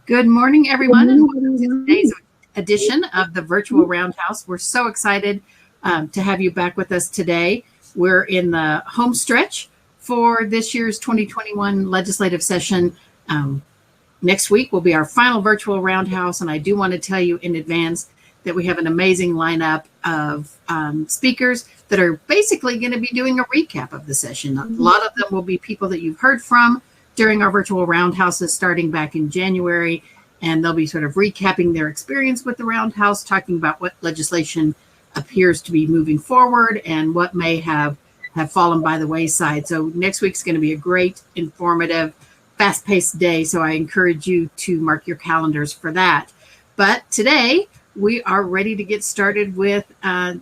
Good morning, everyone, and welcome to today's edition of the Virtual Roundhouse. We're so excited to have you back with us today. We're in the home stretch for this year's 2021 legislative session. Next week will be our final virtual roundhouse, and I do want to tell you in advance that we have an amazing lineup of speakers that are basically going to be doing a recap of the session. A lot of them will be people that you've heard from during our virtual roundhouses starting back in January, and they'll be sort of recapping their experience with the roundhouse, talking about what legislation appears to be moving forward and what may have fallen by the wayside. So next week's going to be a great, informative, fast-paced day, so I encourage you to mark your calendars for that. But today, we are ready to get started with the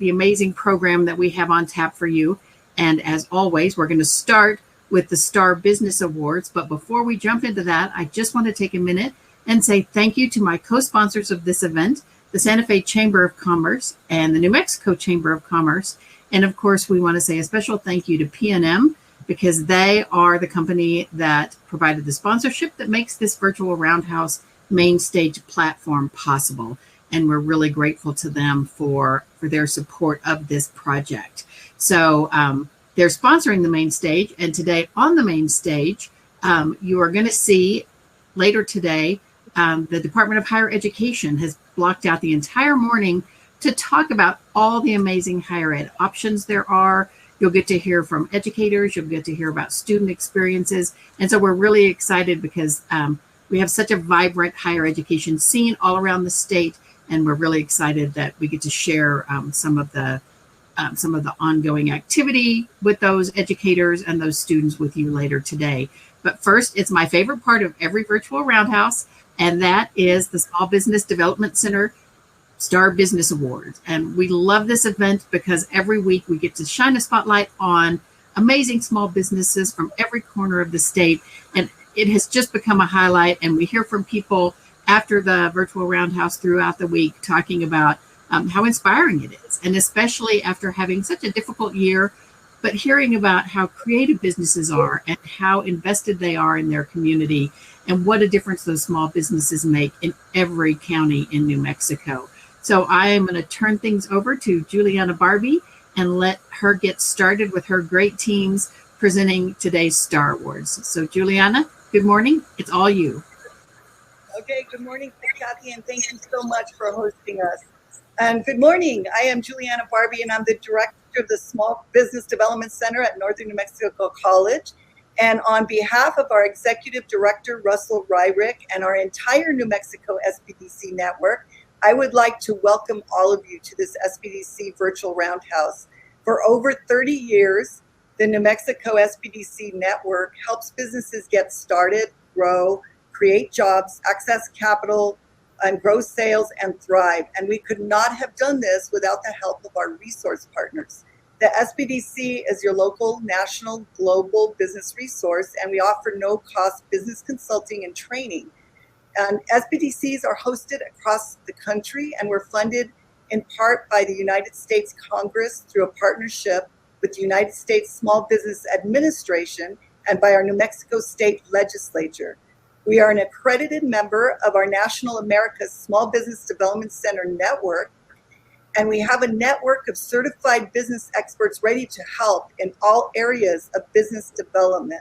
amazing program that we have on tap for you. And as always, we're going to start with the Star Business Awards. But before we jump into that, I just want to take a minute and say thank you to my co-sponsors of this event, the Santa Fe Chamber of Commerce and the New Mexico Chamber of Commerce. And of course, we want to say a special thank you to P&M, because they are the company that provided the sponsorship that makes this virtual roundhouse main stage platform possible. And we're really grateful to them for their support of this project. So they're sponsoring the main stage. And today on the main stage, you are going to see later today, the Department of Higher Education has blocked out the entire morning to talk about all the amazing higher ed options there are. You'll get to hear from educators. You'll get to hear about student experiences. And so we're really excited because we have such a vibrant higher education scene all around the state. And we're really excited that we get to share some of the ongoing activity with those educators and those students with you later today. But first, it's my favorite part of every virtual roundhouse, and that is the Small Business Development Center Star Business Awards. And we love this event because every week we get to shine a spotlight on amazing small businesses from every corner of the state. And it has just become a highlight. And we hear from people after the virtual roundhouse throughout the week talking about how inspiring it is. And especially after having such a difficult year, but hearing about how creative businesses are and how invested they are in their community and what a difference those small businesses make in every county in New Mexico. So I am going to turn things over to Juliana Barbie and let her get started with her great teams presenting today's Star Awards. So Juliana, good morning. It's all you. Okay, good morning, Kathy, and thank you so much for hosting us. And good morning. I am Juliana Barbie, and I'm the director of the Small Business Development Center at Northern New Mexico College. And on behalf of our executive director, Russell Ryrick, and our entire New Mexico SBDC network, I would like to welcome all of you to this SBDC virtual roundhouse. For over 30 years, the New Mexico SBDC network helps businesses get started, grow, create jobs, access capital, and grow sales and thrive. And we could not have done this without the help of our resource partners. The SBDC is your local, national, global business resource, and we offer no-cost business consulting and training. And SBDCs are hosted across the country, and we're funded in part by the United States Congress through a partnership with the United States Small Business Administration and by our New Mexico State Legislature. We are an accredited member of our National America's Small Business Development Center network, and we have a network of certified business experts ready to help in all areas of business development.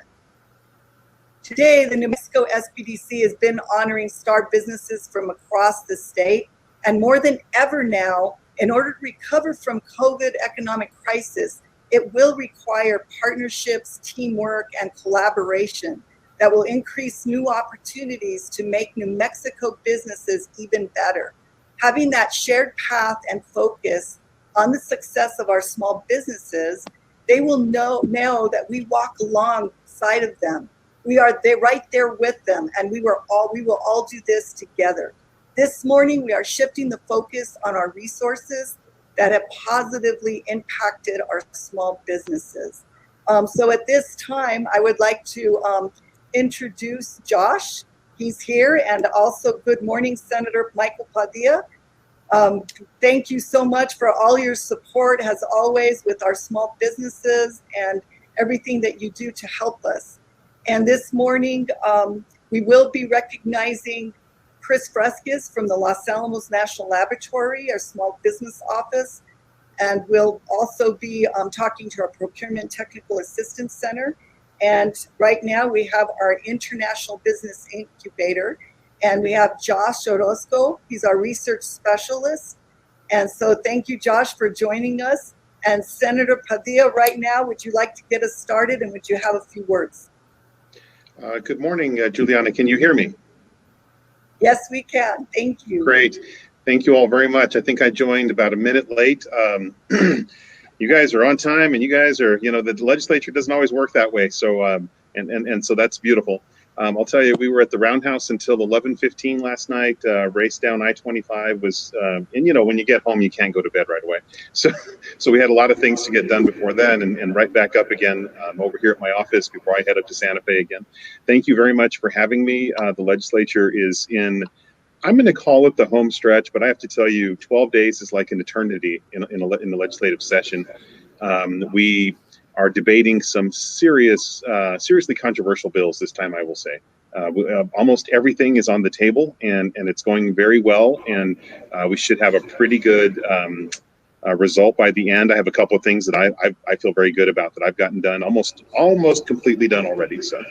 Today, the New Mexico SBDC has been honoring star businesses from across the state, and more than ever now, in order to recover from COVID economic crisis, it will require partnerships, teamwork, and collaboration that will increase new opportunities to make New Mexico businesses even better. Having that shared path and focus on the success of our small businesses, they will know that we walk alongside of them. We are there, right there with them, and we will all do this together. This morning, we are shifting the focus on our resources that have positively impacted our small businesses. So at this time, I would like to introduce Josh. He's here, and also good morning, Senator Michael Padilla. Thank you so much for all your support, as always, with our small businesses and everything that you do to help us. And this morning, We will be recognizing Chris Fresquez from the Los Alamos National Laboratory, our small business office. And we'll also be talking to our Procurement Technical Assistance Center. And right now we have our International Business Incubator, and we have Josh Orozco. He's our research specialist. And so thank you, Josh, for joining us. And Senator Padilla, right now, would you like to get us started, and would you have a few words? Good morning, Juliana. Can you hear me? Yes, we can. Thank you. Great. Thank you all very much. I think I joined about a minute late. You guys are on time, and you guys are, the legislature doesn't always work that way. So, and so that's beautiful. I'll tell you, we were at the Roundhouse until 11:15 last night. Race down I-25 was, and when you get home, you can't go to bed right away. So we had a lot of things to get done before then, and right back up again over here at my office before I head up to Santa Fe again. Thank you very much for having me. The legislature is in, I'm going to call it the home stretch, but I have to tell you, 12 days is like an eternity in the legislative session. We are debating some seriously controversial bills this time, I will say. Almost everything is on the table, and it's going very well, and we should have a pretty good result by the end. I have a couple of things that I feel very good about that I've gotten done, almost completely done already. So.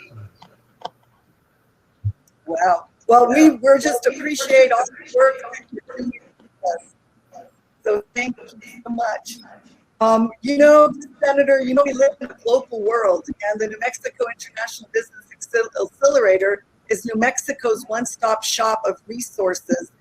Wow. Well, we're just appreciate all the work. So thank you so much. Senator, we live in a global world, and the New Mexico International Business Accelerator is New Mexico's one-stop shop of resources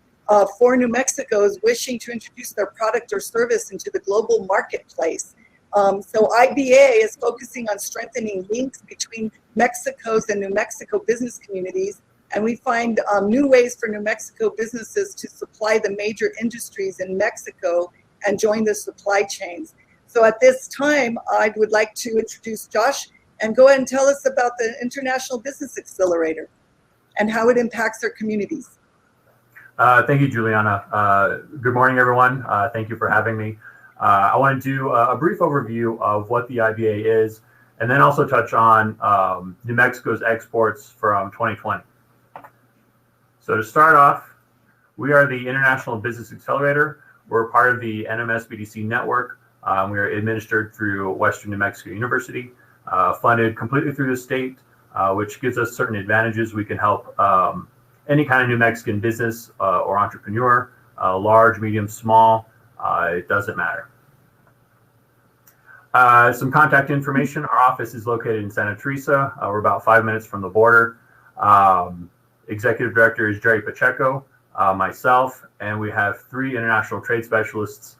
for New Mexico's wishing to introduce their product or service into the global marketplace. So IBA is focusing on strengthening links between Mexico's and New Mexico business communities, and we find new ways for New Mexico businesses to supply the major industries in Mexico and join the supply chains. So at this time, I would like to introduce Josh and go ahead and tell us about the International Business Accelerator and how it impacts our communities. Thank you, Juliana. Good morning, everyone. Thank you for having me. I want to do a brief overview of what the IBA is, and then also touch on New Mexico's exports from 2020. So to start off, we are the International Business Accelerator. We're part of the NMS-BDC network. We are administered through Western New Mexico University, funded completely through the state, which gives us certain advantages. We can help any kind of New Mexican business or entrepreneur, large, medium, small, it doesn't matter. Some contact information. Our office is located in Santa Teresa. We're about 5 minutes from the border. Executive Director is Jerry Pacheco, myself, and we have 3 international trade specialists,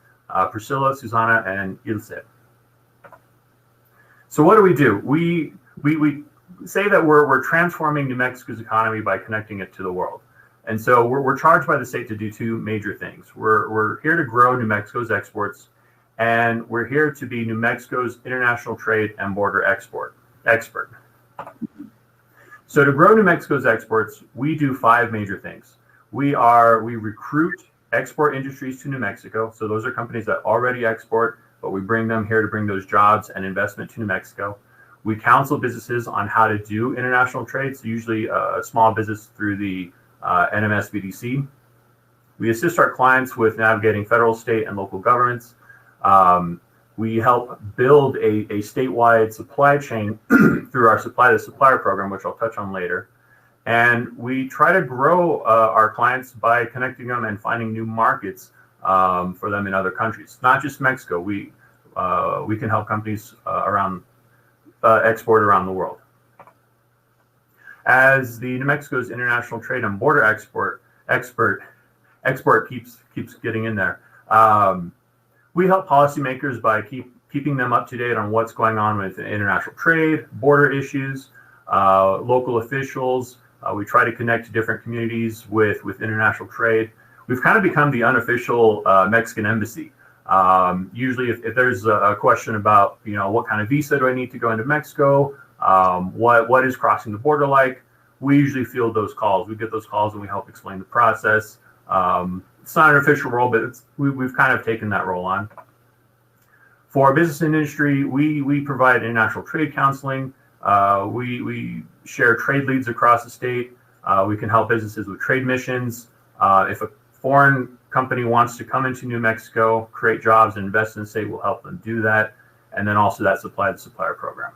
Priscilla, Susana, and Ilse. So what do? We say that we're transforming New Mexico's economy by connecting it to the world. And so we're charged by the state to do 2 major things. We're here to grow New Mexico's exports, and we're here to be New Mexico's international trade and border expert. So to grow New Mexico's exports, we do 5 major things. We recruit export industries to New Mexico. So those are companies that already export, but we bring them here to bring those jobs and investment to New Mexico. We counsel businesses on how to do international trade, so usually a small business through the NMS-BDC. We assist our clients with navigating federal, state, and local governments. We help build a statewide supply chain through our Supply the Supplier program, which I'll touch on later. And we try to grow our clients by connecting them and finding new markets for them in other countries, not just Mexico. We can help companies export around the world. As the New Mexico's international trade and border export keeps getting in there. We help policymakers by keeping them up to date on what's going on with international trade, border issues, local officials. We try to connect to different communities with international trade. We've kind of become the unofficial Mexican embassy. Usually if there's a question about, what kind of visa do I need to go into Mexico? What is crossing the border like? We usually field those calls. We get those calls and we help explain the process. It's not an official role, but we've kind of taken that role on. For our business and industry, we provide international trade counseling. We share trade leads across the state. We can help businesses with trade missions. If a foreign company wants to come into New Mexico, create jobs and invest in the state, we'll help them do that. And then also that supply to supplier program.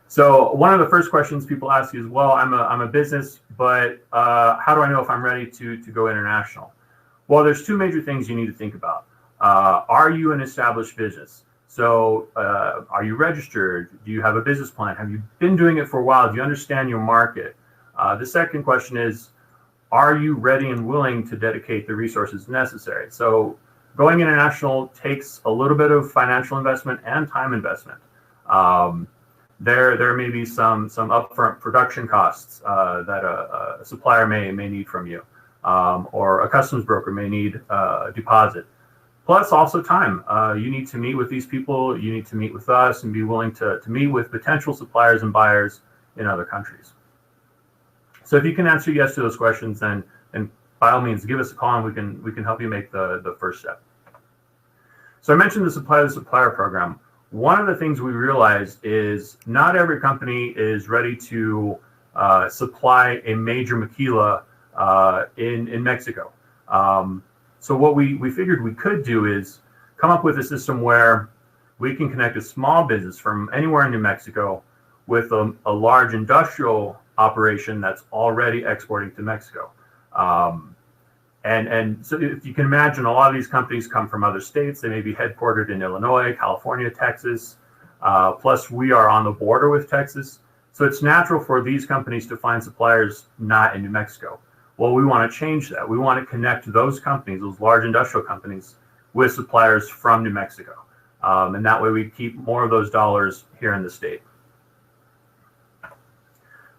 So one of the first questions people ask is, well, I'm a business, but how do I know if I'm ready to go international? Well, there's two major things you need to think about. Are you an established business? So are you registered? Do you have a business plan? Have you been doing it for a while? Do you understand your market? The second question is, are you ready and willing to dedicate the resources necessary? So going international takes a little bit of financial investment and time investment. There may be some upfront production costs that a supplier may need from you, or a customs broker may need a deposit. Plus also time. You need to meet with these people, you need to meet with us, and be willing to meet with potential suppliers and buyers in other countries. So if you can answer yes to those questions, then by all means, give us a call and we can help you make the first step. So I mentioned the supply to supplier program. One of the things we realized is not every company is ready to supply a major maquila in Mexico. So what we figured we could do is come up with a system where we can connect a small business from anywhere in New Mexico with a large industrial operation that's already exporting to Mexico. And so if you can imagine, a lot of these companies come from other states. They may be headquartered in Illinois, California, Texas. Plus, we are on the border with Texas. So it's natural for these companies to find suppliers not in New Mexico. Well, we want to change that. We want to connect those companies, those large industrial companies, with suppliers from New Mexico. And that way we keep more of those dollars here in the state.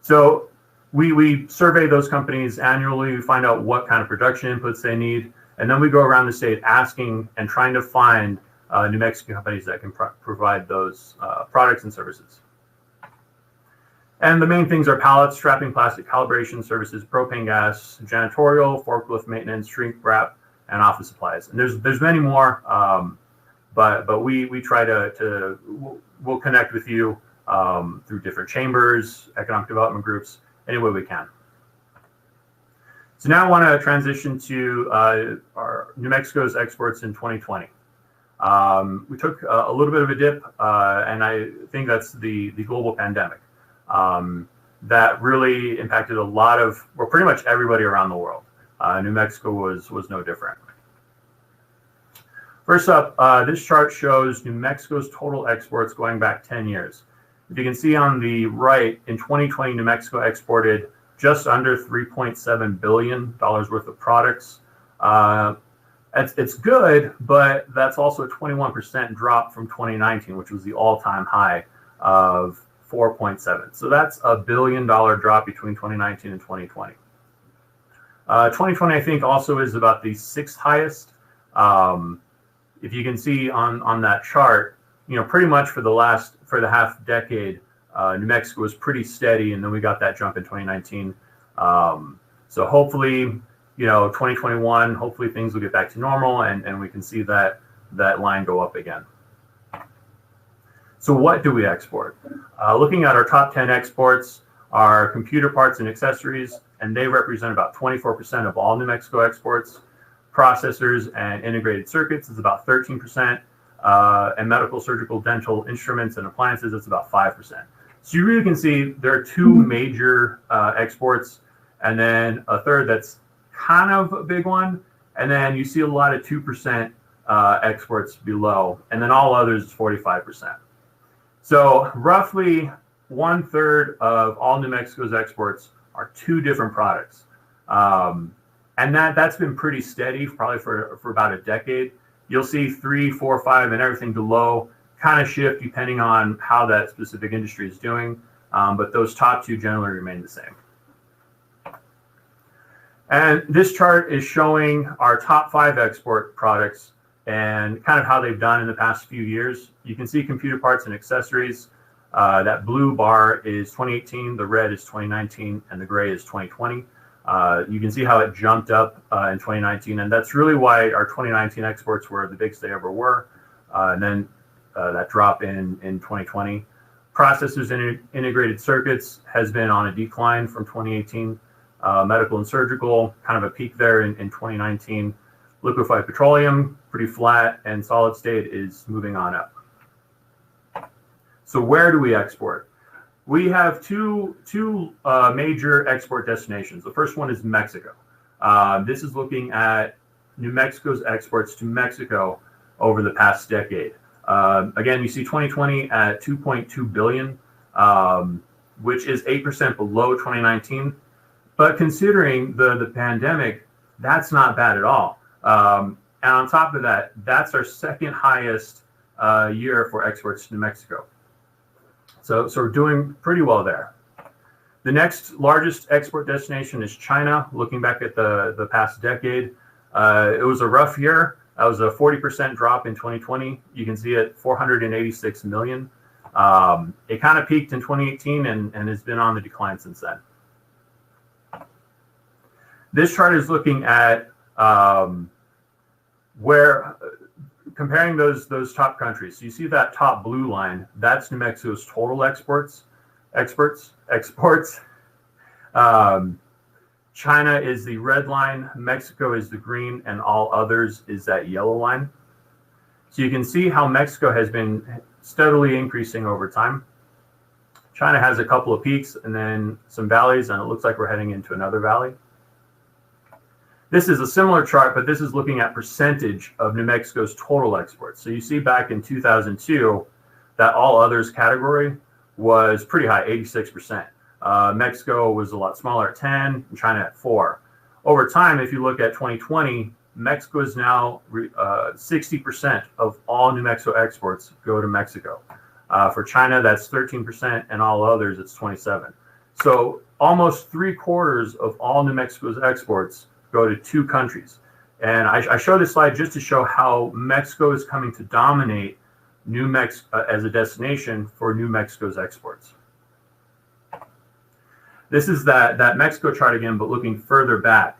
So we survey those companies annually. We find out what kind of production inputs they need. And then we go around the state asking and trying to find New Mexican companies that can provide those products and services. And the main things are pallets, strapping, plastic, calibration services, propane gas, janitorial, forklift maintenance, shrink wrap, and office supplies. And there's many more, but we try we'll connect with you through different chambers, economic development groups, any way we can. So now I want to transition to our New Mexico's exports in 2020. We took a little bit of a dip, and I think that's the global pandemic that really impacted a lot of, well, pretty much everybody around the world. New Mexico was no different. First up, this chart shows New Mexico's total exports going back 10 years. If you can see on the right, in 2020, New Mexico exported just under $3.7 billion worth of products. It's good, but that's also a 21% drop from 2019, which was the all-time high of 4.7. So that's a $1 billion drop between 2019 and 2020. 2020, I think, also is about the sixth highest. If you can see on that chart, pretty much for the half decade, New Mexico was pretty steady, and then we got that jump in 2019. So hopefully, 2021, hopefully things will get back to normal, and we can see that line go up again. So what do we export? Looking at our top 10 exports are computer parts and accessories, and they represent about 24% of all New Mexico exports. Processors and integrated circuits is about 13%, and medical, surgical, dental instruments and appliances, it's about 5%. So you really can see there are two major exports, and then a third that's kind of a big one, and then you see a lot of 2% exports below, and then all others is 45%. So roughly 1/3 of all New Mexico's exports are two different products. And that's been pretty steady probably for about a decade. You'll see 3, 4, 5, and everything below kind of shift depending on how that specific industry is doing. But those top two generally remain the same. And this chart is showing our top 5 export products and kind of how they've done in the past few years. You can see computer parts and accessories. That blue bar is 2018, the red is 2019, and the gray is 2020. You can see how it jumped up in 2019, and that's really why our 2019 exports were the biggest they ever were. And then that drop in 2020. Processors and integrated circuits has been on a decline from 2018. Medical and surgical, kind of a peak there in 2019. Liquefied petroleum, pretty flat, and solid state is moving on up. So where do we export? We have two major export destinations. The first one is Mexico. This is looking at New Mexico's exports to Mexico over the past decade. Again, you see 2020 at 2.2 billion, which is 8% below 2019. But considering the pandemic, that's not bad at all. And on top of that, that's our second highest year for exports to New Mexico. So we're doing pretty well there. The next largest export destination is China. Looking back at the past decade, it was a rough year. That was a 40% drop in 2020. You can see it 486 million. It kind of peaked in 2018 and has been on the decline since then. This chart is looking at where comparing those top countries. So you see that top blue line, that's New Mexico's total exports. China is the red line, Mexico is the green, and all others is that yellow line. So you can see how Mexico has been steadily increasing over time. China has a couple of peaks and then some valleys, and it looks like we're heading into another valley. This is a similar chart, but this is looking at percentage of New Mexico's total exports. So you see back in 2002, that all others category was pretty high, 86%. Mexico was a lot smaller at 10, and China at 4. Over time, if you look at 2020, Mexico is now 60% of all New Mexico exports go to Mexico. For China, that's 13%, and all others, it's 27. So almost 3/4 of all New Mexico's exports go to two countries. And I show this slide just to show how Mexico is coming to dominate New Mexico as a destination for New Mexico's exports. This is that Mexico chart again, but looking further back.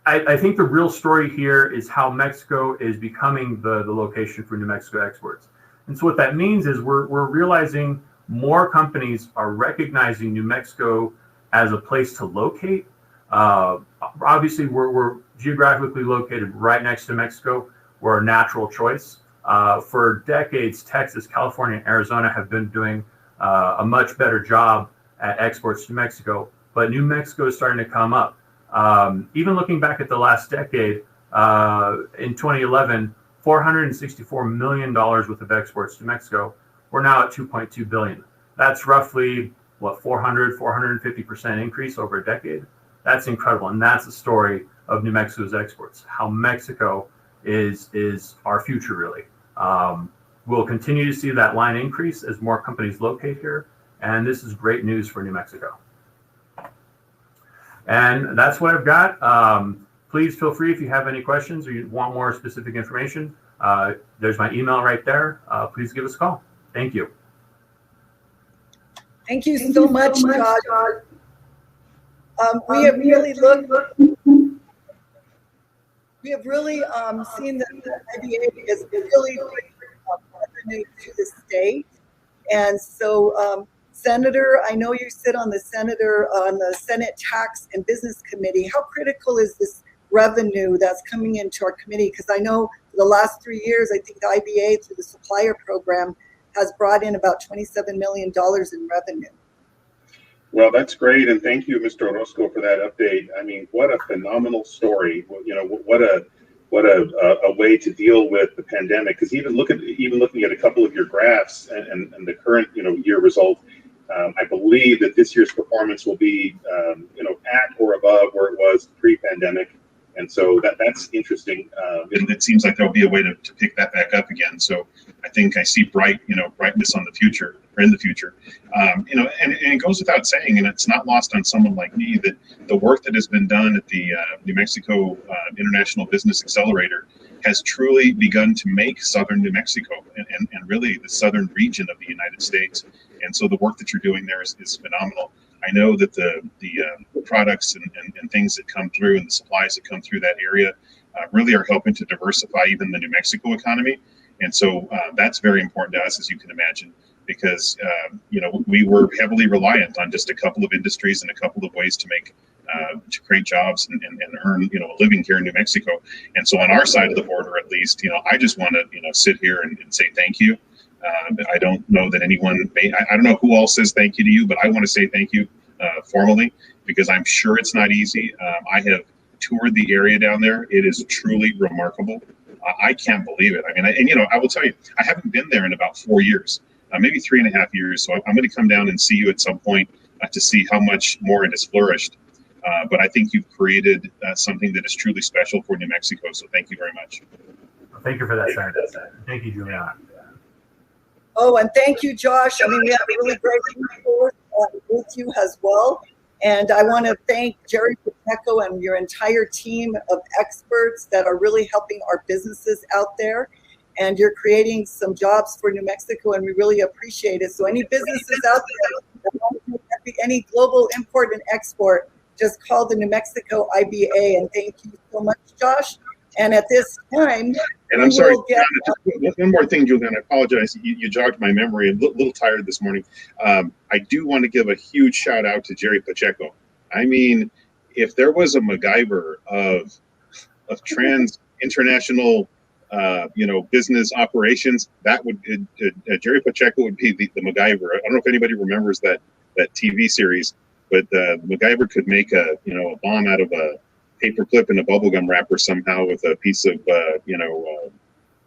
I think the real story here is how Mexico is becoming the location for New Mexico exports. And so what that means is we're realizing more companies are recognizing New Mexico as a place to locate. Obviously, we're geographically located right next to Mexico. We're a natural choice. For decades, Texas, California, and Arizona have been doing a much better job at exports to Mexico, but New Mexico is starting to come up. Even looking back at the last decade, in 2011, $464 million worth of exports to Mexico. We're now at 2.2 billion. That's roughly, 450% increase over a decade. That's incredible, and that's the story of New Mexico's exports, how Mexico is our future, really. We'll continue to see that line increase as more companies locate here, and this is great news for New Mexico. And that's what I've got. Please feel free if you have any questions or you want more specific information. There's my email right there. Please give us a call. Thank you. Thank you so much, Todd. We have really seen that the IBA is really revenue to the state. And so, Senator, I know you sit on the Senate Tax and Business Committee. How critical is this revenue that's coming into our committee? Because I know for the last 3 years, I think the IBA through the supplier program has brought in about $27 million in revenue. Well, that's great, and thank you, Mr. Orozco, for that update. I mean, what a phenomenal story! You know, what a way to deal with the pandemic. Because even looking at a couple of your graphs and the current year result, I believe that this year's performance will be at or above where it was pre-pandemic, and so that's interesting. It seems like there'll be a way to pick that back up again. So I think I see brightness in the future. And it goes without saying, and it's not lost on someone like me, that the work that has been done at the New Mexico International Business Accelerator has truly begun to make southern New Mexico and really the southern region of the United States. And so the work that you're doing there is phenomenal. I know that the products and things that come through and the supplies that come through that area really are helping to diversify even the New Mexico economy. And so that's very important to us, as you can imagine. because we were heavily reliant on just a couple of industries and a couple of ways to make to create jobs and earn a living here in New Mexico. And so on our side of the border, at least, I just want to sit here and say thank you. I don't know that anyone I don't know who else says thank you to you, but I want to say thank you formally, because I'm sure it's not easy. I have toured the area down there. It is truly remarkable. I can't believe it. I mean, I will tell you, I haven't been there in about 4 years, maybe 3.5 years. So I'm going to come down and see you at some point to see how much more it has flourished. But I think you've created something that is truly special for New Mexico. So thank you very much. Thank you for that, Senator. Thank you, Juliana. Oh, and thank you, Josh. I mean, we have a really great resource with you as well. And I want to thank Jerry Pacheco and your entire team of experts that are really helping our businesses out there. And you're creating some jobs for New Mexico, and we really appreciate it. So any businesses out there that want to do any global import and export, just call the New Mexico IBA. And thank you so much, Josh. And at this time, and I'm sorry, one more thing, Julian, I apologize. You jogged my memory. I'm a little tired this morning. I do want to give a huge shout out to Jerry Pacheco. I mean, if there was a MacGyver of international business operations, that would Jerry Pacheco would be the MacGyver. I don't know if anybody remembers that TV series, but MacGyver could make a bomb out of a paperclip and a bubblegum wrapper somehow with a piece of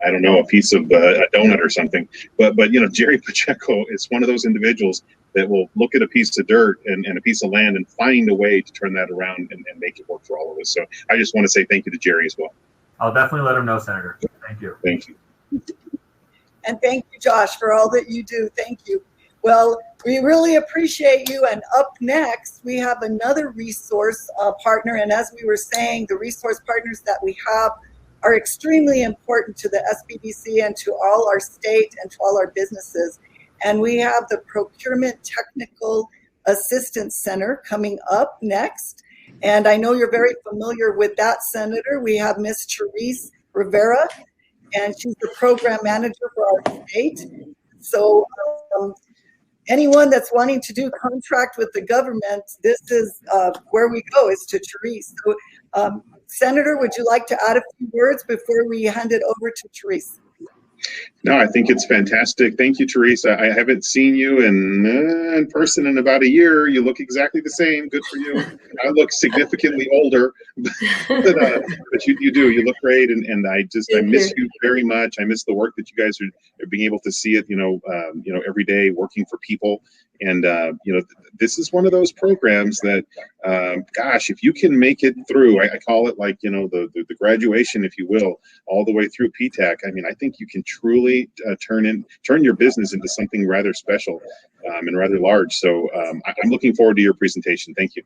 I don't know, a piece of a donut or something. But Jerry Pacheco is one of those individuals that will look at a piece of dirt and a piece of land and find a way to turn that around and make it work for all of us. So I just want to say thank you to Jerry as well. I'll definitely let him know, Senator. Thank you. Thank you. And thank you, Josh, for all that you do. Thank you. Well, we really appreciate you. And up next, we have another resource partner. And as we were saying, the resource partners that we have are extremely important to the SBDC and to all our state and to all our businesses. And we have the Procurement Technical Assistance Center coming up next. And I know you're very familiar with that, Senator. We have Ms. Therese Rivera, and she's the program manager for our state. So anyone that's wanting to do contract with the government, this is where we go, is to Therese. So, Senator, would you like to add a few words before we hand it over to Therese? No, I think it's fantastic. Thank you, Therese. I haven't seen you in person in about a year. You look exactly the same. Good for you. I look significantly older, but you do. You look great, and I miss you very much. I miss the work that you guys are being able to see it. Every day working for people, and this is one of those programs that, gosh, if you can make it through, I call it like the graduation, if you will, all the way through PTAC. I mean, I think you can truly turn your business into something rather special and rather large. So I'm looking forward to your presentation. Thank you.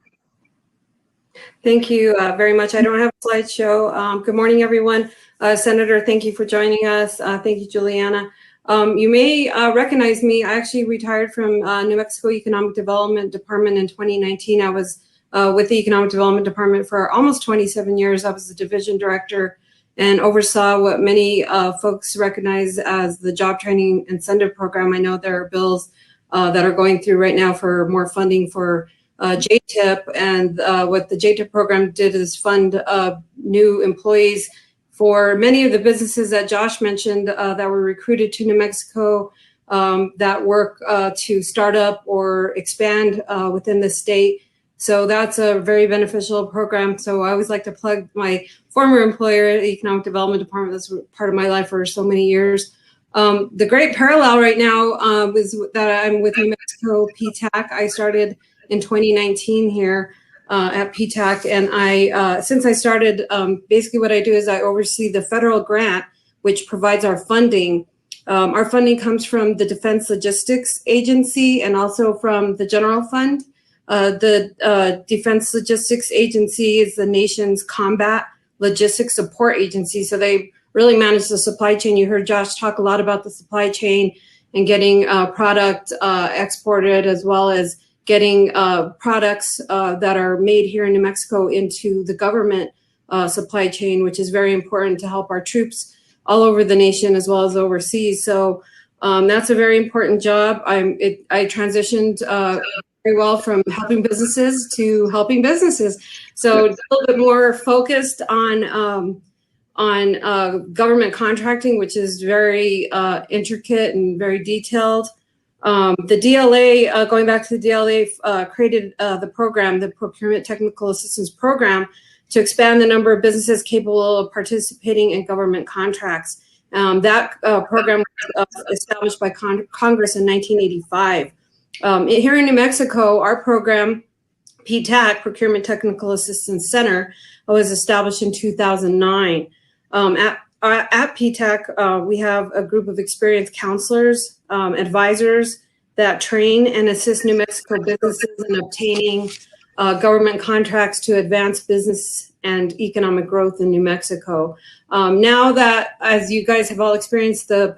Thank you very much. I don't have a slideshow. Good morning, everyone. Senator, thank you for joining us. Thank you, Juliana. You may recognize me. I actually retired from New Mexico Economic Development Department in 2019. I was with the Economic Development Department for almost 27 years. I was the division director and oversaw what many folks recognize as the Job Training Incentive Program. I know there are bills that are going through right now for more funding for JTIP, and what the JTIP program did is fund new employees for many of the businesses that Josh mentioned that were recruited to New Mexico that work to start up or expand within the state. So that's a very beneficial program. So I always like to plug my former employer at the Economic Development Department. That's part of my life for so many years. The great parallel right now is that I'm with New Mexico PTAC. I started in 2019 here at PTAC, and since I started, basically what I do is I oversee the federal grant, which provides our funding. Our funding comes from the Defense Logistics Agency and also from the General Fund. The Defense Logistics Agency is the nation's combat logistics support agency, so they really manage the supply chain. You heard Josh talk a lot about the supply chain and getting product exported, as well as getting products that are made here in New Mexico into the government supply chain, which is very important to help our troops all over the nation as well as overseas. So That's a very important job. I transitioned very well from helping businesses to helping businesses. So a little bit more focused on government contracting, which is very intricate and very detailed. The DLA, going back to the DLA, created the program, the Procurement Technical Assistance Program, to expand the number of businesses capable of participating in government contracts. That program was established by Congress in 1985. Here in New Mexico, our program, PTAC, Procurement Technical Assistance Center, was established in 2009. At PTAC, we have a group of experienced counselors, advisors that train and assist New Mexico businesses in obtaining government contracts to advance business and economic growth in New Mexico. Now that, as you guys have all experienced, the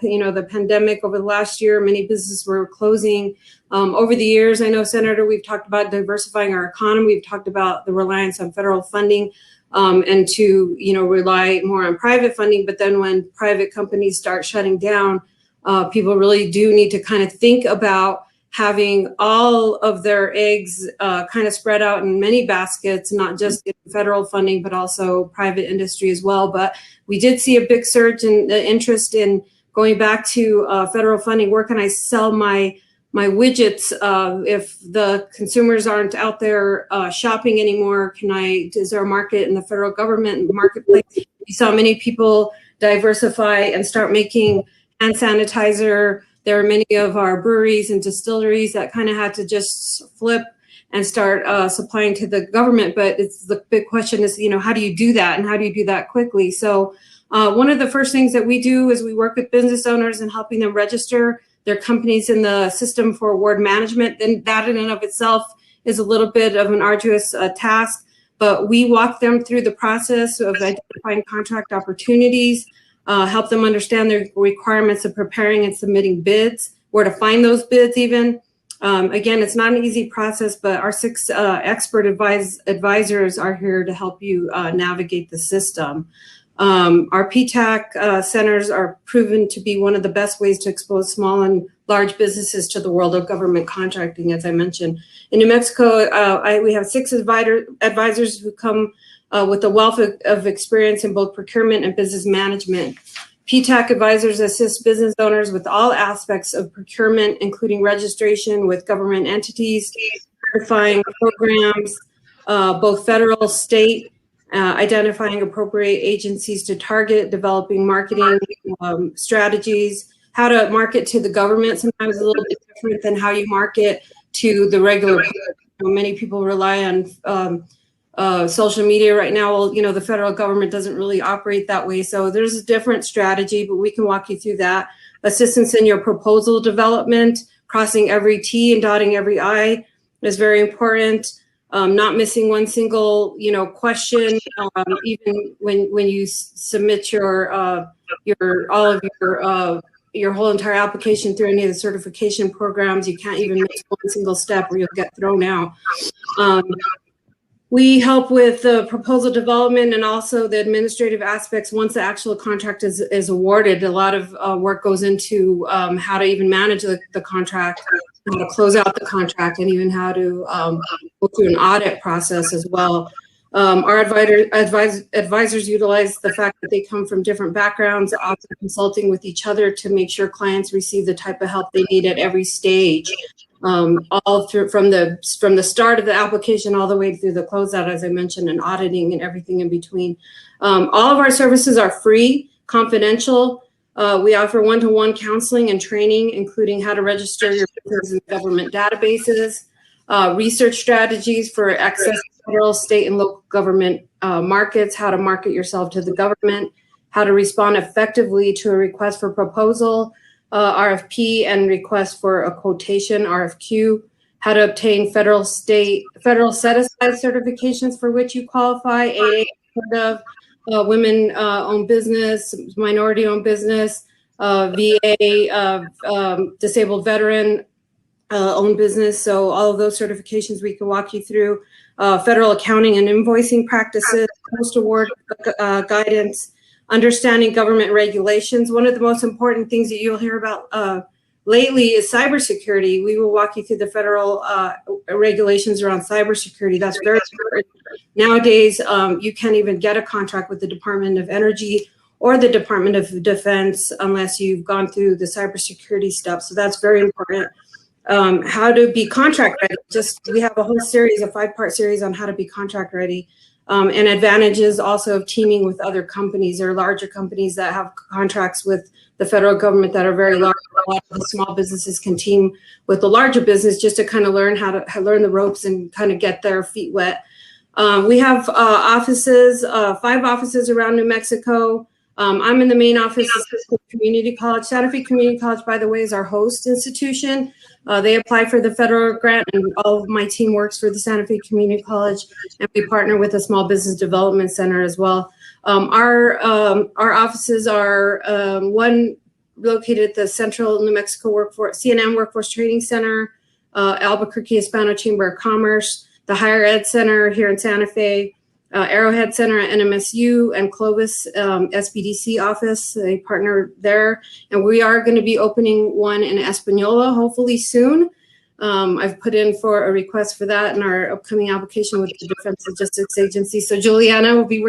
pandemic over the last year, many businesses were closing. Over the years, I know, Senator, we've talked about diversifying our economy. We've talked about the reliance on federal funding and to rely more on private funding. But then when private companies start shutting down, people really do need to kind of think about having all of their eggs kind of spread out in many baskets, not just in federal funding, but also private industry as well. But we did see a big surge in the interest in going back to federal funding. Where can I sell my widgets if the consumers aren't out there shopping anymore? Is there a market in the federal government marketplace? We saw many people diversify and start making hand sanitizer. There are many of our breweries and distilleries that kind of had to just flip and start supplying to the government. But the big question is, how do you do that, and how do you do that quickly? So one of the first things that we do is we work with business owners and helping them register their companies in the system for award management. And that in and of itself is a little bit of an arduous task, but we walk them through the process of identifying contract opportunities, help them understand their requirements of preparing and submitting bids, where to find those bids even. Again, it's not an easy process, but our 6 expert advisors are here to help you navigate the system. Our PTAC centers are proven to be one of the best ways to expose small and large businesses to the world of government contracting, as I mentioned. In New Mexico, we have 6 advisors who come with a wealth of experience in both procurement and business management. PTAC advisors assist business owners with all aspects of procurement, including registration with government entities, certifying programs, both federal, state, identifying appropriate agencies to target, developing marketing strategies, how to market to the government, sometimes a little bit different than how you market to the regular public. Many people rely on social media right now. Well, the federal government doesn't really operate that way. So there's a different strategy, but we can walk you through that. Assistance in your proposal development, crossing every T and dotting every I is very important. Not missing one single, question, even when you submit your whole entire application through any of the certification programs. You can't even miss one single step or you'll get thrown out. We help with the proposal development and also the administrative aspects once the actual contract is awarded. A lot of work goes into how to even manage the contract, how to close out the contract, and even how to go through an audit process as well. Our advisors utilize the fact that they come from different backgrounds, often consulting with each other to make sure clients receive the type of help they need at every stage. All through from the start of the application all the way through the closeout, as I mentioned, and auditing and everything in between. All of our services are free, confidential. We offer one-to-one counseling and training, including how to register your business in government databases, research strategies for access to federal, state, and local government markets, how to market yourself to the government, how to respond effectively to a request for proposal, RFP, and request for a quotation, RFQ, how to obtain federal set-aside certifications for which you qualify, 8A of women-owned business, minority-owned business, VA, disabled veteran-owned business. So all of those certifications we can walk you through, federal accounting and invoicing practices, post-award guidance, understanding government regulations. One of the most important things that you'll hear about lately is cybersecurity. We will walk you through the federal regulations around cybersecurity. That's very important. Nowadays, you can't even get a contract with the Department of Energy or the Department of Defense unless you've gone through the cybersecurity steps. So that's very important. How to be contract ready. We have a whole series, a 5-part series on how to be contract ready. And advantages also of teaming with other companies or larger companies that have contracts with the federal government that are very large. A lot of the small businesses can team with the larger business just to kind of learn how to learn the ropes and kind of get their feet wet. We have offices, 5 offices around New Mexico. I'm in the main office of Community College. Santa Fe Community College, by the way, is our host institution. They apply for the federal grant, and all of my team works for the Santa Fe Community College, and we partner with the Small Business Development Center as well. Our offices are one located at the Central New Mexico CNN Workforce Training Center, Albuquerque Hispano Chamber of Commerce, the Higher Ed Center here in Santa Fe, Arrowhead Center at NMSU, and Clovis SBDC office. They partner there. And we are going to be opening one in Espanola, hopefully soon. I've put in for a request for that in our upcoming application with the Defense Logistics Agency. So Juliana will be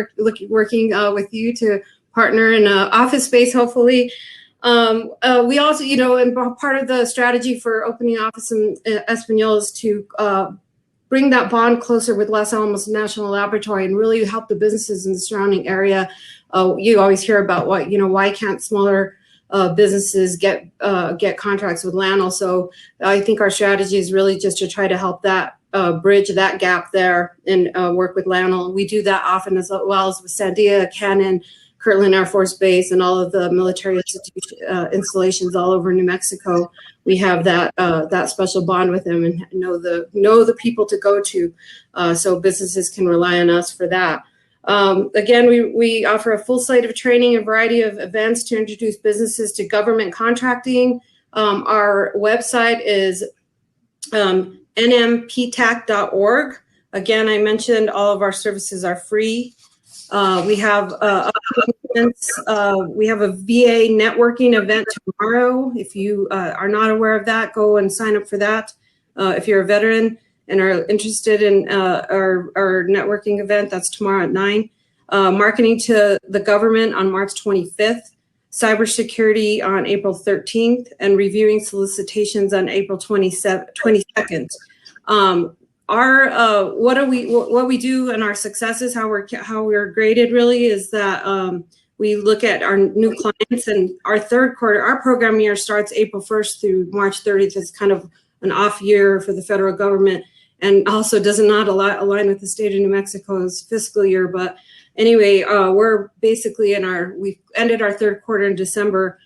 working with you to partner in an office space, hopefully. We also, and part of the strategy for opening office in Espanola is to bring that bond closer with Los Alamos National Laboratory and really help the businesses in the surrounding area. You always hear about why can't smaller businesses get contracts with LANL? So I think our strategy is really just to try to help that bridge that gap there and work with LANL. We do that often as well as with Sandia, Cannon, Kirtland Air Force Base, and all of the military installations all over New Mexico. We have that special bond with them and know the people to go to, so businesses can rely on us for that. Again, we offer a full slate of training, a variety of events to introduce businesses to government contracting. Our website is nmptac.org. Again, I mentioned all of our services are free. We have events. We have a VA networking event tomorrow. If you are not aware of that, go and sign up for that. If you're a veteran and are interested in our networking event, that's tomorrow at 9. Marketing to the government on March 25th. Cybersecurity on April 13th, and reviewing solicitations on April 22nd. What we do and our successes, how we're graded really is that we look at our new clients, and our third quarter, our program year starts April 1st through March 30th. It's kind of an off year for the federal government, and also does not align with the state of New Mexico's fiscal year. But anyway, we're basically we ended our third quarter in December.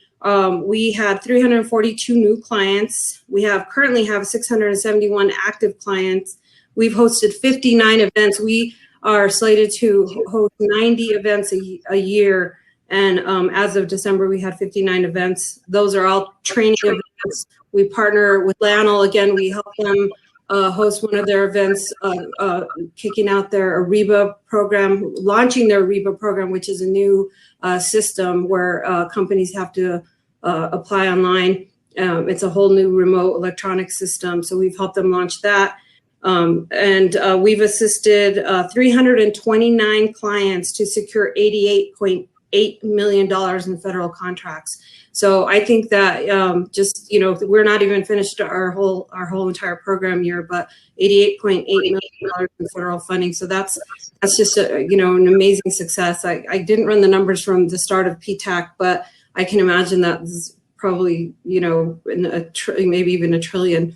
We had 342 new clients. We currently have 671 active clients. We've hosted 59 events. We are slated to host 90 events a year. And as of December, we had 59 events. Those are all training events. We partner with LANL. Again, we help them host one of their events, kicking out their Ariba program, launching their Ariba program, which is a new system where companies have to apply online. It's a whole new remote electronic system. So we've helped them launch that. And we've assisted 329 clients to secure $88.8 million in federal contracts. So I think that we're not even finished our whole entire program year, but $88.8 million in federal funding. So that's just an amazing success. I didn't run the numbers from the start of PTAC, but I can imagine that this is probably maybe even $1 trillion.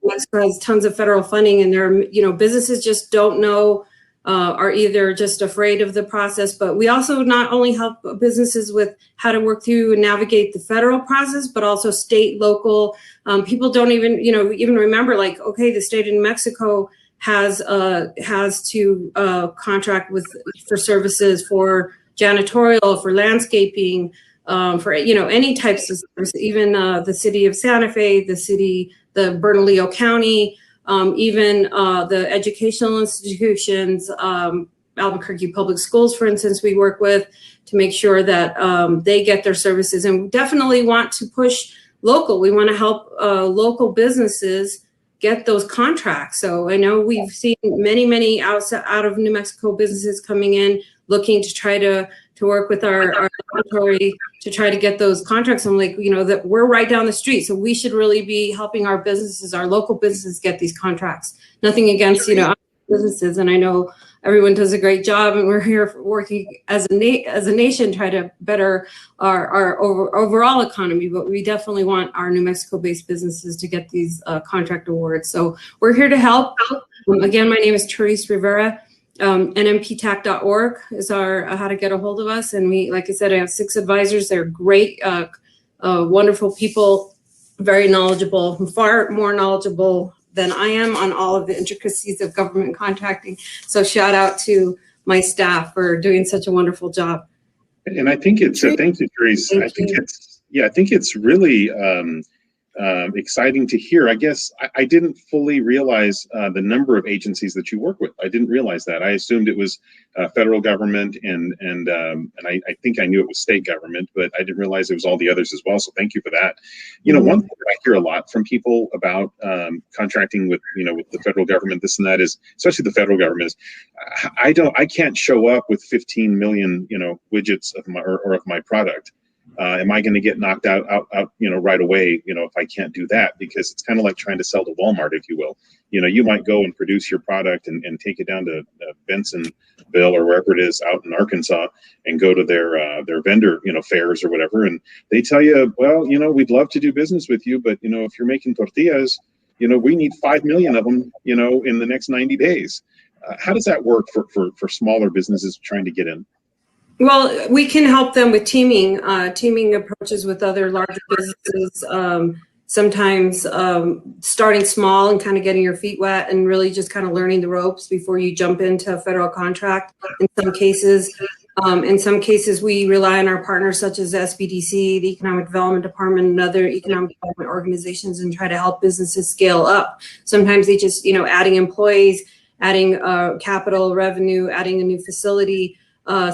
Mexico has tons of federal funding, and businesses just don't know, are either just afraid of the process. But we also not only help businesses with how to work through and navigate the federal process, but also state, local. People don't even remember, the state of New Mexico has to contract for services for janitorial, for landscaping, for any types of service. Even the city of Santa Fe, the Bernalillo County, even the educational institutions, Albuquerque Public Schools, for instance, we work with to make sure that they get their services. And we definitely want to push local. We want to help local businesses get those contracts. So I know we've seen many out of New Mexico businesses coming in looking to try to work with our laboratory to try to get those contracts. I'm like, that we're right down the street. So we should really be helping our businesses, our local businesses get these contracts. Nothing against, businesses. And I know everyone does a great job, and we're here working as a nation, try to better our overall economy. But we definitely want our New Mexico-based businesses to get these contract awards. So we're here to help. Again, my name is Therese Rivera. nmptac.org is our how to get a hold of us. And we, like I said, I have 6 advisors. They're great, wonderful people, very knowledgeable, far more knowledgeable than I am on all of the intricacies of government contracting. So shout out to my staff for doing such a wonderful job. And I think it's thank you, Therese. I think it's really exciting to hear. I guess I didn't fully realize the number of agencies that you work with. I didn't realize that. I assumed it was federal government and I think I knew it was state government, but I didn't realize it was all the others as well. So thank you for that. One thing that I hear a lot from people about contracting with with the federal government, this and that, is, especially the federal government, is I can't show up with 15 million widgets of my product. Am I going to get knocked out right away, if I can't do that? Because it's kind of like trying to sell to Walmart, if you will. You might go and produce your product and take it down to Bensonville or wherever it is out in Arkansas and go to their vendor, fairs or whatever. And they tell you, well, we'd love to do business with you, but, if you're making tortillas, we need 5 million of them, in the next 90 days. How does that work for smaller businesses trying to get in? Well, we can help them with teaming approaches with other larger businesses. Sometimes starting small and kind of getting your feet wet and really just kind of learning the ropes before you jump into a federal contract. In some cases, we rely on our partners such as SBDC, the Economic Development Department, and other economic development organizations, and try to help businesses scale up. Sometimes they just, adding employees, adding capital revenue, adding a new facility. All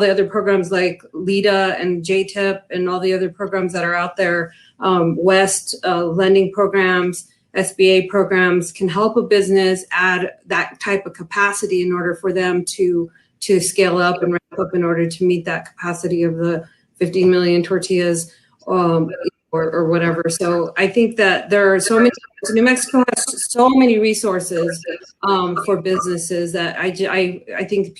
the other programs like LEDA and JTIP and all the other programs that are out there, West lending programs, SBA programs, can help a business add that type of capacity in order for them to scale up and ramp up in order to meet that capacity of the 15 million tortillas or whatever. So I think that there are so many. New Mexico has so many resources for businesses that I think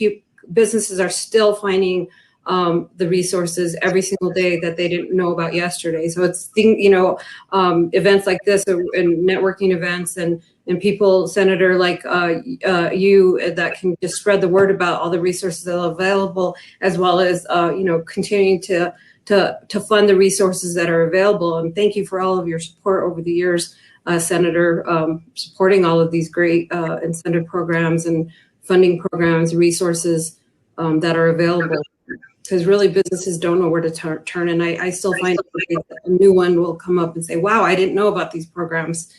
businesses are still finding the resources every single day that they didn't know about yesterday. So it's events like this and networking events and people, Senator, like you, that can just spread the word about all the resources that are available, as well as continuing to fund the resources that are available. And thank you for all of your support over the years, Senator, supporting all of these great incentive programs and funding programs, resources that are available, because really businesses don't know where to turn. And I still find a new one will come up and say, wow, I didn't know about these programs,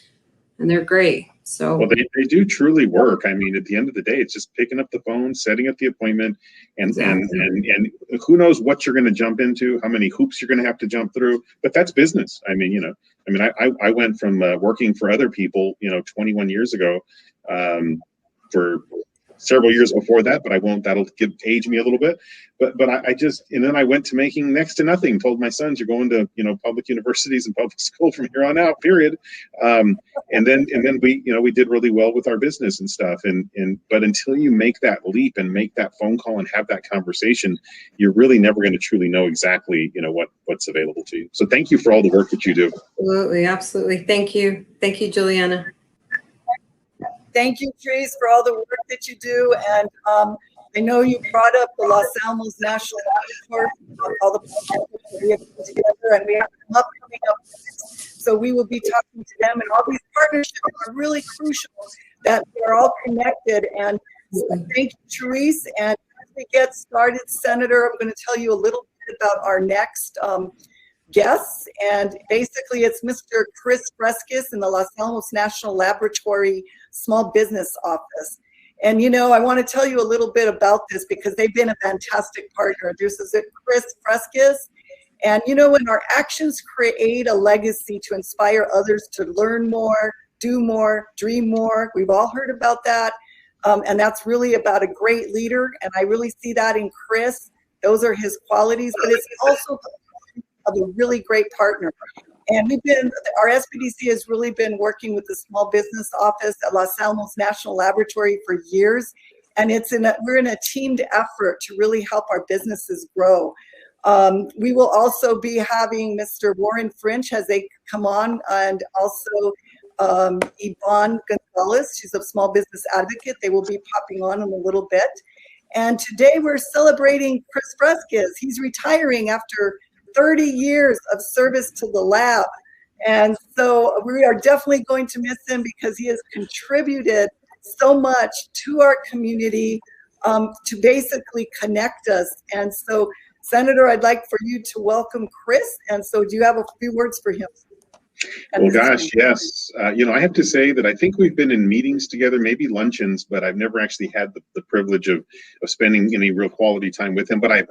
and they're great. So well, they do truly work. I mean, at the end of the day, it's just picking up the phone, setting up the appointment, and who knows what you're going to jump into, how many hoops you're going to have to jump through. But that's business. I mean, I went from working for other people, 21 years ago, for several years before that, but I won't, that'll age me a little bit. But I just, and then I went to making next to nothing, told my sons, you're going to, public universities and public school from here on out, period. And then we did really well with our business and stuff. But until you make that leap and make that phone call and have that conversation, you're really never going to truly know exactly, what's available to you. So thank you for all the work that you do. Absolutely. Thank you, Juliana. Thank you, Therese, for all the work that you do. And I know you brought up the Los Alamos National Laboratory, all the projects that we have put together, and we have them coming up. So we will be talking to them, and all these partnerships are really crucial that they're all connected. And so thank you, Therese. And as we get started, Senator, I'm going to tell you a little bit about our next guests. And basically, it's Mr. Chris Freskis in the Los Alamos National Laboratory Small Business Office. And, you know, I want to tell you a little bit about this because they've been a fantastic partner. This is Chris Frescus. And, you know, when our actions create a legacy to inspire others to learn more, do more, dream more, we've all heard about that. And that's really about a great leader. And I really see that in Chris. Those are his qualities, but it's also of a really great partner. And our SBDC has really been working with the Small Business Office at Los Alamos National Laboratory for years. And we're in a teamed effort to really help our businesses grow. We will also be having Mr. Warren French as they come on, and also Yvonne Gonzalez. She's a small business advocate. They will be popping on in a little bit. And today we're celebrating Chris Frescus. He's retiring after 30 years of service to the lab. And so we are definitely going to miss him because he has contributed so much to our community to basically connect us. And so, Senator, I'd like for you to welcome Chris. And so do you have a few words for him? Well, gosh, yes. You know, I have to say that I think we've been in meetings together, maybe luncheons, but I've never actually had the privilege of spending any real quality time with him. But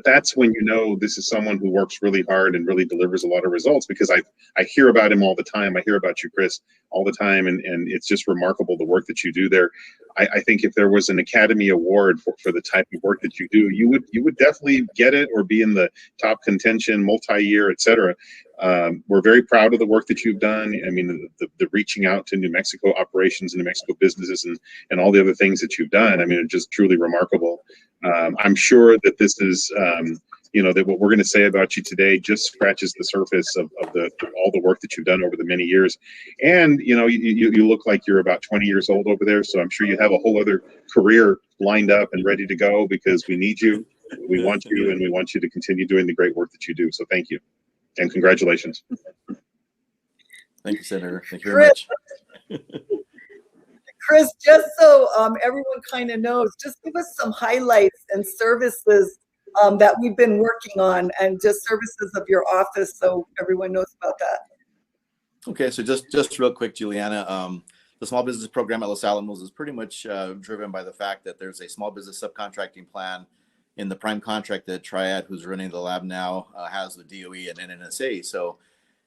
that's when you know this is someone who works really hard and really delivers a lot of results, because I hear about him all the time. I hear about you, Chris, all the time, and it's just remarkable the work that you do there. I think if there was an Academy Award for the type of work that you do, you would definitely get it or be in the top contention, multi-year, et cetera. We're very proud of the work that you've done. I mean, the reaching out to New Mexico operations and New Mexico businesses and all the other things that you've done. I mean, it's just truly remarkable. I'm sure that this is, that what we're going to say about you today just scratches the surface of all the work that you've done over the many years. And, you look like you're about 20 years old over there. So I'm sure you have a whole other career lined up and ready to go, because we need you. We want you, and we want you to continue doing the great work that you do. So thank you. And congratulations. Thank you, Senator. Thank you very much. Chris, just so everyone kind of knows, just give us some highlights and services that we've been working on, and just services of your office, so everyone knows about that. Okay, so just real quick, Juliana, the small business program at Los Alamos is pretty much driven by the fact that there's a small business subcontracting plan in the prime contract that Triad, who's running the lab now, has with DOE and NNSA. So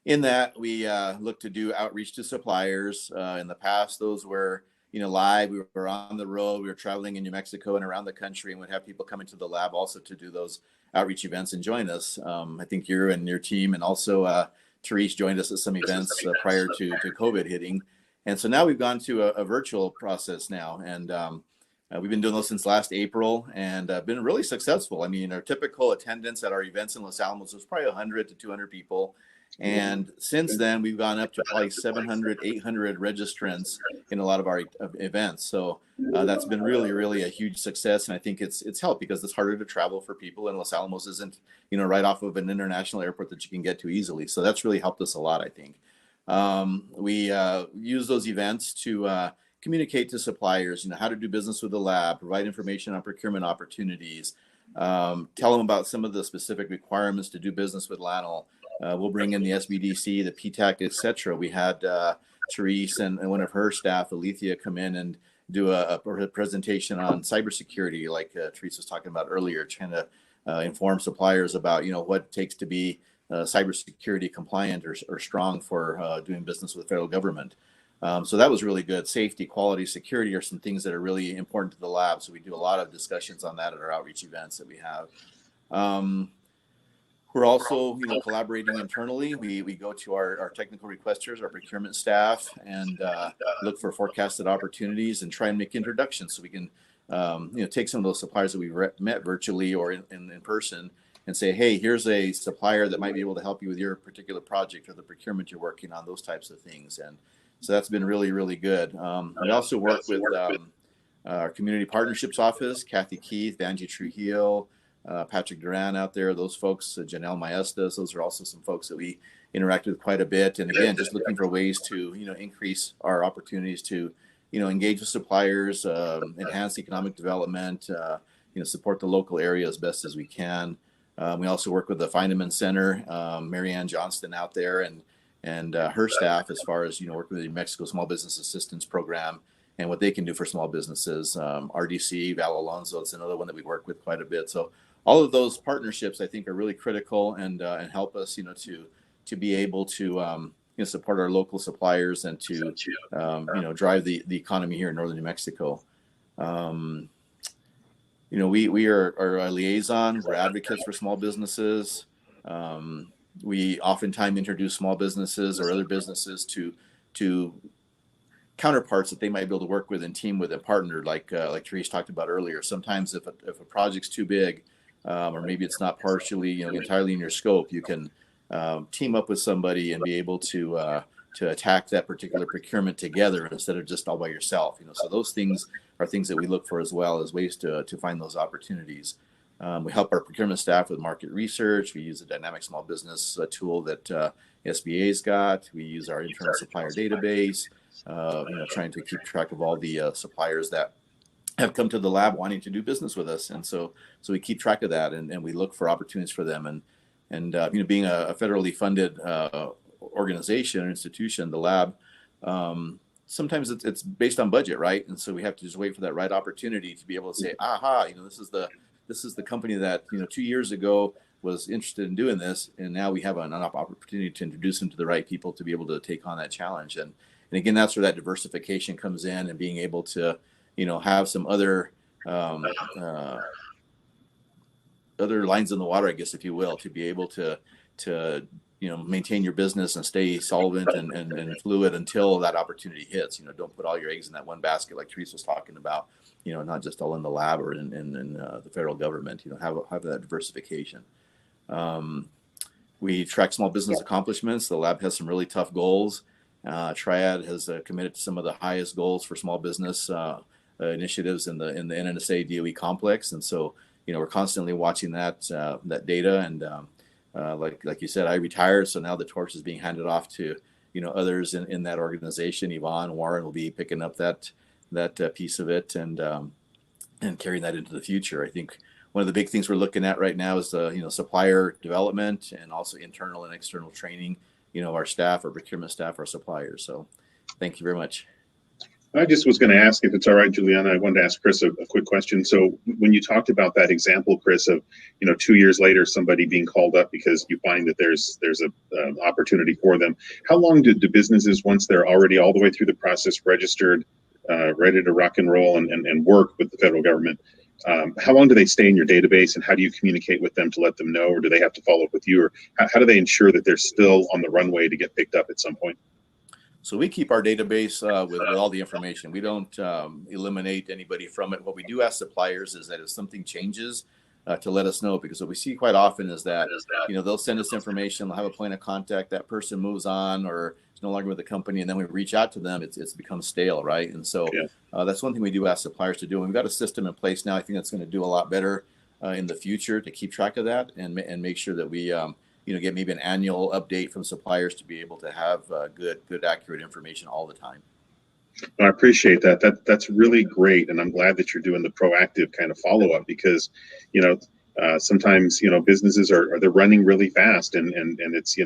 in that, we look to do outreach to suppliers. In the past, those were live. We were on the road. We were traveling in New Mexico and around the country, and would have people come into the lab also to do those outreach events and join us. I think you and your team, and also Therese joined us at some events prior to COVID hitting. And so now we've gone to a virtual process now, and we've been doing those since last April, and been really successful. I mean, our typical attendance at our events in Los Alamos was probably 100 to 200 people. And since then, we've gone up to probably 700, 800 registrants in a lot of our events. So that's been really, really a huge success. And I think it's helped, because it's harder to travel for people, and Los Alamos isn't, right off of an international airport that you can get to easily. So that's really helped us a lot, I think. We use those events to communicate to suppliers, how to do business with the lab, provide information on procurement opportunities, tell them about some of the specific requirements to do business with LANL. We'll bring in the SBDC, the PTAC, et cetera. We had Therese and one of her staff, Alethea, come in and do a presentation on cybersecurity, like Therese was talking about earlier, trying to inform suppliers about, what it takes to be cybersecurity compliant or strong for doing business with the federal government. So that was really good. Safety, quality, security are some things that are really important to the lab. So we do a lot of discussions on that at our outreach events that we have. We're also, collaborating internally. We go to our technical requesters, our procurement staff, and look for forecasted opportunities and try and make introductions, so we can, take some of those suppliers that we've met virtually or in person, and say, hey, here's a supplier that might be able to help you with your particular project or the procurement you're working on, those types of things. And so that's been really, really good. We also work with our community partnerships office, Kathy Keith, Vanjie Trujillo, Patrick Duran out there, those folks, Janelle Maestas, those are also some folks that we interact with quite a bit. And again, just looking for ways to, increase our opportunities to, engage with suppliers, enhance economic development, support the local area as best as we can. We also work with the Feinemann Center, Marianne Johnston out there, and her staff, as far as, working with the New Mexico Small Business Assistance Program and what they can do for small businesses. RDC, Val Alonso, it's another one that we work with quite a bit. So all of those partnerships, I think, are really critical and help us, to be able to support our local suppliers and to drive the economy here in northern New Mexico. We are a liaison. We're advocates for small businesses. We oftentimes introduce small businesses or other businesses to counterparts that they might be able to work with and team with and partner, like Therese talked about earlier. Sometimes if a project's too big, or maybe it's not partially, entirely in your scope, you can team up with somebody and be able to attack that particular procurement together instead of just all by yourself. So those things are things that we look for as well as ways to find those opportunities. We help our procurement staff with market research. We use a dynamic small business tool that SBA's got. We use our internal supplier database, trying to keep track of all the suppliers that have come to the lab wanting to do business with us. And so we keep track of that, and we look for opportunities for them. And being a federally funded organization or institution, the lab, sometimes it's based on budget, right? And so we have to just wait for that right opportunity to be able to say, aha, this is the company that 2 years ago was interested in doing this, and now we have an opportunity to introduce them to the right people to be able to take on that challenge. And again, that's where that diversification comes in, and being able to have some other lines in the water, I guess, if you will, to be able to maintain your business and stay solvent and fluid until that opportunity hits. Don't put all your eggs in that one basket, like Teresa was talking about. Not just all in the lab or in the federal government. Have that diversification. We track small business accomplishments. The lab has some really tough goals. Triad has committed to some of the highest goals for small business initiatives in the NNSA DOE complex, and so we're constantly watching that data. And like you said, I retired, so now the torch is being handed off to others in that organization. Yvonne Warren will be picking up that piece of it and carrying that into the future. I think one of the big things we're looking at right now is the supplier development and also internal and external training. Our staff, our procurement staff, our suppliers. So, thank you very much. I just was going to ask, if it's all right, Juliana, I wanted to ask Chris a quick question. So when you talked about that example, Chris, of 2 years later somebody being called up because you find that there's a opportunity for them, how long do businesses, once they're already all the way through the process, registered, ready to rock and roll and work with the federal government, how long do they stay in your database, and how do you communicate with them to let them know, or do they have to follow up with you, or how do they ensure that they're still on the runway to get picked up at some point? So we keep our database with all the information. We don't eliminate anybody from it. What we do ask suppliers is that if something changes, to let us know, because what we see quite often is that they'll send us information, they'll have a point of contact, that person moves on or is no longer with the company, and then we reach out to them, it's become stale, right? And so that's one thing we do ask suppliers to do. And we've got a system in place now. I think that's going to do a lot better in the future to keep track of that and make sure that we get maybe an annual update from suppliers to be able to have good, accurate information all the time. I appreciate that. That's really great, and I'm glad that you're doing the proactive kind of follow up, because sometimes businesses they're running really fast, and it's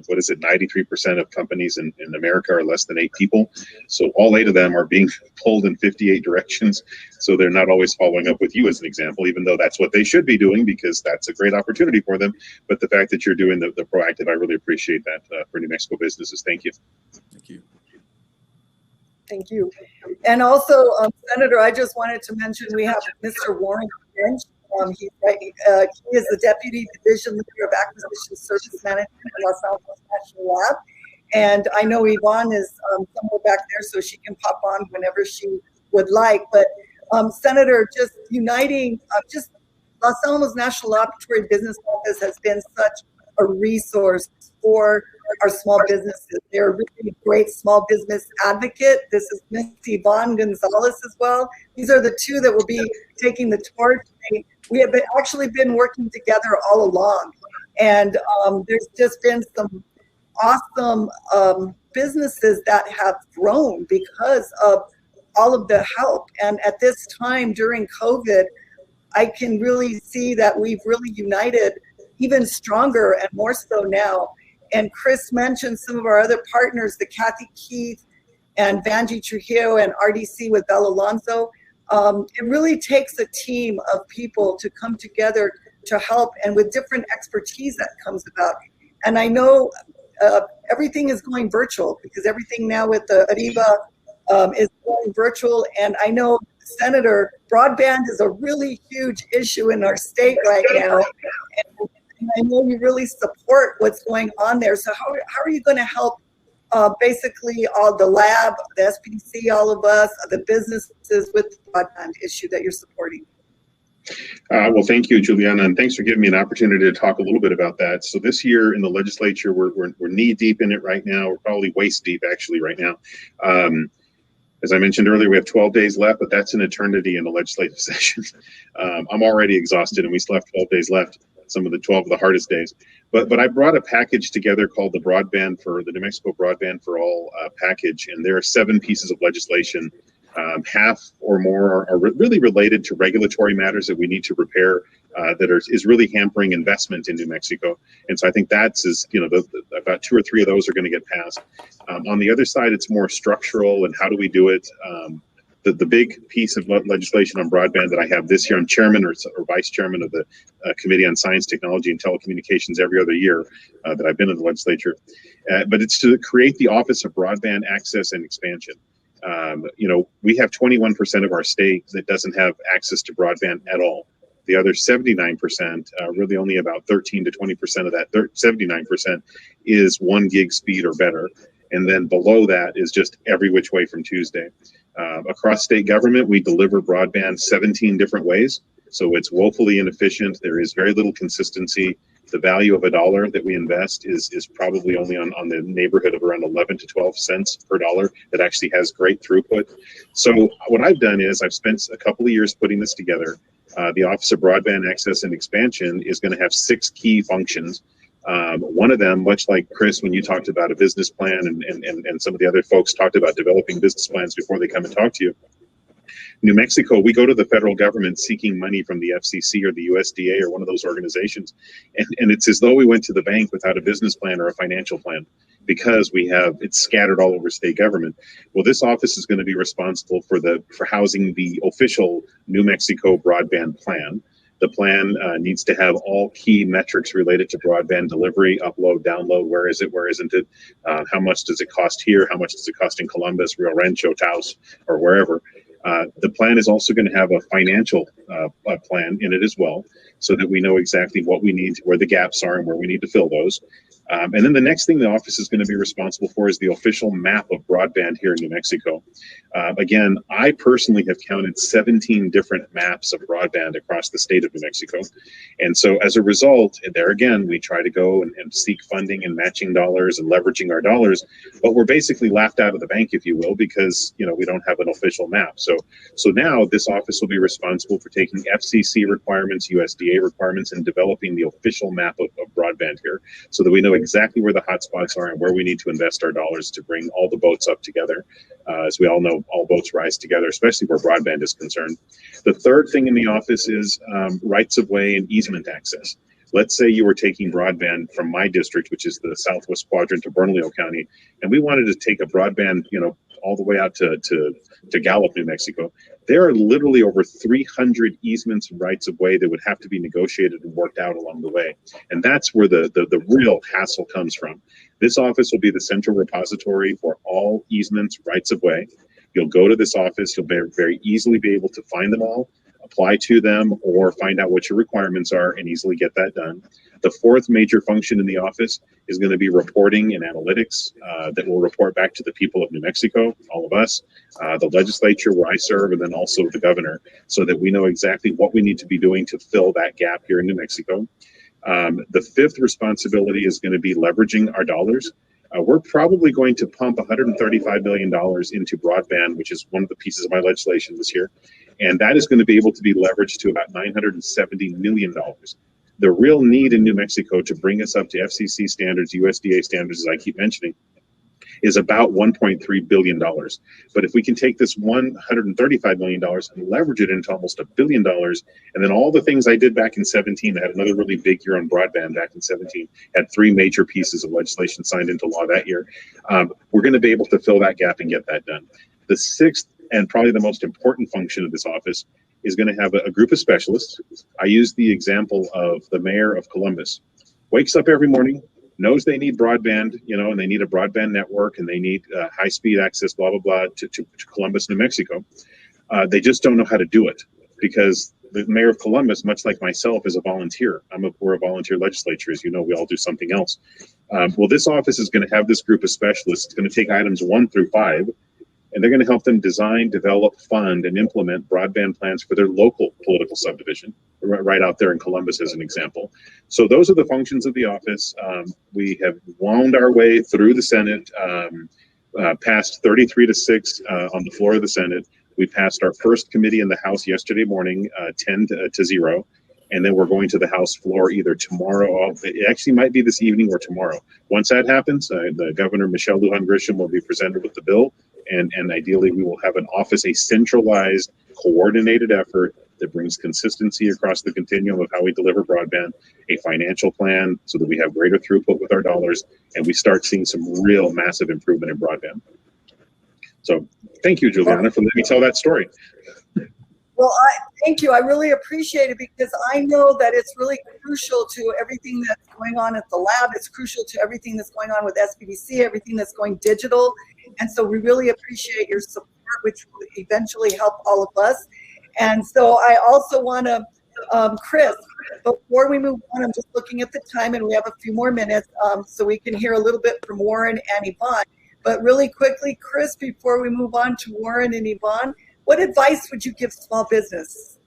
what is it, 93% of companies in America are less than 8 people, so all 8 of them are being pulled in 58 directions, so they're not always following up with you, as an example, even though that's what they should be doing, because that's a great opportunity for them. But the fact that you're doing the proactive, I really appreciate that for New Mexico businesses. Thank you. Thank you. Thank you. And also, Senator, I just wanted to mention we have Mr. Warren Finch. He is the Deputy Division Leader of Acquisition Service Management at Los Alamos National Lab. And I know Yvonne is somewhere back there, so she can pop on whenever she would like. But Senator, just uniting, just Los Alamos National Laboratory Business Office has been such a resource for our small businesses. They're a really great small business advocate. This is Miss Yvonne Gonzalez as well. These are the two that will be taking the torch. We have actually been working together all along. And there's just been some awesome businesses that have grown because of all of the help. And at this time during COVID, I can really see that we've really united even stronger and more so now. And Chris mentioned some of our other partners, the Kathy Keith and Vanjie Trujillo and RDC with Bel Alonso. It really takes a team of people to come together to help, and with different expertise that comes about. And I know everything is going virtual because everything now with the Arriba is going virtual. And I know, Senator, broadband is a really huge issue in our state right now. And I know you really support what's going on there. So how are you going to help basically all the lab, the SPDC, all of us, the businesses with the broadband issue that you're supporting? Well, thank you, Juliana, and thanks for giving me an opportunity to talk a little bit about that. So this year in the legislature, we're knee deep in it right now. We're probably waist deep actually right now. As I mentioned earlier, we have 12 days left, but that's an eternity in the legislative session. I'm already exhausted, and we still have 12 days left. Some of the 12 of the hardest days. But I brought a package together called the New Mexico Broadband for All package, and there are 7 pieces of legislation. Half or more are really related to regulatory matters that we need to repair that is really hampering investment in New Mexico. And so I think about 2 or 3 of those are going to get passed. On the other side, it's more structural and how do we do it. The big piece of legislation on broadband that I have this year, I'm chairman or vice chairman of the Committee on Science, Technology, and Telecommunications every other year that I've been in the legislature. But it's to create the Office of Broadband Access and Expansion. We have 21% of our state that doesn't have access to broadband at all. The other 79%, really only about 13 to 20% of that 79% is 1 gig speed or better. And then below that is just every which way from Tuesday. Across state government, we deliver broadband 17 different ways. So it's woefully inefficient. There is very little consistency. The value of $1 that we invest is probably only on the neighborhood of around 11 to 12 cents per dollar that actually has great throughput. So what I've done is I've spent a couple of years putting this together. The Office of Broadband Access and Expansion is going to have 6 key functions. One of them, much like Chris, when you talked about a business plan and some of the other folks talked about developing business plans before they come and talk to you. New Mexico, we go to the federal government seeking money from the FCC or the USDA or one of those organizations. And it's as though we went to the bank without a business plan or a financial plan because it's scattered all over state government. Well, this office is going to be responsible for housing the official New Mexico broadband plan. The plan needs to have all key metrics related to broadband delivery, upload, download, where is it, where isn't it, how much does it cost here, how much does it cost in Columbus, Rio Rancho, Taos, or wherever. The plan is also going to have a financial plan in it as well, so that we know exactly what we need, where the gaps are, and where we need to fill those. And then the next thing the office is going to be responsible for is the official map of broadband here in New Mexico. Again, I personally have counted 17 different maps of broadband across the state of New Mexico. And so as a result, there again, we try to go and seek funding and matching dollars and leveraging our dollars, but we're basically laughed out of the bank, if you will, because we don't have an official map. So now this office will be responsible for taking FCC requirements, USDA requirements, and developing the official map of broadband here, so that we know exactly where the hotspots are and where we need to invest our dollars to bring all the boats up together. As we all know, all boats rise together, especially where broadband is concerned. The third thing in the office is rights of way and easement access. Let's say you were taking broadband from my district, which is the southwest quadrant of Bernalillo County, and we wanted to take a broadband, all the way out to Gallup, New Mexico. There are literally over 300 easements and rights of way that would have to be negotiated and worked out along the way. And that's where the real hassle comes from. This office will be the central repository for all easements, rights of way. You'll go to this office, you'll very easily be able to find them all, apply to them, or find out what your requirements are and easily get that done. The fourth major function in the office is going to be reporting and analytics that will report back to the people of New Mexico, all of us, the legislature where I serve, and then also the governor, so that we know exactly what we need to be doing to fill that gap here in New Mexico. The fifth responsibility is going to be leveraging our dollars. We're probably going to pump $135 million into broadband, which is one of the pieces of my legislation this year. And that is going to be able to be leveraged to about $970 million. The real need in New Mexico to bring us up to FCC standards, USDA standards, as I keep mentioning, is about $1.3 billion. But if we can take this $135 million and leverage it into almost $1 billion, and then all the things I did back in 17, I had another really big year on broadband back in 17, had 3 major pieces of legislation signed into law that year. We're going to be able to fill that gap and get that done. The sixth and probably the most important function of this office is going to have a group of specialists. I use the example of the mayor of Columbus. Wakes up every morning, knows they need broadband, and they need a broadband network, and they need high-speed access, blah, blah, blah, to Columbus, New Mexico. They just don't know how to do it because the mayor of Columbus, much like myself, is a volunteer. We're a volunteer legislature. As you know, we all do something else. Well, this office is going to have this group of specialists. It's going to take items 1 through 5, and they're going to help them design, develop, fund, and implement broadband plans for their local political subdivision, right out there in Columbus as an example. So those are the functions of the office. We have wound our way through the Senate, passed 33-6 on the floor of the Senate. We passed our first committee in the House yesterday morning, 10-0. And then we're going to the House floor either tomorrow. It actually might be this evening or tomorrow. Once that happens, the Governor, Lujan Grisham, will be presented with the bill. And ideally, we will have an office, a centralized, coordinated effort that brings consistency across the continuum of how we deliver broadband, a financial plan so that we have greater throughput with our dollars, and we start seeing some real massive improvement in broadband. So thank you, Juliana, for letting me tell that story. Well, thank you. I really appreciate it because I know that it's really crucial to everything that's going on at the lab. It's crucial to everything that's going on with SBDC, everything that's going digital. And so we really appreciate your support, which will eventually help all of us. And so I also want to, Chris, before we move on, I'm just looking at the time and we have a few more minutes so we can hear a little bit from Warren and Yvonne. But really quickly, Chris, before we move on to Warren and Yvonne, what advice would you give small business?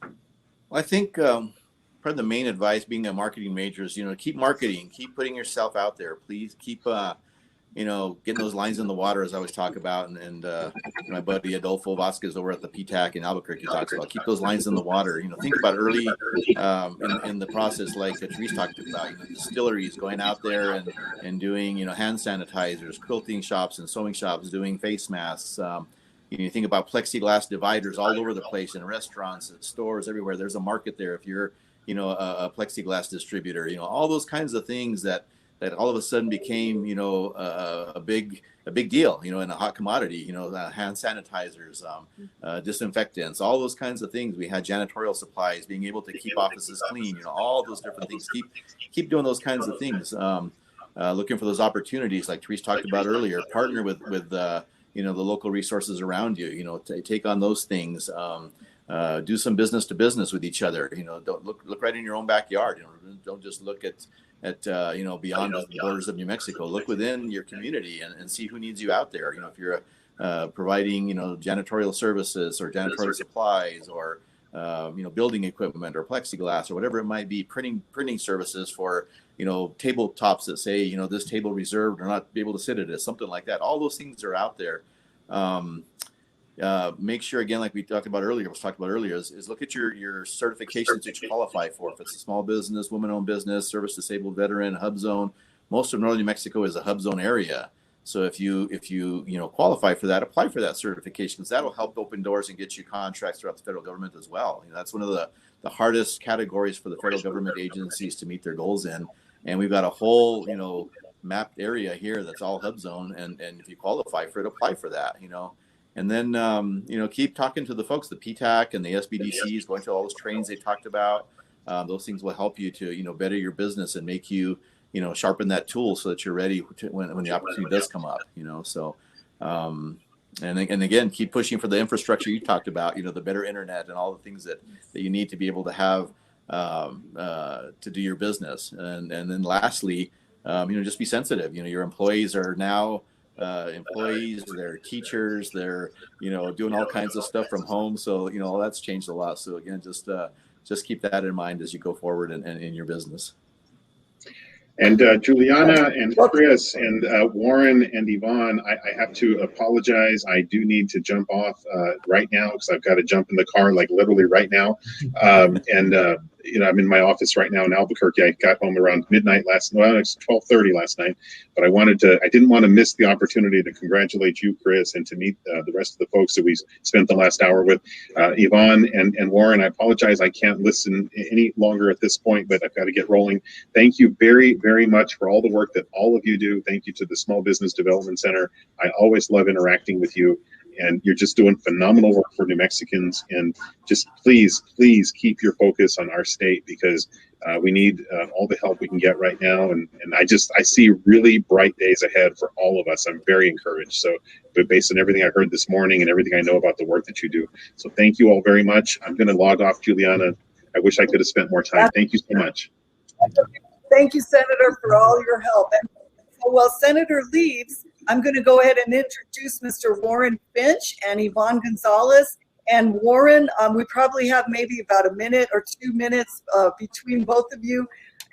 Well, I think part of the main advice being a marketing major is, keep marketing, keep putting yourself out there. Please keep, getting those lines in the water, as I always talk about. And my buddy Adolfo Vasquez over at the PTAC in Albuquerque talks about, keep those lines in the water. Think about early in the process, like Therese talked about, distilleries going out there and doing, hand sanitizers, quilting shops and sewing shops, doing face masks. You think about plexiglass dividers all over the place in restaurants, and stores, everywhere. There's a market there if you're, a plexiglass distributor. All those kinds of things that all of a sudden became, a big deal. In a hot commodity. Hand sanitizers, disinfectants, all those kinds of things. We had janitorial supplies, being able to keep offices clean. All those different things. Keep doing those kinds of things. Looking for those opportunities, like Therese talked about earlier. Partner with the local resources around you, take on those things, do some business to business with each other, don't look right in your own backyard. Don't just look at beyond the borders of New Mexico. Look within your community and see who needs you out there. If you're providing, janitorial services or janitorial supplies or, building equipment or plexiglass or whatever it might be, printing services for, tabletops that say, this table reserved or not be able to sit at it, something like that. All those things are out there. Make sure, again, like we talked about earlier, is look at your certifications that you qualify for. If it's a small business, woman-owned business, service disabled veteran, hub zone, most of northern New Mexico is a hub zone area. So if you qualify for that, apply for that certification, because that'll help open doors and get you contracts throughout the federal government as well. That's one of the hardest categories for the federal government agencies to meet their goals in. And we've got a whole, mapped area here that's all hub zone. And if you qualify for it, apply for that, And then, keep talking to the folks, the PTAC and the SBDCs, going to all those trainings they talked about. Those things will help you to, better your business and make you, sharpen that tool so that you're ready when the opportunity does come up, So, and again, keep pushing for the infrastructure you talked about, the better internet and all the things that you need to be able to have to do your business. And then lastly, just be sensitive. Your employees are now employees, they're teachers, they're, doing all kinds of stuff from home. So, all that's changed a lot. So again, just keep that in mind as you go forward in your business. And Juliana and Chris and Warren and Yvonne, I have to apologize. I do need to jump off right now because I've got to jump in the car like literally right now. And I'm in my office right now in Albuquerque. I got home around midnight last night. Well, it's 12:30 last night, but I didn't want to miss the opportunity to congratulate you, Chris, and to meet the rest of the folks that we spent the last hour with. Yvonne and Warren, I apologize. I can't listen any longer at this point, but I've got to get rolling. Thank you very, very much for all the work that all of you do. Thank you to the Small Business Development Center. I always love interacting with you. And you're just doing phenomenal work for New Mexicans. And just please keep your focus on our state, because we need all the help we can get right now. And I see really bright days ahead for all of us. I'm very encouraged. So, but based on everything I heard this morning and everything I know about the work that you do. So thank you all very much. I'm going to log off, Juliana. I wish I could have spent more time. Thank you so much. Thank you, Senator, for all your help. And so while Senator leaves, I'm going to go ahead and introduce Mr. Warren Finch and Yvonne Gonzalez. And Warren, we probably have maybe about a minute or 2 minutes between both of you.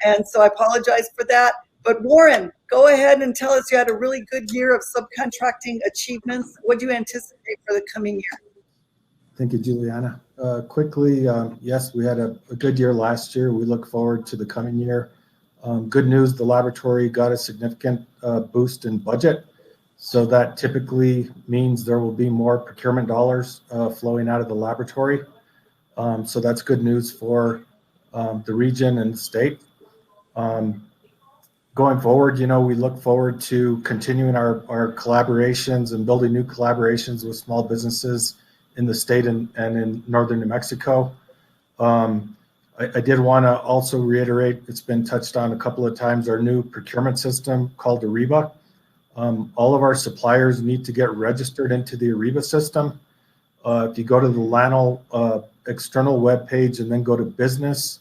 And so I apologize for that. But Warren, go ahead and tell us, you had a really good year of subcontracting achievements. What do you anticipate for the coming year? Thank you, Juliana. Quickly, yes, we had a good year last year. We look forward to the coming year. Good news, the laboratory got a significant boost in budget. So that typically means there will be more procurement dollars flowing out of the laboratory. So that's good news for the region and the state. Going forward, we look forward to continuing our collaborations and building new collaborations with small businesses in the state and in northern New Mexico. I did want to also reiterate, it's been touched on a couple of times, our new procurement system called Ariba. All of our suppliers need to get registered into the Ariba system. If you go to the LANL external web page and then go to business,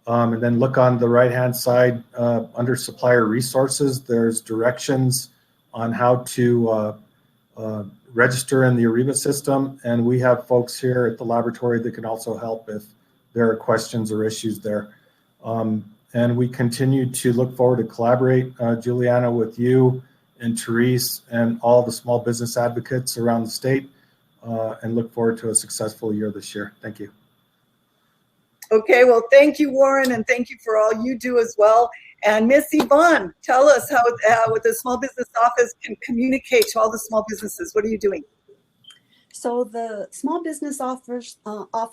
and then look on the right-hand side under supplier resources, there's directions on how to register in the Ariba system. And we have folks here at the laboratory that can also help if there are questions or issues there. And we continue to look forward to collaborate, Juliana, with you and Therese and all the small business advocates around the state, and look forward to a successful year this year. Thank you. Okay, well, thank you, Warren, and thank you for all you do as well. And Miss Yvonne, tell us how the Small Business Office can communicate to all the small businesses. What are you doing? So the Small Business offers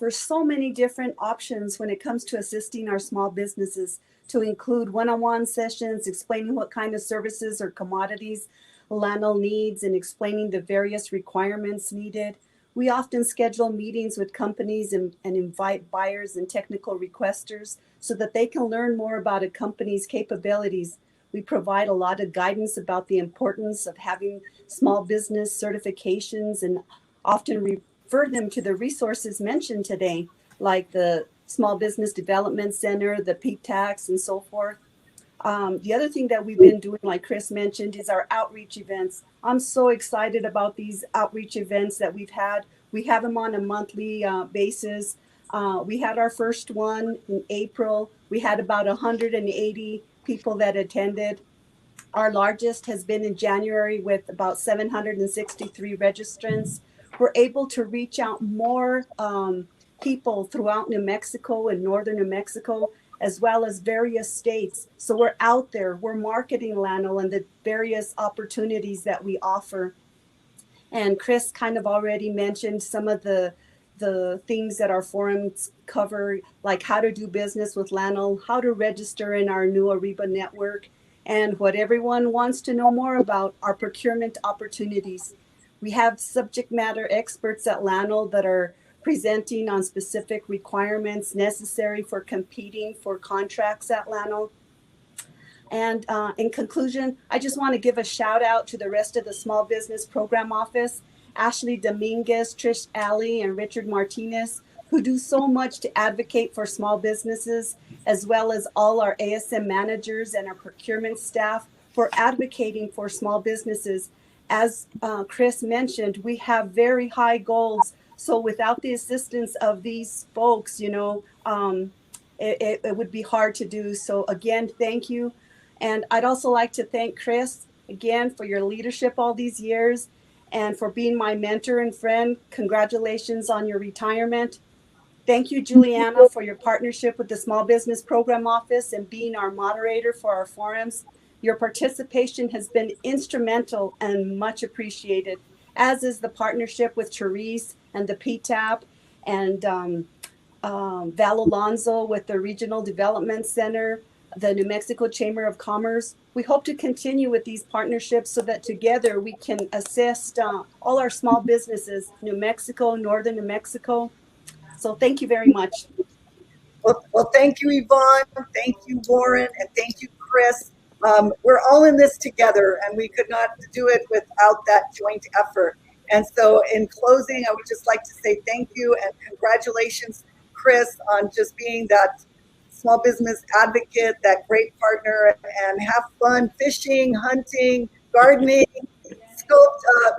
so many different options when it comes to assisting our small businesses, to include one-on-one sessions explaining what kind of services or commodities LANL needs and explaining the various requirements needed. We often schedule meetings with companies and invite buyers and technical requesters so that they can learn more about a company's capabilities. We provide a lot of guidance about the importance of having small business certifications and often refer them to the resources mentioned today, like the Small Business Development Center, the PTAX, and so forth. The other thing that we've been doing, like Chris mentioned, is our outreach events. I'm so excited about these outreach events that we've had. We have them on a monthly basis. We had our first one in April. We had about 180 people that attended. Our largest has been in January with about 763 registrants. We're able to reach out more people throughout New Mexico and northern New Mexico, as well as various states. So we're out there, we're marketing LANL and the various opportunities that we offer. And Chris kind of already mentioned some of the things that our forums cover, like how to do business with LANL, how to register in our new Ariba network, and what everyone wants to know more about, our procurement opportunities. We have subject matter experts at LANL that are presenting on specific requirements necessary for competing for contracts at LANL. And in conclusion, I just want to give a shout out to the rest of the Small Business Program Office, Ashley Dominguez, Trish Alley, and Richard Martinez, who do so much to advocate for small businesses, as well as all our ASM managers and our procurement staff for advocating for small businesses. As Chris mentioned, we have very high goals. So without the assistance of these folks, it would be hard to do. So again, thank you. And I'd also like to thank Chris again for your leadership all these years and for being my mentor and friend. Congratulations on your retirement. Thank you, Juliana, for your partnership with the Small Business Program Office and being our moderator for our forums. Your participation has been instrumental and much appreciated, as is the partnership with Therese and the PTAP and Val Alonso with the Regional Development Center, the New Mexico Chamber of Commerce. We hope to continue with these partnerships so that together we can assist all our small businesses, New Mexico, Northern New Mexico. So thank you very much. Well, thank you, Yvonne. Thank you, Warren. And thank you, Chris. We're all in this together, and we could not do it without that joint effort. And so in closing, I would just like to say thank you and congratulations, Chris, on just being that small business advocate, that great partner, and have fun fishing, hunting, gardening,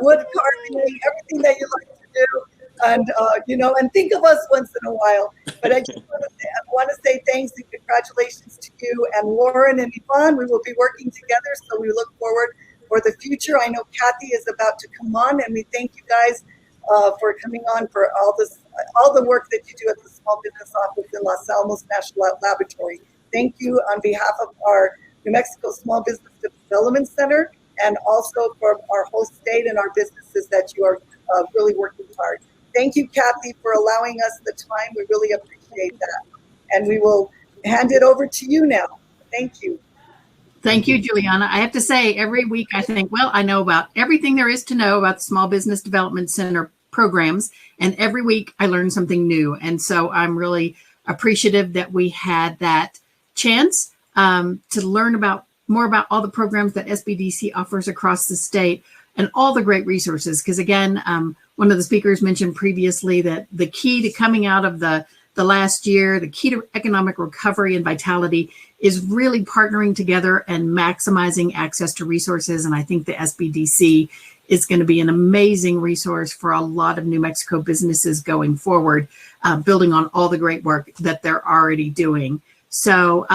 wood carving, everything that you like to do. And, and think of us once in a while. But I just want to say thanks and congratulations to you and Warren and Yvonne. We will be working together, so we look forward for the future. I know Kathy is about to come on, and we thank you guys for coming on for all the work that you do at the Small Business Office in Los Alamos National Laboratory. Thank you on behalf of our New Mexico Small Business Development Center, and also for our whole state and our businesses that you are really working hard. Thank you, Kathy, for allowing us the time. We really appreciate that. And we will hand it over to you now. Thank you. Thank you, Juliana. I have to say, every week I think, well, I know about everything there is to know about the Small Business Development Center programs. And every week I learn something new. And so I'm really appreciative that we had that chance to learn more about all the programs that SBDC offers across the state and all the great resources. Because again, one of the speakers mentioned previously that the key to coming out of the last year, the key to economic recovery and vitality is really partnering together and maximizing access to resources. And I think the SBDC is going to be an amazing resource for a lot of New Mexico businesses going forward, building on all the great work that they're already doing. So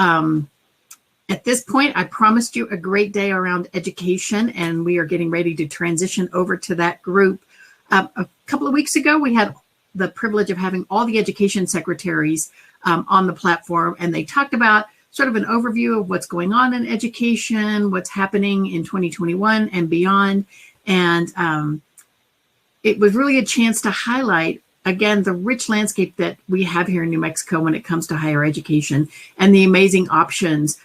at this point, I promised you a great day around education, and we are getting ready to transition over to that group. A couple of weeks ago, we had the privilege of having all the education secretaries on the platform, and they talked about sort of an overview of what's going on in education, what's happening in 2021 and beyond. And it was really a chance to highlight, again, the rich landscape that we have here in New Mexico when it comes to higher education and the amazing options,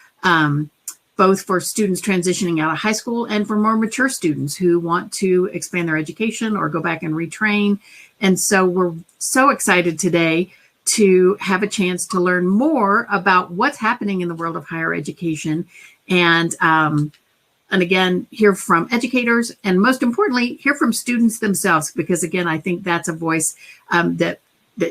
both for students transitioning out of high school and for more mature students who want to expand their education or go back and retrain. And so we're so excited today to have a chance to learn more about what's happening in the world of higher education, and again, hear from educators, and most importantly, hear from students themselves, because again, I think that's a voice that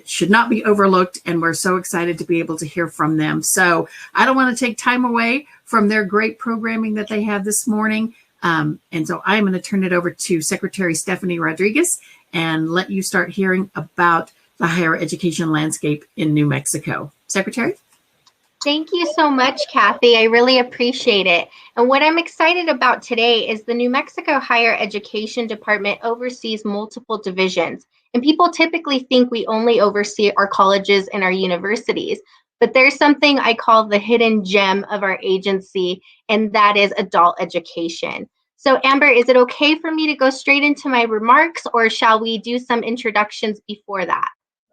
should not be overlooked, and we're so excited to be able to hear from them. So I don't want to take time away from their great programming that they have this morning. And so I'm going to turn it over to Secretary Stephanie Rodriguez and let you start hearing about the higher education landscape in New Mexico. Secretary? Thank you so much, Kathy. I really appreciate it. And what I'm excited about today is the New Mexico Higher Education Department oversees multiple divisions. And people typically think we only oversee our colleges and our universities. But there's something I call the hidden gem of our agency, and that is adult education. So Amber, is it okay for me to go straight into my remarks, or shall we do some introductions before that?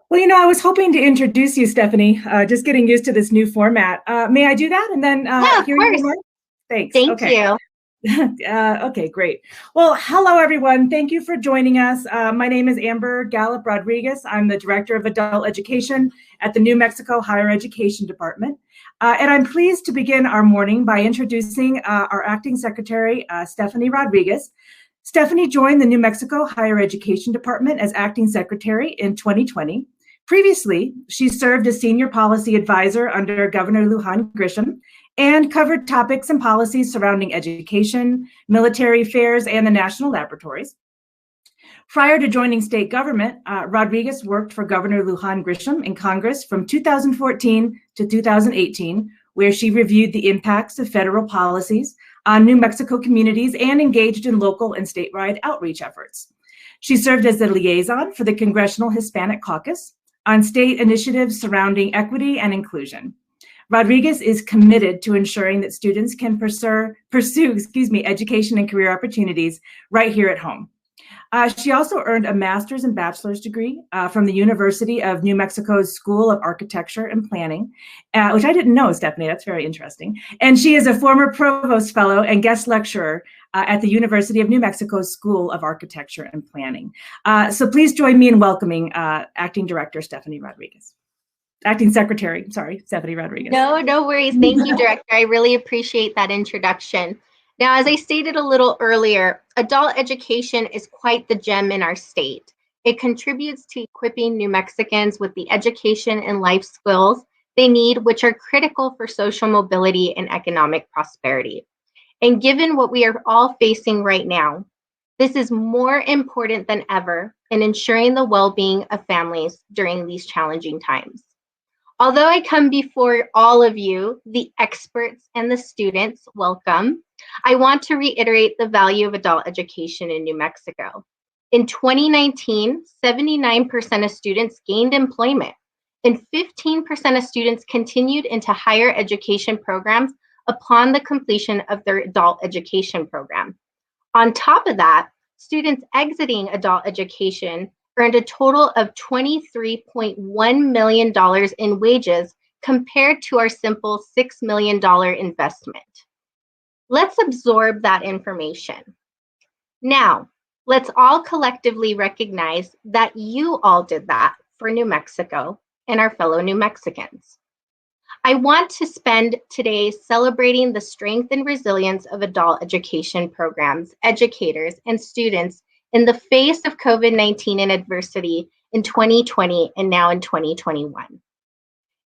Well, I was hoping to introduce you, Stephanie, just getting used to this new format. May I do that? And then hear your remarks? Thanks. Thank you. Okay, great. Well, hello, everyone. Thank you for joining us. My name is Amber Gallup Rodriguez. I'm the Director of Adult Education at the New Mexico Higher Education Department. And I'm pleased to begin our morning by introducing our Acting Secretary, Stephanie Rodriguez. Stephanie joined the New Mexico Higher Education Department as Acting Secretary in 2020. Previously, she served as Senior Policy Advisor under Governor Lujan Grisham and covered topics and policies surrounding education, military affairs, and the national laboratories. Prior to joining state government, Rodriguez worked for Governor Lujan Grisham in Congress from 2014 to 2018, where she reviewed the impacts of federal policies on New Mexico communities and engaged in local and statewide outreach efforts. She served as the liaison for the Congressional Hispanic Caucus, on state initiatives surrounding equity and inclusion. Rodriguez is committed to ensuring that students can pursue education and career opportunities right here at home. She also earned a master's and bachelor's degree from the University of New Mexico's School of Architecture and Planning, which I didn't know, Stephanie, that's very interesting. And she is a former provost fellow and guest lecturer at the University of New Mexico's School of Architecture and Planning. So please join me in welcoming Acting Director Stephanie Rodriguez. Acting Secretary, sorry, Stephanie Rodriguez. No worries. Thank you, Director. I really appreciate that introduction. Now, as I stated a little earlier, adult education is quite the gem in our state. It contributes to equipping New Mexicans with the education and life skills they need, which are critical for social mobility and economic prosperity. And given what we are all facing right now, this is more important than ever in ensuring the well-being of families during these challenging times. Although I come before all of you, the experts and the students, welcome, I want to reiterate the value of adult education in New Mexico. In 2019, 79% of students gained employment, and 15% of students continued into higher education programs upon the completion of their adult education program. On top of that, students exiting adult education earned a total of $23.1 million in wages compared to our simple $6 million investment. Let's absorb that information. Now, let's all collectively recognize that you all did that for New Mexico and our fellow New Mexicans. I want to spend today celebrating the strength and resilience of adult education programs, educators, and students in the face of COVID-19 and adversity in 2020 and now in 2021.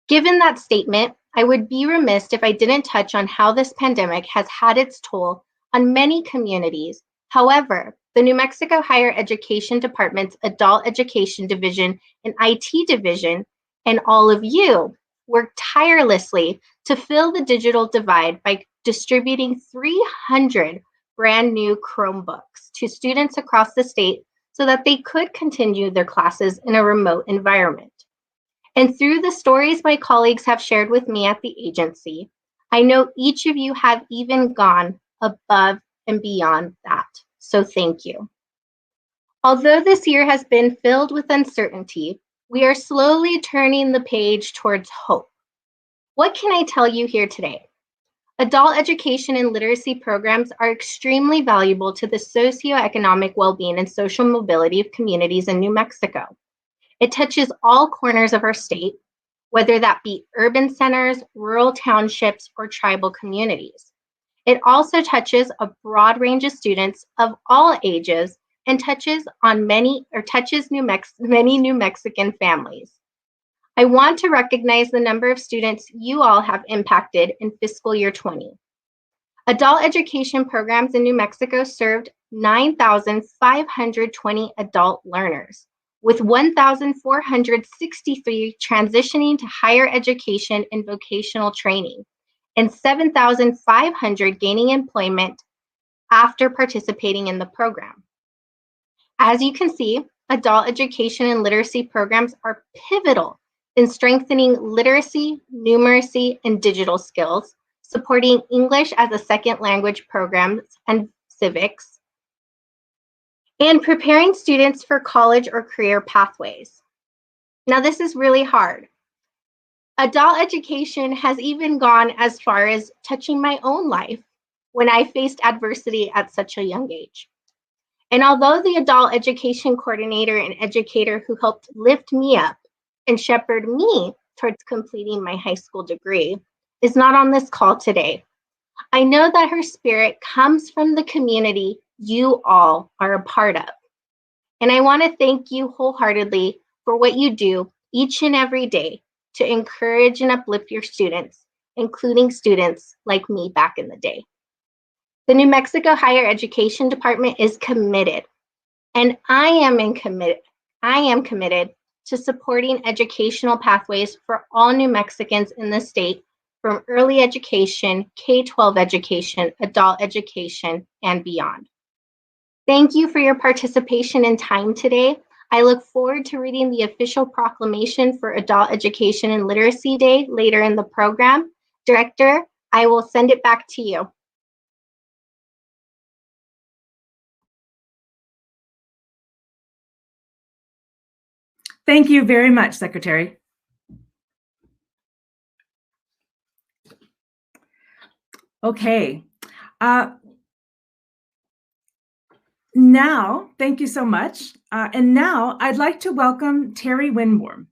Given that statement, I would be remiss if I didn't touch on how this pandemic has had its toll on many communities. However, the New Mexico Higher Education Department's Adult Education Division and IT Division, and all of you, worked tirelessly to fill the digital divide by distributing 300 brand new Chromebooks to students across the state so that they could continue their classes in a remote environment. And through the stories my colleagues have shared with me at the agency, I know each of you have even gone above and beyond that. So thank you. Although this year has been filled with uncertainty, we are slowly turning the page towards hope. What can I tell you here today? Adult education and literacy programs are extremely valuable to the socioeconomic well-being and social mobility of communities in New Mexico. It touches all corners of our state, whether that be urban centers, rural townships, or tribal communities. It also touches a broad range of students of all ages and touches many New Mexican families. I want to recognize the number of students you all have impacted in fiscal year 20. Adult education programs in New Mexico served 9,520 adult learners, with 1,463 transitioning to higher education and vocational training, and 7,500 gaining employment after participating in the program. As you can see, adult education and literacy programs are pivotal in strengthening literacy, numeracy, and digital skills, supporting English as a second language programs and civics, and preparing students for college or career pathways. Now, this is really hard. Adult education has even gone as far as touching my own life when I faced adversity at such a young age. And although the adult education coordinator and educator who helped lift me up and shepherd me towards completing my high school degree is not on this call today, I know that her spirit comes from the community you all are a part of. And I want to thank you wholeheartedly for what you do each and every day to encourage and uplift your students, including students like me back in the day. The New Mexico Higher Education Department is committed, and I am committed to supporting educational pathways for all New Mexicans in the state, from early education, K-12 education, adult education, and beyond. Thank you for your participation and time today. I look forward to reading the official proclamation for Adult Education and Literacy Day later in the program. Director, I will send it back to you. Thank you very much, Secretary. Okay. Now, thank you so much. And now I'd like to welcome Terry Winborn.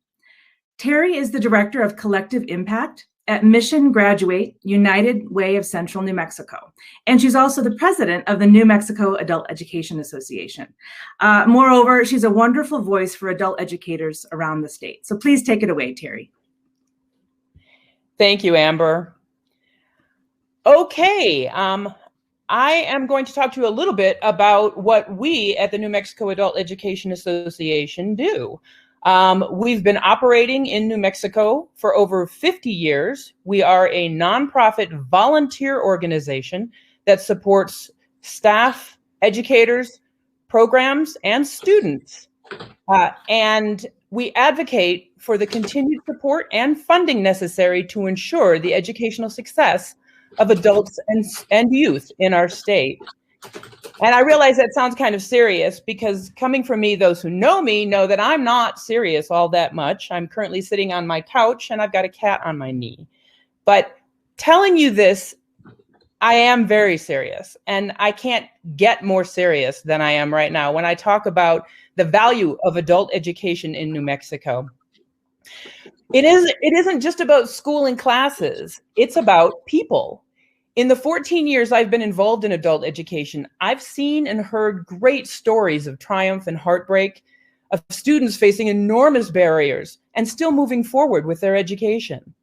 Terry is the Director of Collective Impact at Mission Graduate United Way of Central New Mexico. And she's also the president of the New Mexico Adult Education Association. Moreover, she's a wonderful voice for adult educators around the state. So please take it away, Terry. Thank you, Amber. Okay, I am going to talk to you a little bit about what we at the New Mexico Adult Education Association do. We've been operating in New Mexico for over 50 years. We are a nonprofit volunteer organization that supports staff, educators, programs, and students. And we advocate for the continued support and funding necessary to ensure the educational success of adults and youth in our state. And I realize that sounds kind of serious because coming from me, those who know me know that I'm not serious all that much. I'm currently sitting on my couch and I've got a cat on my knee. But telling you this, I am very serious, and I can't get more serious than I am right now when I talk about the value of adult education in New Mexico. It isn't just about school and classes. It's about people. In the 14 years I've been involved in adult education, I've seen and heard great stories of triumph and heartbreak, of students facing enormous barriers and still moving forward with their education,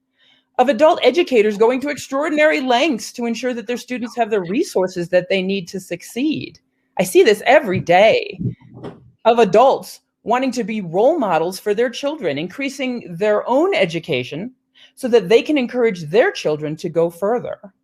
of adult educators going to extraordinary lengths to ensure that their students have the resources that they need to succeed. I see this every day, of adults wanting to be role models for their children, increasing their own education so that they can encourage their children to go further.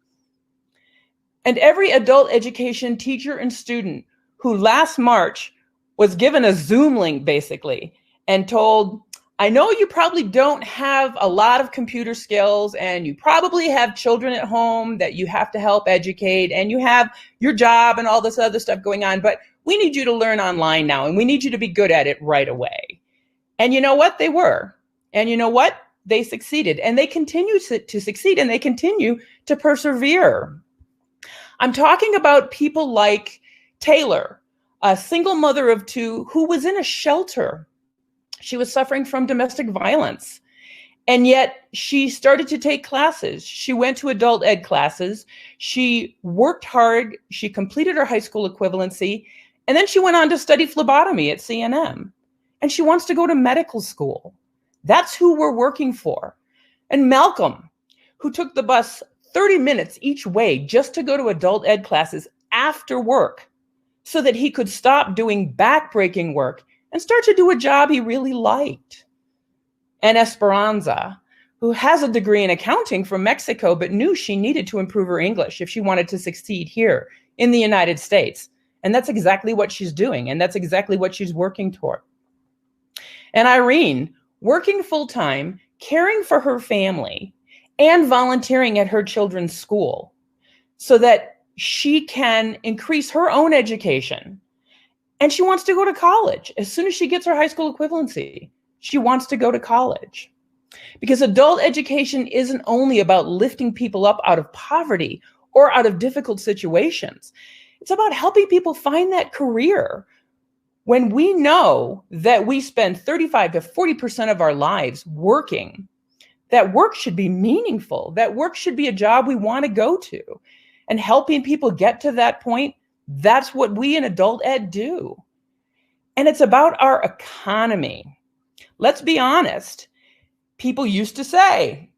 And every adult education teacher and student who last March was given a Zoom link, basically, and told, I know you probably don't have a lot of computer skills and you probably have children at home that you have to help educate and you have your job and all this other stuff going on, but we need you to learn online now and we need you to be good at it right away. And you know what? They were. And you know what? They succeeded, and they continue to succeed, and they continue to persevere. I'm talking about people like Taylor, a single mother of two who was in a shelter. She was suffering from domestic violence, and yet she started to take classes. She went to adult ed classes. She worked hard. She completed her high school equivalency, and then she went on to study phlebotomy at CNM, and she wants to go to medical school. That's who we're working for. And Malcolm, who took the bus 30 minutes each way just to go to adult ed classes after work so that he could stop doing backbreaking work and start to do a job he really liked. And Esperanza, who has a degree in accounting from Mexico, but knew she needed to improve her English if she wanted to succeed here in the United States. And that's exactly what she's doing. And that's exactly what she's working toward. And Irene, working full-time, caring for her family, and volunteering at her children's school so that she can increase her own education. And she wants to go to college. As soon as she gets her high school equivalency, she wants to go to college. Because adult education isn't only about lifting people up out of poverty or out of difficult situations. It's about helping people find that career. When we know that we spend 35 to 40% of our lives working, that work should be meaningful. That work should be a job we want to go to. And helping people get to that point, that's what we in adult ed do. And it's about our economy. Let's be honest. People used to say,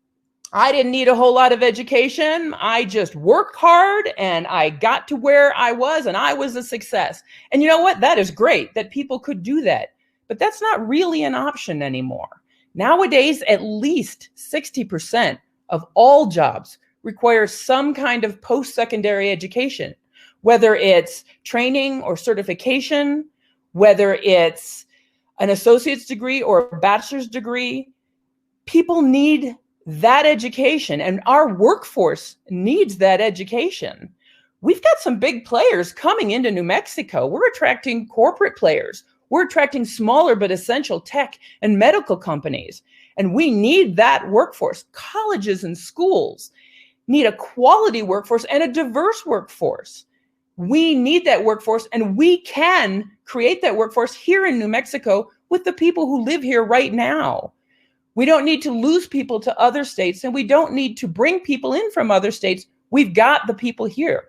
I didn't need a whole lot of education. I just worked hard and I got to where I was and I was a success. And you know what? That is great that people could do that. But that's not really an option anymore. Nowadays, at least 60% of all jobs require some kind of post-secondary education, whether it's training or certification, whether it's an associate's degree or a bachelor's degree. People need that education, and our workforce needs that education. We've got some big players coming into New Mexico. We're attracting corporate players. We're attracting smaller but essential tech and medical companies. And we need that workforce. Colleges and schools need a quality workforce and a diverse workforce. We need that workforce, and we can create that workforce here in New Mexico with the people who live here right now. We don't need to lose people to other states, and we don't need to bring people in from other states. We've got the people here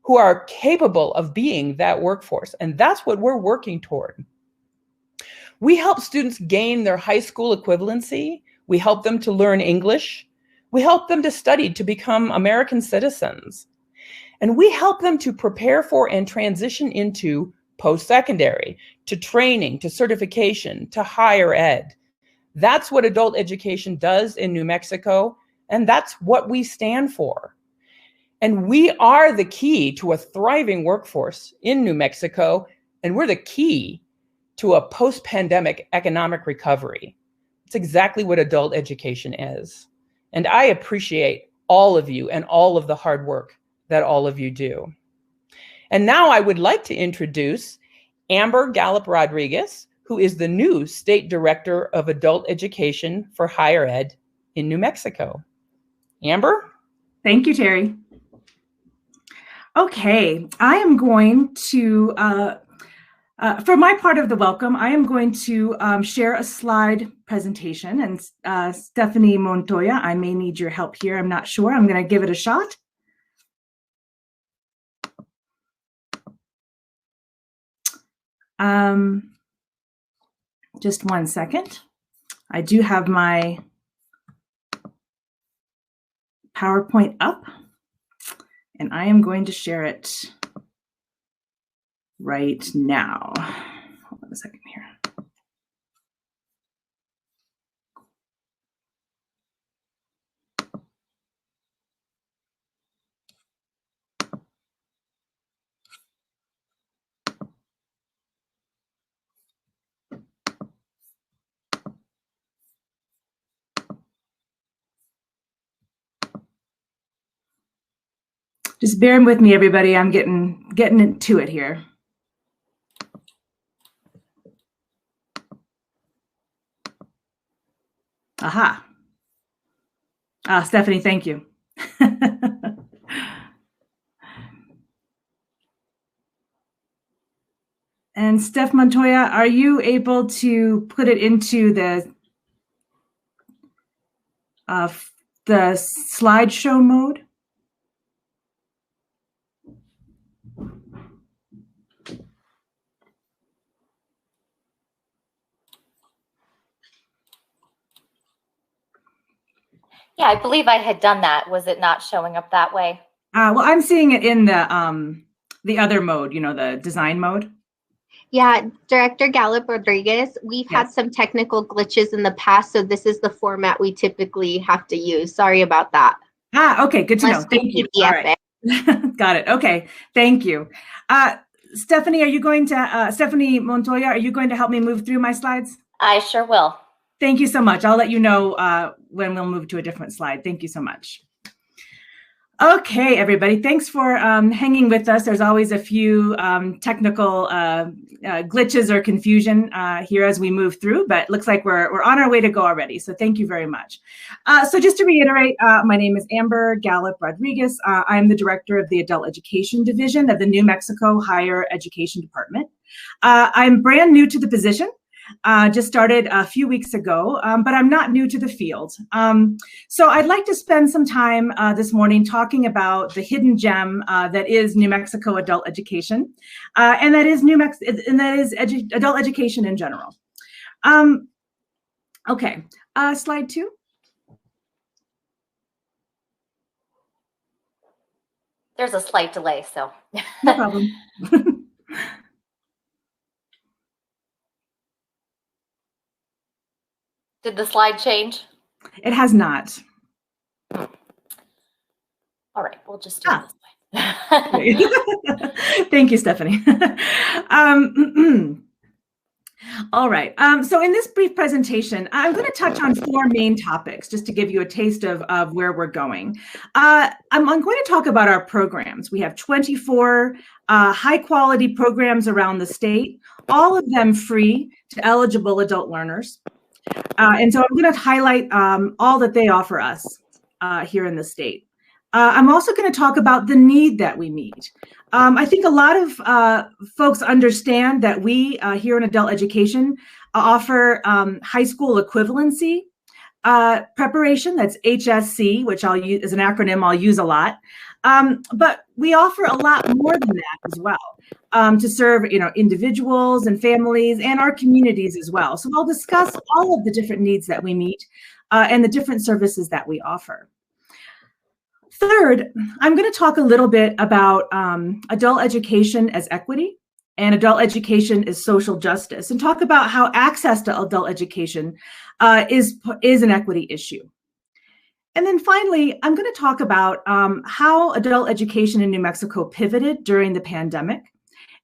who are capable of being that workforce, and that's what we're working toward. We help students gain their high school equivalency. We help them to learn English. We help them to study to become American citizens. And we help them to prepare for and transition into post-secondary, to training, to certification, to higher ed. That's what adult education does in New Mexico, and that's what we stand for. And we are the key to a thriving workforce in New Mexico, and we're the key to a post-pandemic economic recovery. It's exactly what adult education is. And I appreciate all of you and all of the hard work that all of you do. And now I would like to introduce Amber Gallup Rodriguez, who is the new State Director of Adult Education for Higher Ed in New Mexico. Amber? Thank you, Terry. Okay, I am going to, for my part of the welcome, I am going to share a slide presentation. And Stephanie Montoya, I may need your help here. I'm not sure. I'm going to give it a shot. Just 1 second. I do have my PowerPoint up, and I am going to share it right now. Hold on a second here. Just bear with me, everybody. I'm getting into it here. Aha. Stephanie, thank you. And Steph Montoya, are you able to put it into the slideshow mode? Yeah, I believe I had done that. Was it not showing up that way? Well, I'm seeing it in the other mode, you know, the design mode. Yeah, Director Gallup Rodriguez, we've had some technical glitches in the past, so this is the format we typically have to use. Sorry about that. Okay, good to know. Thank you. All right. Got it. Okay, thank you. Stephanie, are you going to, Stephanie Montoya, are you going to help me move through my slides? I sure will. Thank you so much. I'll let you know when we'll move to a different slide. Thank you so much. Okay, everybody, thanks for hanging with us. There's always a few technical glitches or confusion here as we move through, but it looks like we're on our way to go already. So thank you very much. So just to reiterate, my name is Amber Gallup Rodriguez. I'm the director of the Adult Education Division of the New Mexico Higher Education Department. I'm brand new to the position. Just started a few weeks ago, but I'm not new to the field. So I'd like to spend some time this morning talking about the hidden gem that is New Mexico adult education, and that is adult education in general. Okay, slide 2. There's a slight delay, so. No problem. Did the slide change? It has not. All right, we'll just do it this way. Thank you, Stephanie. All right. So in this brief presentation, I'm going to touch on 4 main topics just to give you a taste of where we're going. I'm going to talk about our programs. We have 24 high quality programs around the state, all of them free to eligible adult learners. And so I'm going to highlight all that they offer us here in the state. I'm also going to talk about the need that we meet. I think a lot of folks understand that we here in adult education offer high school equivalency preparation. That's HSC, which I'll use as an acronym I'll use a lot. But we offer a lot more than that as well to serve individuals and families and our communities as well. So I'll discuss all of the different needs that we meet and the different services that we offer. Third, I'm going to talk a little bit about adult education as equity and adult education as social justice, and talk about how access to adult education is an equity issue. And then finally, I'm going to talk about how adult education in New Mexico pivoted during the pandemic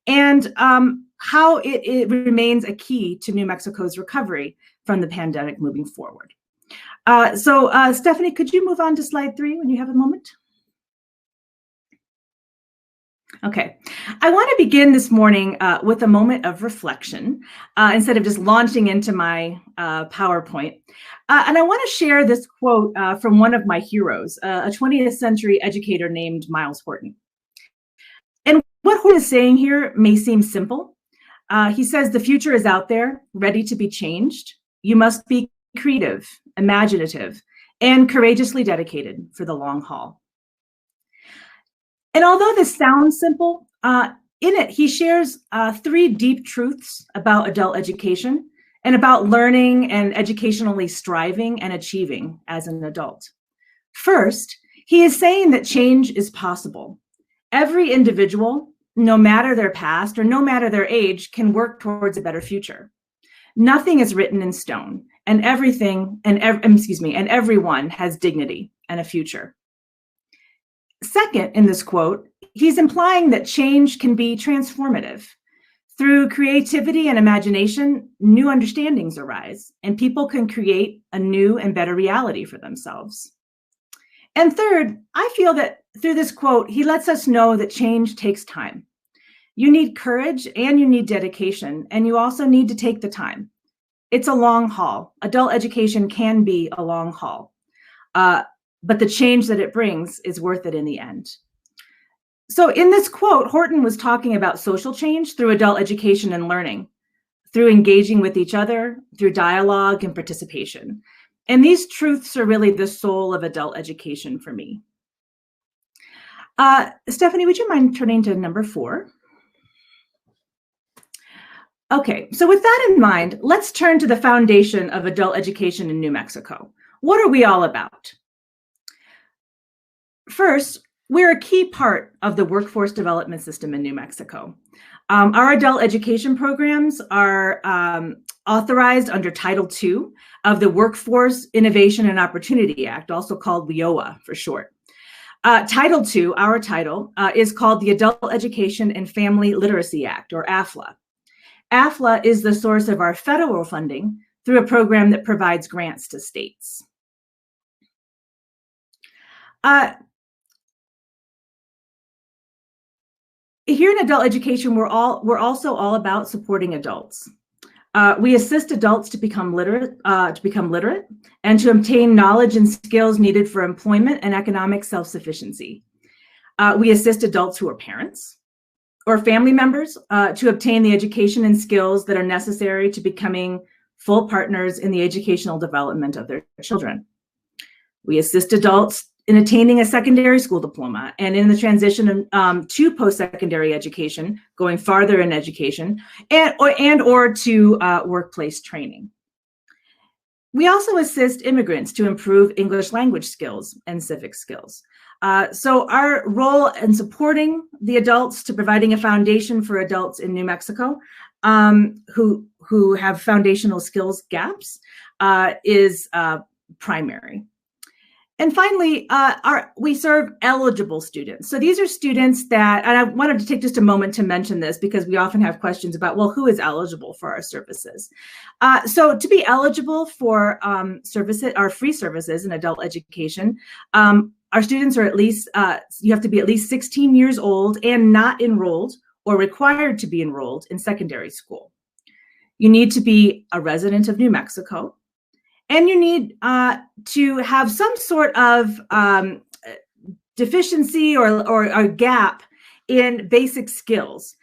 and how it remains a key to New Mexico's recovery from the pandemic moving forward. So Stephanie, could you move on to slide 3 when you have a moment? Okay, I want to begin this morning with a moment of reflection instead of just launching into my PowerPoint. And I want to share this quote from one of my heroes, a 20th century educator named Miles Horton. And what Horton is saying here may seem simple. He says, the future is out there, ready to be changed. You must be creative, imaginative, and courageously dedicated for the long haul. And although this sounds simple, in it, he shares 3 deep truths about adult education and about learning and educationally striving and achieving as an adult. First, he is saying that change is possible. Every individual, no matter their past or no matter their age, can work towards a better future. Nothing is written in stone, and everyone has dignity and a future. Second, in this quote, he's implying that change can be transformative. Through creativity and imagination, new understandings arise, and people can create a new and better reality for themselves. And third, I feel that through this quote, he lets us know that change takes time. You need courage and you need dedication, and you also need to take the time. It's a long haul. Adult education can be a long haul, but the change that it brings is worth it in the end. So in this quote, Horton was talking about social change through adult education and learning, through engaging with each other, through dialogue and participation. And these truths are really the soul of adult education for me. Stephanie, would you mind turning to number 4? Okay, so with that in mind, let's turn to the foundation of adult education in New Mexico. What are we all about? First, we're a key part of the workforce development system in New Mexico. Our adult education programs are authorized under Title II of the Workforce Innovation and Opportunity Act, also called WIOA for short. Title II, our title, is called the Adult Education and Family Literacy Act, or AFLA. AFLA is the source of our federal funding through a program that provides grants to states. Here in adult education, we're also all about supporting adults. We assist adults to become literate and to obtain knowledge and skills needed for employment and economic self-sufficiency. We assist adults who are parents or family members to obtain the education and skills that are necessary to becoming full partners in the educational development of their children. We assist adults in attaining a secondary school diploma and in the transition to post-secondary education, going farther in education, or to workplace training. We also assist immigrants to improve English language skills and civic skills. So our role in supporting the adults to providing a foundation for adults in New Mexico who have foundational skills gaps is primary. And finally, we serve eligible students. So these are students that, and I wanted to take just a moment to mention this because we often have questions about, well, who is eligible for our services? So to be eligible for services, our free services in adult education, our students are at least, you have to be at least 16 years old and not enrolled or required to be enrolled in secondary school. You need to be a resident of New Mexico. And you need to have some sort of deficiency or a gap in basic skills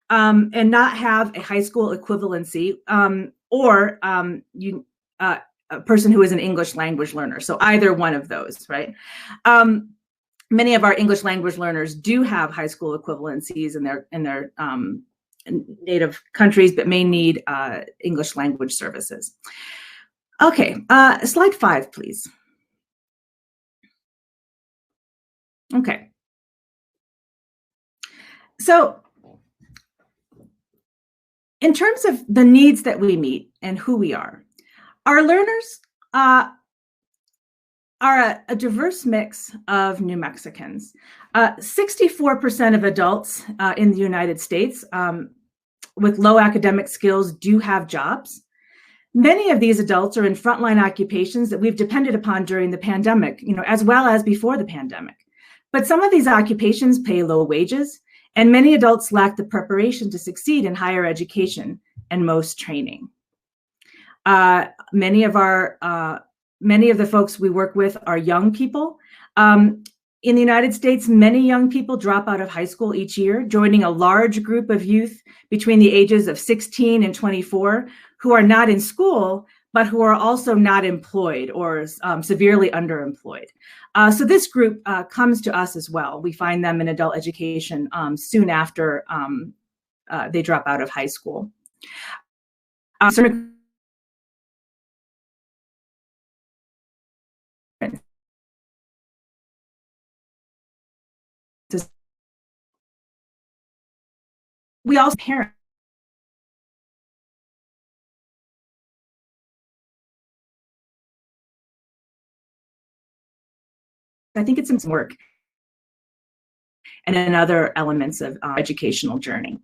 and not have a high school equivalency or a person who is an English language learner. So either one of those, right? Many of our English language learners do have high school equivalencies in their native countries, but may need English language services. Okay, slide 5, please. Okay. So in terms of the needs that we meet and who we are, our learners are a diverse mix of New Mexicans. 64% of adults in the United States with low academic skills do have jobs. Many of these adults are in frontline occupations that we've depended upon during the pandemic, as well as before the pandemic. But some of these occupations pay low wages, and many adults lack the preparation to succeed in higher education and most training. Many of the folks we work with are young people. In the United States, many young people drop out of high school each year, joining a large group of youth between the ages of 16 and 24 who are not in school, but who are also not employed or severely underemployed. So this group comes to us as well. We find them in adult education soon after they drop out of high school. We also parent. I think it's some work and in other elements of educational journey.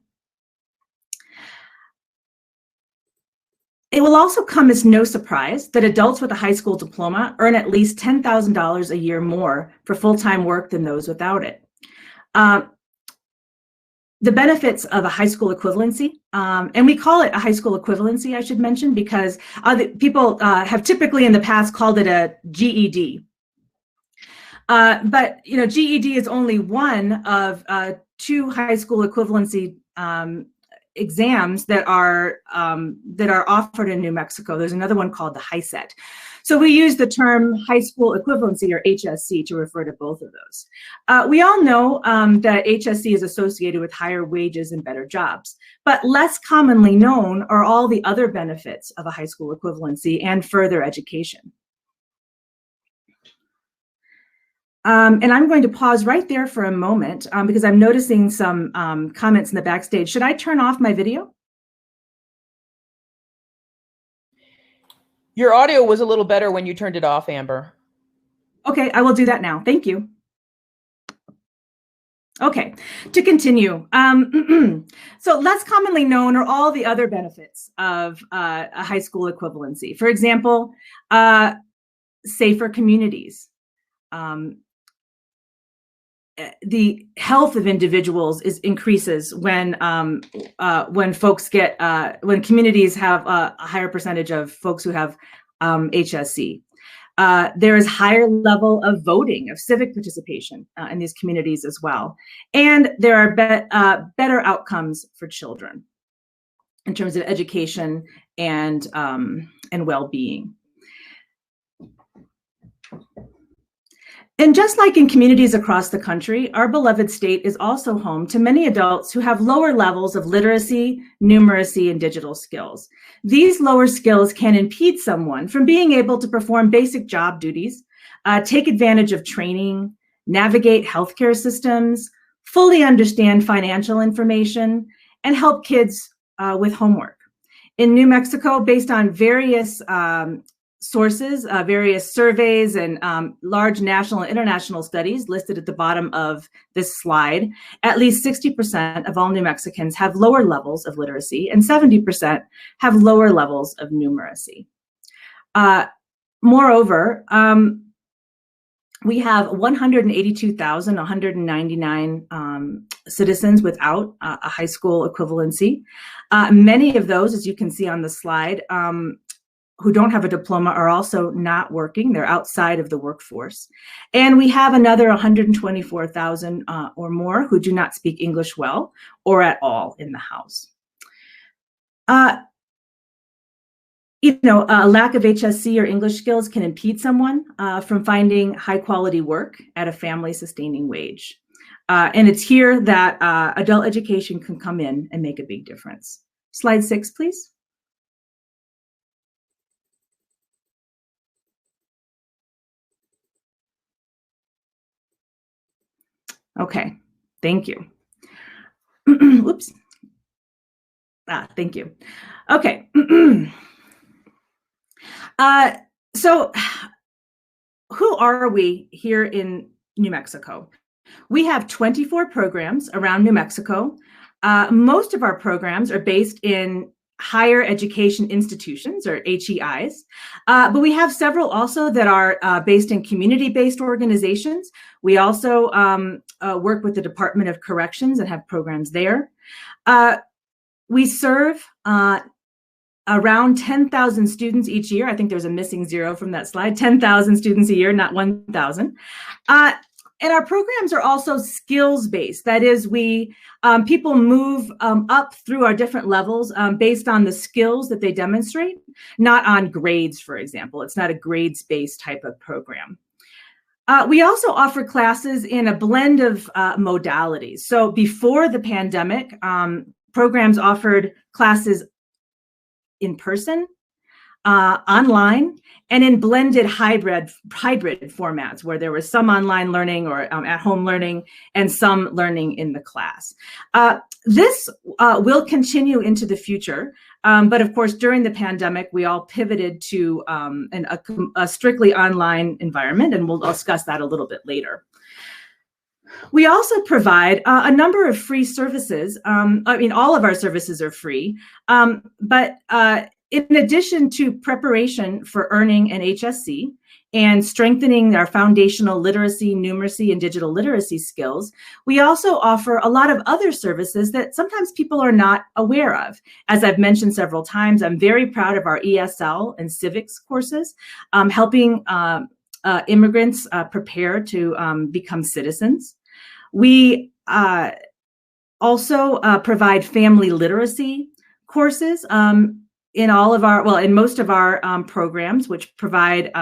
It will also come as no surprise that adults with a high school diploma earn at least $10,000 a year more for full-time work than those without it. The benefits of a high school equivalency, and we call it a high school equivalency, I should mention, because people have typically in the past called it a GED. But GED is only one of 2 high school equivalency exams that are offered in New Mexico. There's another one called the HISET. So we use the term high school equivalency or HSC to refer to both of those. We all know that HSC is associated with higher wages and better jobs, but less commonly known are all the other benefits of a high school equivalency and further education. And I'm going to pause right there for a moment because I'm noticing some comments in the backstage. Should I turn off my video? Your audio was a little better when you turned it off, Amber. Okay, I will do that now. Thank you. Okay, to continue. So less commonly known are all the other benefits of a high school equivalency. For example, safer communities. The health of individuals increases when folks get when communities have a higher percentage of folks who have HSC. There is higher level of voting, of civic participation in these communities as well, and there are better outcomes for children in terms of education and well-being. And just like in communities across the country, our beloved state is also home to many adults who have lower levels of literacy, numeracy, and digital skills. These lower skills can impede someone from being able to perform basic job duties, take advantage of training, navigate healthcare systems, fully understand financial information, and help kids with homework. In New Mexico, based on various sources, various surveys and large national and international studies listed at the bottom of this slide, at least 60% of all New Mexicans have lower levels of literacy and 70% have lower levels of numeracy. Moreover, we have 182,199 citizens without a high school equivalency. Many of those, as you can see on the slide, who don't have a diploma are also not working. They're outside of the workforce. And we have another 124,000 or more who do not speak English well or at all in the house. A lack of HSC or English skills can impede someone from finding high quality work at a family sustaining wage. And it's here that adult education can come in and make a big difference. Slide 6, please. Okay, thank you. Oops. Thank you. Okay. So who are we here in New Mexico? We have 24 programs around New Mexico. Most of our programs are based in higher education institutions, or HEIs, but we have several also that are based in community-based organizations. We also work with the Department of Corrections and have programs there. We serve around 10,000 students each year. I think there's a missing zero from that slide. 10,000 students a year, not 1,000. And our programs are also skills-based. That is, people move up through our different levels based on the skills that they demonstrate, not on grades, for example. It's not a grades-based type of program. We also offer classes in a blend of modalities. So before the pandemic, programs offered classes in person, online, and in blended hybrid formats where there was some online learning or at-home learning and some learning in the class. This will continue into the future, but of course, during the pandemic, we all pivoted to a strictly online environment, and we'll discuss that a little bit later. We also provide a number of free services. I mean, all of our services are free, but in addition to preparation for earning an HSC and strengthening our foundational literacy, numeracy, and digital literacy skills, we also offer a lot of other services that sometimes people are not aware of. As I've mentioned several times, I'm very proud of our ESL and civics courses, helping immigrants prepare to become citizens. We also provide family literacy courses in most of our programs, which provide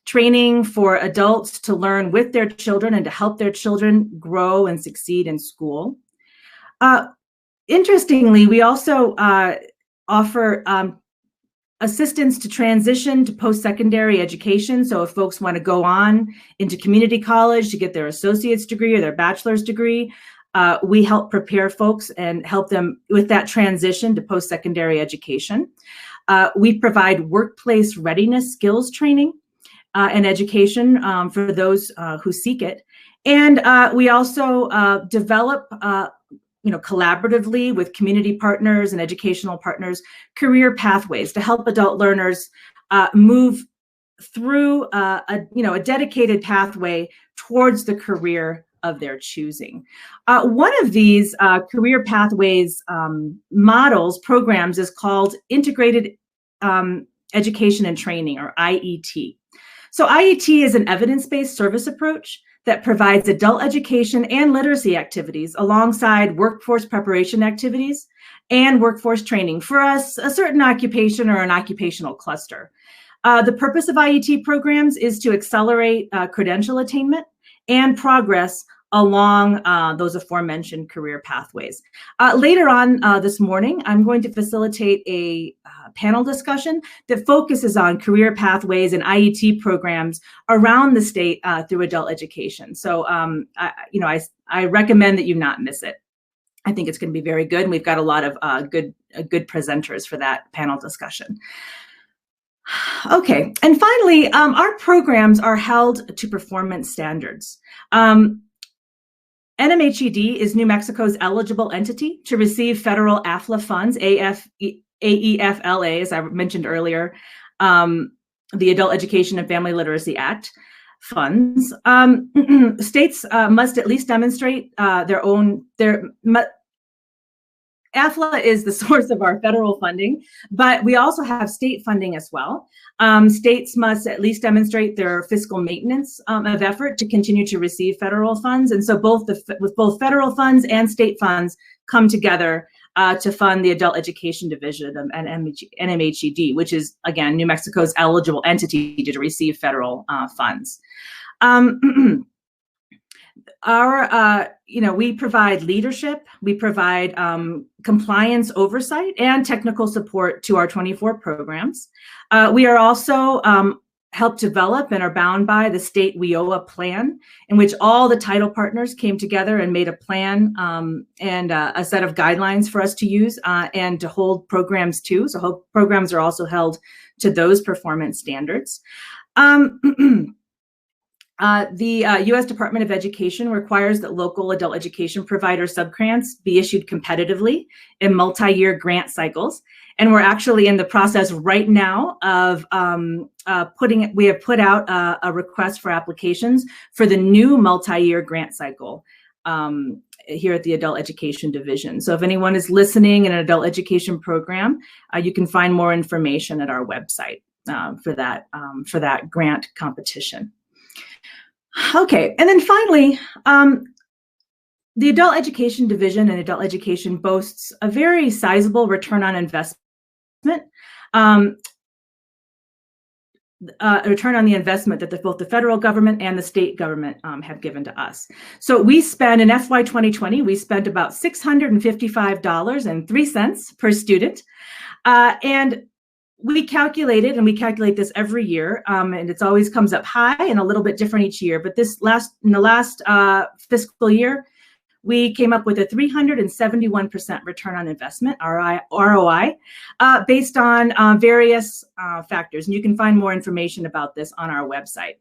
training for adults to learn with their children and to help their children grow and succeed in school. Interestingly, we also offer assistance to transition to post-secondary education. So if folks want to go on into community college to get their associate's degree or their bachelor's degree, we help prepare folks and help them with that transition to post-secondary education. We provide workplace readiness skills training and education for those who seek it. And we also develop collaboratively with community partners and educational partners, career pathways to help adult learners move through a dedicated pathway towards the career of their choosing. One of these career pathways programs is called Integrated Education and Training, or IET. So IET is an evidence-based service approach that provides adult education and literacy activities alongside workforce preparation activities and workforce training for a certain occupation or an occupational cluster. The purpose of IET programs is to accelerate credential attainment and progress along those aforementioned career pathways. Later on this morning, I'm going to facilitate a panel discussion that focuses on career pathways and IET programs around the state through adult education. So, I recommend that you not miss it. I think it's going to be very good. And we've got a lot of good presenters for that panel discussion. Okay, and finally, our programs are held to performance standards. NMHED is New Mexico's eligible entity to receive federal AFLA funds, AEFLA, as I mentioned earlier, the Adult Education and Family Literacy Act funds. States must at least demonstrate AFLA is the source of our federal funding, but we also have state funding as well. States must at least demonstrate their fiscal maintenance of effort to continue to receive federal funds. And so with both federal funds and state funds come together to fund the Adult Education Division of NMHED, which is, again, New Mexico's eligible entity to receive federal funds. We provide leadership, we provide compliance oversight and technical support to our 24 programs. We are also helped develop and are bound by the state WIOA plan, in which all the title partners came together and made a plan and a set of guidelines for us to use and to hold programs to. So programs are also held to those performance standards. The U.S. Department of Education requires that local adult education provider subgrants be issued competitively in multi-year grant cycles. And we're actually in the process right now of we have put out a request for applications for the new multi-year grant cycle here at the Adult Education Division. So if anyone is listening in an adult education program, you can find more information at our website for that grant competition. Okay, and then finally, the Adult Education Division and Adult Education boasts a very sizable return on investment, return on the investment that both the federal government and the state government have given to us. So we spend, in FY 2020, we spent about $655.03 per student, and we calculated, and we calculate this every year, and it always comes up high and a little bit different each year. But in the last fiscal year, we came up with a 371% return on investment, ROI, based on various factors. And you can find more information about this on our website.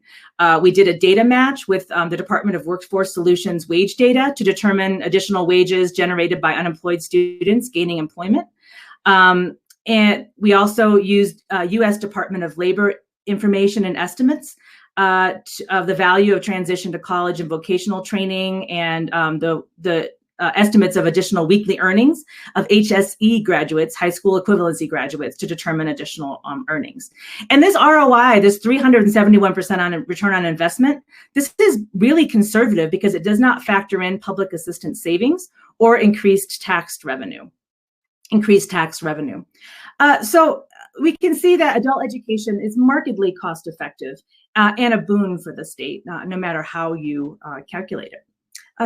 We did a data match with the Department of Workforce Solutions wage data to determine additional wages generated by unemployed students gaining employment. And we also used U.S. Department of Labor information and estimates of the value of transition to college and vocational training, and the estimates of additional weekly earnings of HSE graduates, high school equivalency graduates, to determine additional earnings. And this ROI, this 371% on return on investment, this is really conservative because it does not factor in public assistance savings or increased tax revenue. So we can see that adult education is markedly cost effective and a boon for the state, no matter how you calculate it.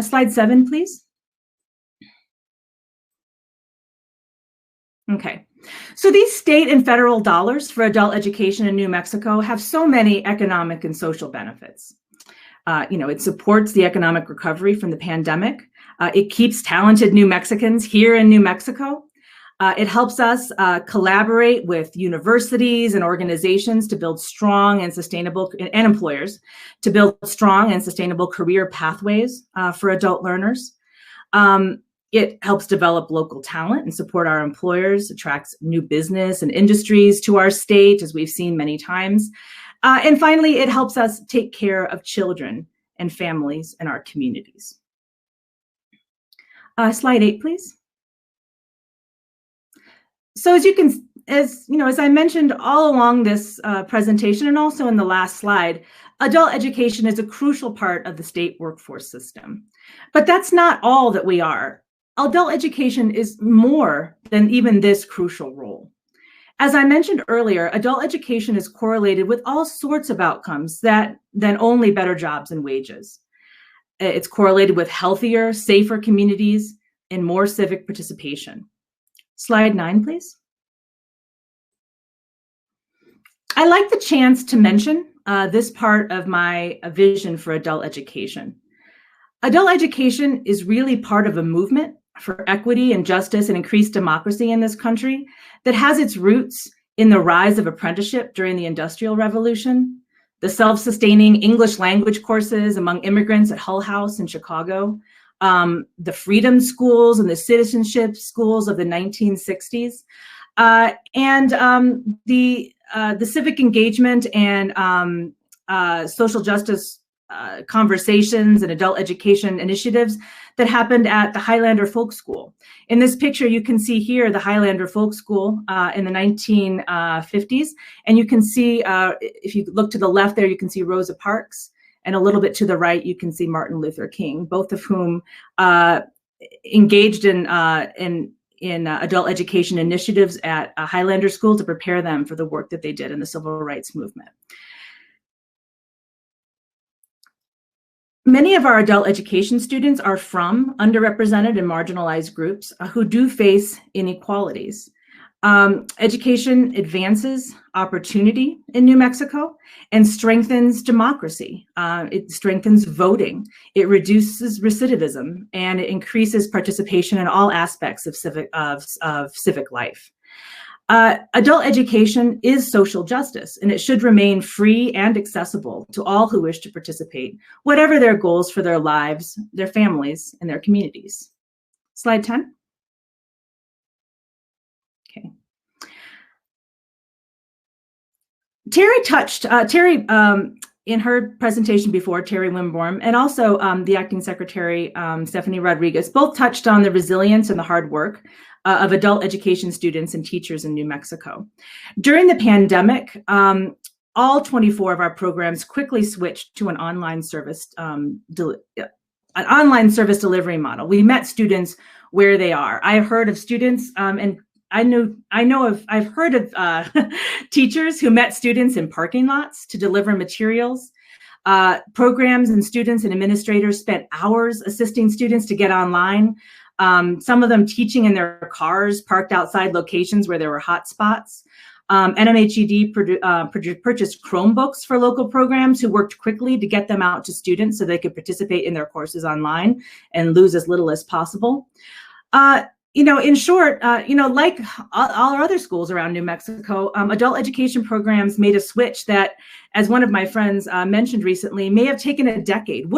Slide 7, please. Okay, so these state and federal dollars for adult education in New Mexico have so many economic and social benefits. It supports the economic recovery from the pandemic. It keeps talented New Mexicans here in New Mexico. It helps us collaborate with universities and organizations to build strong and sustainable, and employers to build strong and sustainable career pathways for adult learners. It helps develop local talent and support our employers, attracts new business and industries to our state, as we've seen many times. And finally, it helps us take care of children and families in our communities. Slide 8, please. So as I mentioned all along this presentation and also in the last slide, adult education is a crucial part of the state workforce system. But that's not all that we are. Adult education is more than even this crucial role. As I mentioned earlier, adult education is correlated with all sorts of outcomes than only better jobs and wages. It's correlated with healthier, safer communities and more civic participation. Slide 9, please. I like the chance to mention this part of my vision for adult education. Adult education is really part of a movement for equity and justice and increased democracy in this country that has its roots in the rise of apprenticeship during the Industrial Revolution, the self-sustaining English language courses among immigrants at Hull House in Chicago, the freedom schools and the citizenship schools of the 1960s, and the civic engagement and social justice conversations and adult education initiatives that happened at the Highlander Folk School. In this picture, you can see here the Highlander Folk School in the 1950s. And you can see, if you look to the left there, you can see Rosa Parks. And a little bit to the right, you can see Martin Luther King, both of whom engaged in adult education initiatives at Highlander School to prepare them for the work that they did in the civil rights movement. Many of our adult education students are from underrepresented and marginalized groups who do face inequalities. Education advances opportunity in New Mexico and strengthens democracy. It strengthens voting. It reduces recidivism, and it increases participation in all aspects of civic life. Adult education is social justice, and it should remain free and accessible to all who wish to participate, whatever their goals for their lives, their families, and their communities. Slide 10. Okay. Terry touched, in her presentation before, Terry Wimborne, and also the acting secretary, Stephanie Rodriguez, both touched on the resilience and the hard work of adult education students and teachers in New Mexico. During the pandemic, all 24 of our programs quickly switched to an online service delivery model. We met students where they are. I have heard of students, and I've heard of teachers who met students in parking lots to deliver materials. Programs and students and administrators spent hours assisting students to get online. Some of them teaching in their cars parked outside locations where there were hot spots. NMHED purchased Chromebooks for local programs who worked quickly to get them out to students so they could participate in their courses online and lose as little as possible. In short, like all our other schools around New Mexico, adult education programs made a switch that, as one of my friends mentioned recently, would have taken a decade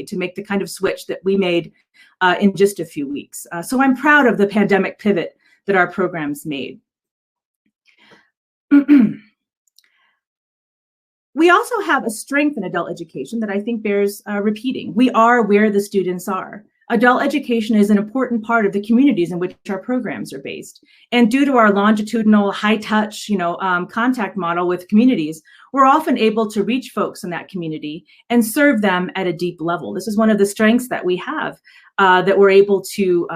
to make the kind of switch that we made in just a few weeks. So I'm proud of the pandemic pivot that our programs made. We also have a strength in adult education that I think bears repeating. We are where the students are. Adult education is an important part of the communities in which our programs are based. And due to our longitudinal, high-touch, contact model with communities, we're often able to reach folks in that community and serve them at a deep level. This is one of the strengths that we have, that we're able to,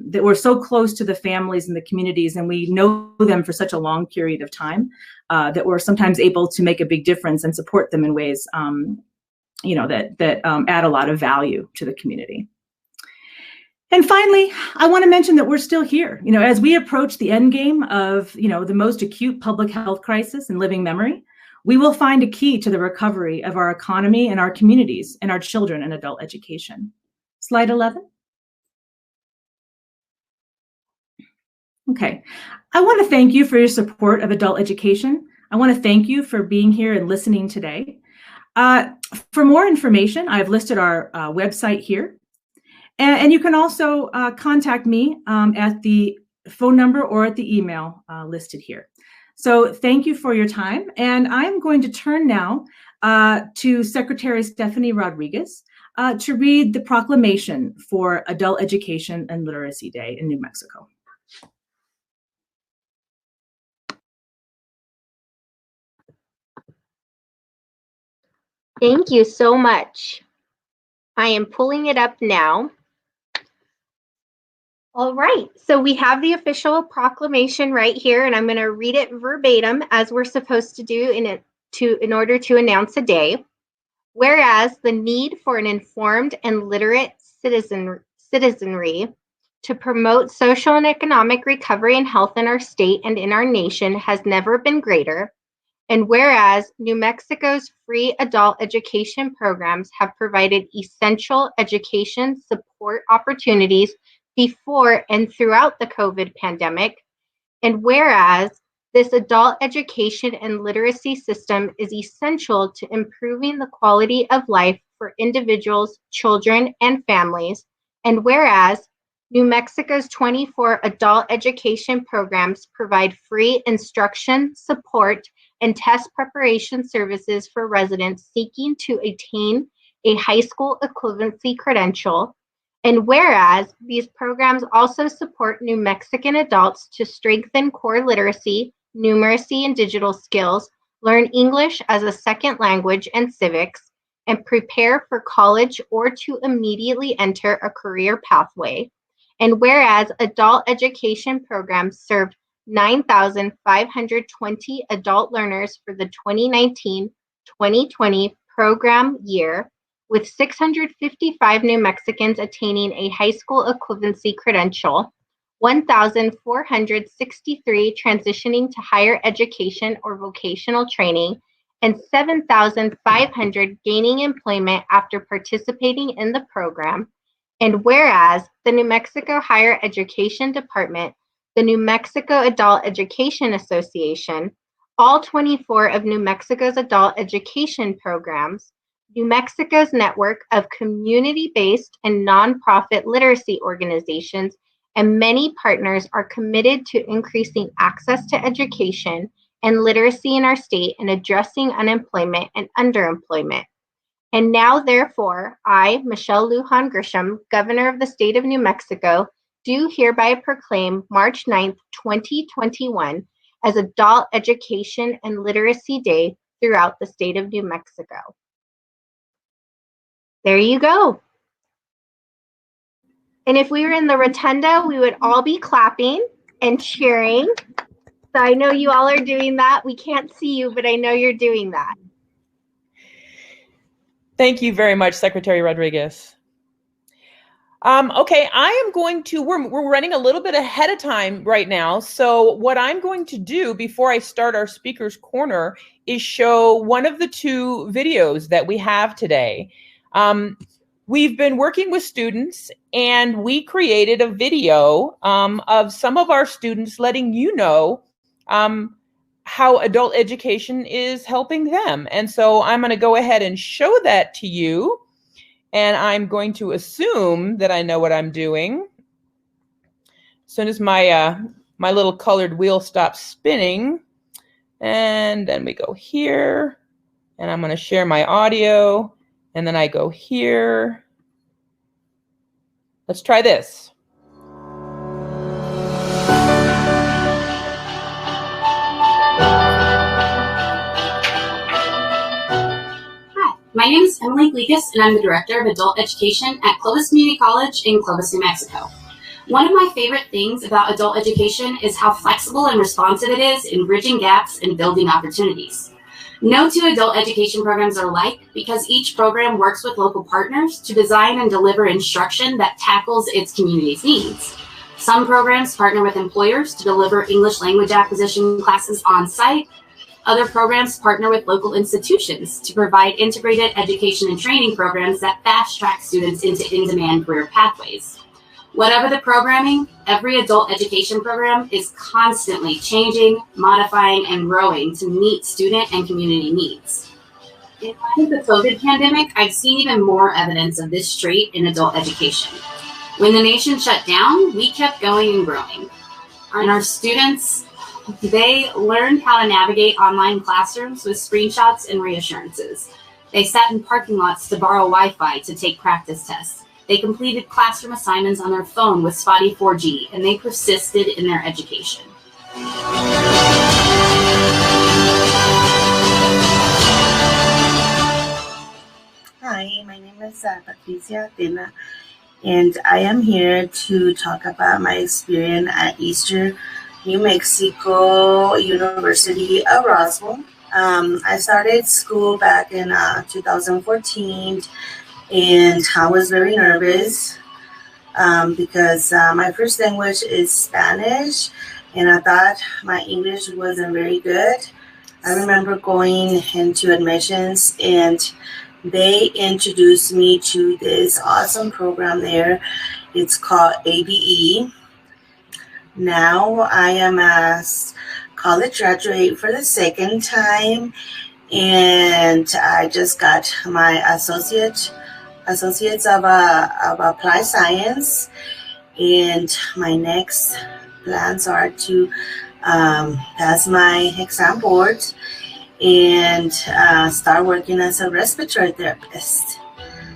that we're so close to the families and the communities, and we know them for such a long period of time, that we're sometimes able to make a big difference and support them in ways, that add a lot of value to the community. And finally, I want to mention that we're still here. As we approach the end game of, the most acute public health crisis in living memory, we will find a key to the recovery of our economy and our communities and our children and adult education. Slide 11. Okay, I want to thank you for your support of adult education. I want to thank you for being here and listening today. For more information, I've listed our website here. And you can also contact me at the phone number or at the email listed here. So thank you for your time. And I'm going to turn now to Secretary Stephanie Rodriguez to read the proclamation for Adult Education and Literacy Day in New Mexico. Thank you so much. I am pulling it up now. All right, so we have the official proclamation right here, and I'm going to read it verbatim as we're supposed to do in order to announce a day. Whereas the need for an informed and literate citizenry to promote social and economic recovery and health in our state and in our nation has never been greater. And whereas New Mexico's free adult education programs have provided essential education support opportunities before and throughout the COVID pandemic. And whereas This adult education and literacy system is essential to improving the quality of life for individuals, children, and families. And whereas New Mexico's 24 adult education programs provide free instruction, support, and test preparation services for residents seeking to attain a high school equivalency credential. And whereas these programs also support New Mexican adults to strengthen core literacy, numeracy, and digital skills, learn English as a second language and civics, and prepare for college or to immediately enter a career pathway. And whereas adult education programs served 9,520 adult learners for the 2019-2020 program year, with 655 New Mexicans attaining a high school equivalency credential, 1,463 transitioning to higher education or vocational training, and 7,500 gaining employment after participating in the program. And whereas the New Mexico Higher Education Department, the New Mexico Adult Education Association, all 24 of New Mexico's adult education programs, New Mexico's network of community-based and nonprofit literacy organizations, and many partners are committed to increasing access to education and literacy in our state and addressing unemployment and underemployment. And now, therefore, I, Michelle Lujan Grisham, Governor of the State of New Mexico, do hereby proclaim March 9th, 2021 as Adult Education and Literacy Day throughout the state of New Mexico. There you go. And if we were in the rotunda, we would all be clapping and cheering. So I know you all are doing that. We can't see you, but I know you're doing that. Thank you very much, Secretary Rodriguez. Okay, I am going to, we're running a little bit ahead of time right now. So what I'm going to do before I start our speaker's corner is show one of the two videos that we have today. We've been working with students and we created a video of some of our students letting you know how adult education is helping them. And so I'm going to go ahead and show that to you. And I'm going to assume that I know what I'm doing. As soon as my my little colored wheel stops spinning, and then we go here, and I'm going to share my audio, and then I go here. Let's try this. My name is Emily Gleekus, and I'm the Director of Adult Education at Clovis Community College in Clovis, New Mexico. One of my favorite things about adult education is how flexible and responsive it is in bridging gaps and building opportunities. No two adult education programs are alike because each program works with local partners to design and deliver instruction that tackles its community's needs. Some programs partner with employers to deliver English language acquisition classes on site. Other programs partner with local institutions to provide integrated education and training programs that fast-track students into in-demand career pathways. Whatever the programming, every adult education program is constantly changing, modifying, and growing to meet student and community needs. In light of the COVID pandemic, I've seen even more evidence of this trait in adult education. When the nation shut down, we kept going and growing. And our students, they learned how to navigate online classrooms with screenshots and reassurances. They sat in parking lots to borrow Wi-Fi to take practice tests. They completed classroom assignments on their phone with spotty 4G, and they persisted in their education. Hi, my name is Patricia Tena, and I am here to talk about my experience at Eastern New Mexico University of Roswell. I started school back in 2014, and I was very nervous because my first language is Spanish, and I thought my English wasn't very good. I remember going into admissions, and they introduced me to this awesome program there. It's called ABE. Now I am a college graduate for the second time, and I just got my associates of applied science, and my next plans are to pass my exam board and start working as a respiratory therapist.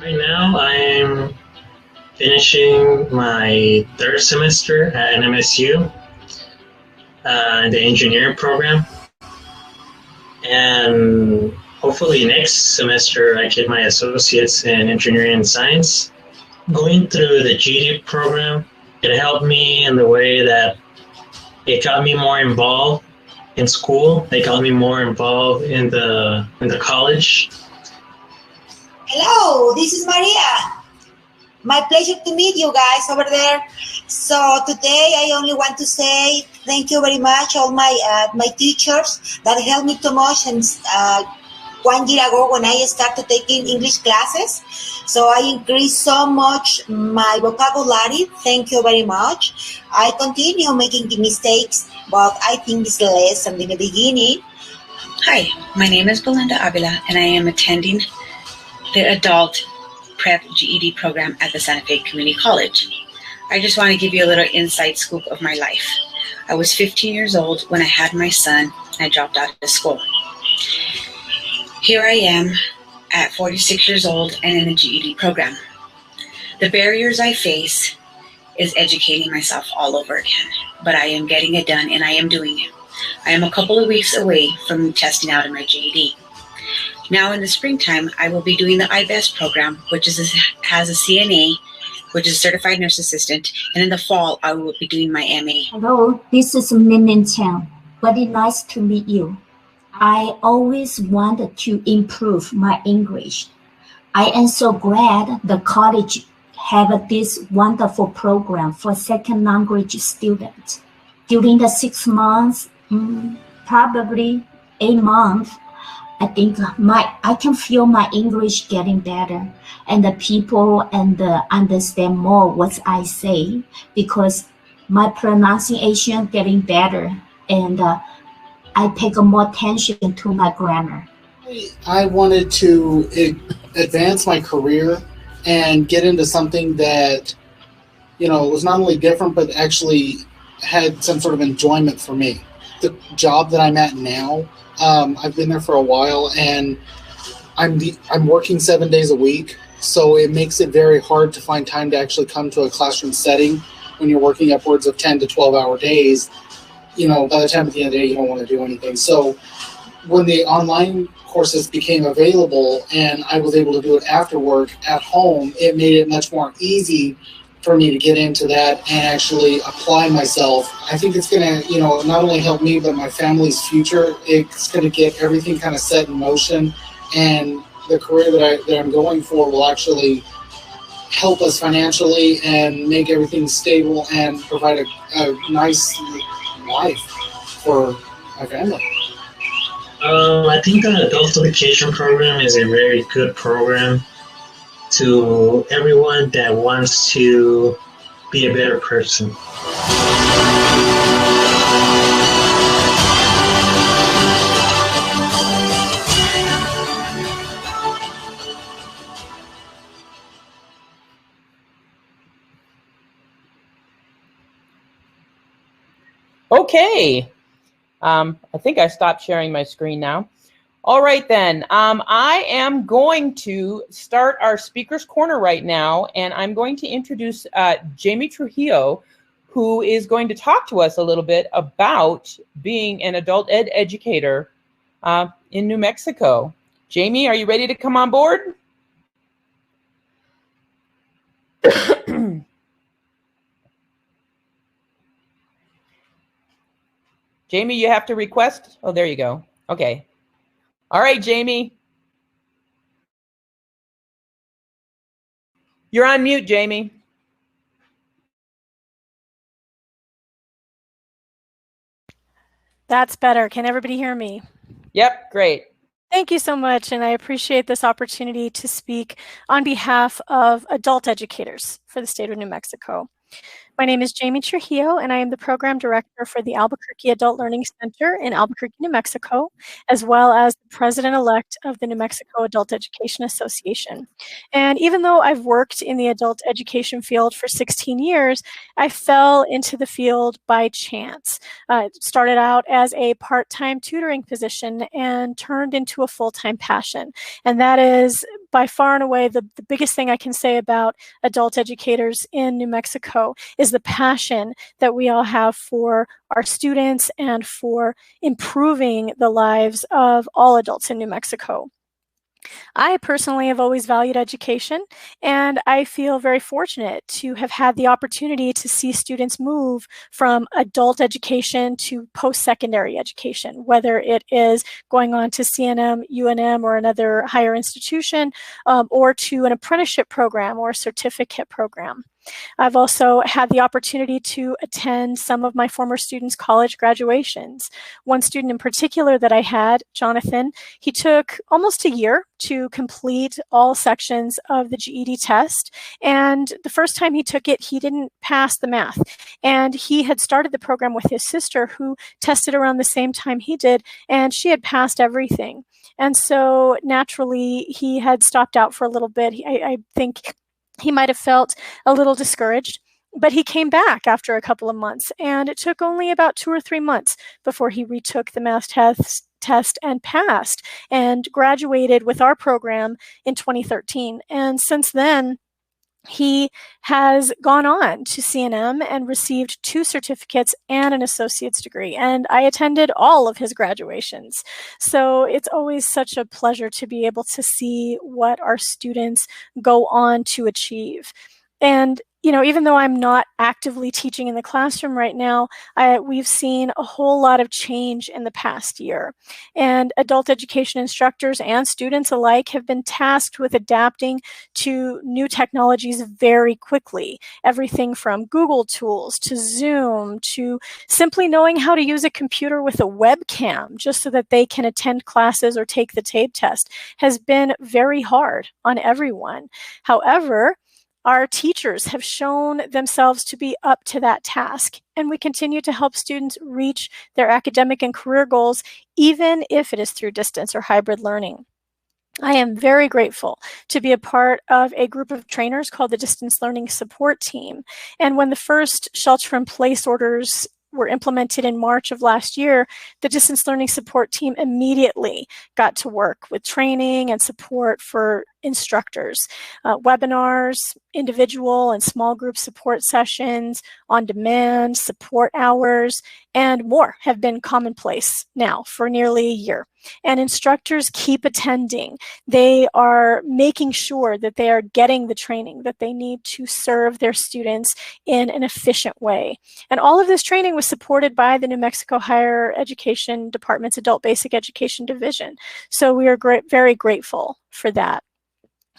Right now, I'm finishing my third semester at NMSU in the engineering program. And hopefully next semester, I get my associates in engineering and science. Going through the GD program, it helped me in the way that it got me more involved in school. It got me more involved in the college. Hello, this is Maria. My pleasure to meet you guys over there. So today I only want to say thank you very much, all my teachers that helped me too much. And 1 year ago when I started taking English classes, so I increased so much my vocabulary. Thank you very much. I continue making the mistakes, but I think it's less than in the beginning. Hi, my name is Belinda Avila, and I am attending the adult prep GED program at the Santa Fe Community College. I just want to give you a little inside scoop of my life. I was 15 years old when I had my son and I dropped out of school. Here I am at 46 years old and in the GED program. The barriers I face is educating myself all over again, but I am getting it done and I am doing it. I am a couple of weeks away from testing out in my GED. Now in the springtime, I will be doing the IBEST program, which has a CNA, which is a Certified Nurse Assistant, and in the fall, I will be doing my MA. Hello, this is Min Chan. Very nice to meet you. I always wanted to improve my English. I am so glad the college have this wonderful program for second language students. During the 6 months, probably 8 months, I think I can feel my English getting better, and the people understand more what I say because my pronunciation getting better, and I take more attention to my grammar. I wanted to advance my career and get into something that, was not only different, but actually had some sort of enjoyment for me. The job that I'm at now, I've been there for a while, and I'm working 7 days a week, so it makes it very hard to find time to actually come to a classroom setting when you're working upwards of 10 to 12-hour days. By the time at the end of the day, you don't want to do anything. So when the online courses became available and I was able to do it after work at home, it made it much more easy for me to get into that and actually apply myself. I think it's going to, not only help me, but my family's future. It's going to get everything kind of set in motion, and the career that I'm going for will actually help us financially and make everything stable and provide a nice life for my family. I think the adult education program is a very good program to everyone that wants to be a better person. Okay. I think I stopped sharing my screen now. All right, then. I am going to start our Speaker's Corner right now, and I'm going to introduce Jamie Trujillo, who is going to talk to us a little bit about being an adult ed educator in New Mexico. Jamie, are you ready to come on board? Jamie, you have to request? Oh, there you go. Okay. All right, Jamie. You're on mute, Jamie. That's better. Can everybody hear me? Yep, great. Thank you so much, and I appreciate this opportunity to speak on behalf of adult educators for the state of New Mexico. My name is Jamie Trujillo, and I am the Program Director for the Albuquerque Adult Learning Center in Albuquerque, New Mexico, as well as the President-elect of the New Mexico Adult Education Association. And even though I've worked in the adult education field for 16 years, I fell into the field by chance. It started out as a part-time tutoring position and turned into a full-time passion. And that is by far and away the biggest thing I can say about adult educators in New Mexico is the passion that we all have for our students and for improving the lives of all adults in New Mexico. I personally have always valued education, and I feel very fortunate to have had the opportunity to see students move from adult education to post-secondary education, whether it is going on to CNM, UNM, or another higher institution, or to an apprenticeship program or a certificate program. I've also had the opportunity to attend some of my former students' college graduations. One student in particular that I had, Jonathan, he took almost a year to complete all sections of the GED test. And the first time he took it, he didn't pass the math. And he had started the program with his sister, who tested around the same time he did, and she had passed everything. And so naturally, he had stopped out for a little bit. I think he might have felt a little discouraged, but he came back after a couple of months, and it took only about 2 or 3 months before he retook the math test and passed and graduated with our program in 2013. And since then, he has gone on to CNM and received 2 certificates and an associate's degree. And I attended all of his graduations. So it's always such a pleasure to be able to see what our students go on to achieve. And you know, even though I'm not actively teaching in the classroom right now, we've seen a whole lot of change in the past year. And adult education instructors and students alike have been tasked with adapting to new technologies very quickly. Everything from Google tools to Zoom to simply knowing how to use a computer with a webcam just so that they can attend classes or take the TABE test has been very hard on everyone. However, our teachers have shown themselves to be up to that task, and we continue to help students reach their academic and career goals, even if it is through distance or hybrid learning. I am very grateful to be a part of a group of trainers called the Distance Learning Support Team. And when the first shelter-in-place orders were implemented in March of last year, the Distance Learning Support Team immediately got to work with training and support for instructors. Webinars, individual and small group support sessions, on-demand support hours, and more have been commonplace now for nearly a year. And instructors keep attending. They are making sure that they are getting the training that they need to serve their students in an efficient way. And all of this training was supported by the New Mexico Higher Education Department's Adult Basic Education Division. So we are very grateful for that.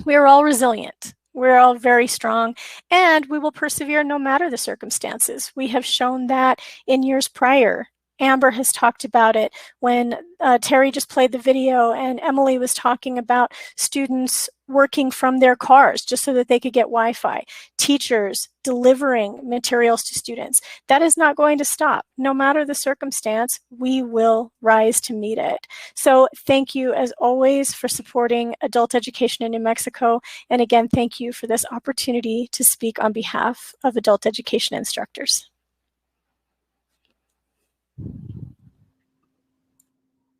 We are all resilient. We're all very strong, and we will persevere no matter the circumstances. We have shown that in years prior. Amber has talked about it when Terry just played the video, and Emily was talking about students working from their cars just so that they could get Wi-Fi. Teachers delivering materials to students. That is not going to stop. No matter the circumstance, we will rise to meet it. So thank you, as always, for supporting adult education in New Mexico. And again, thank you for this opportunity to speak on behalf of adult education instructors.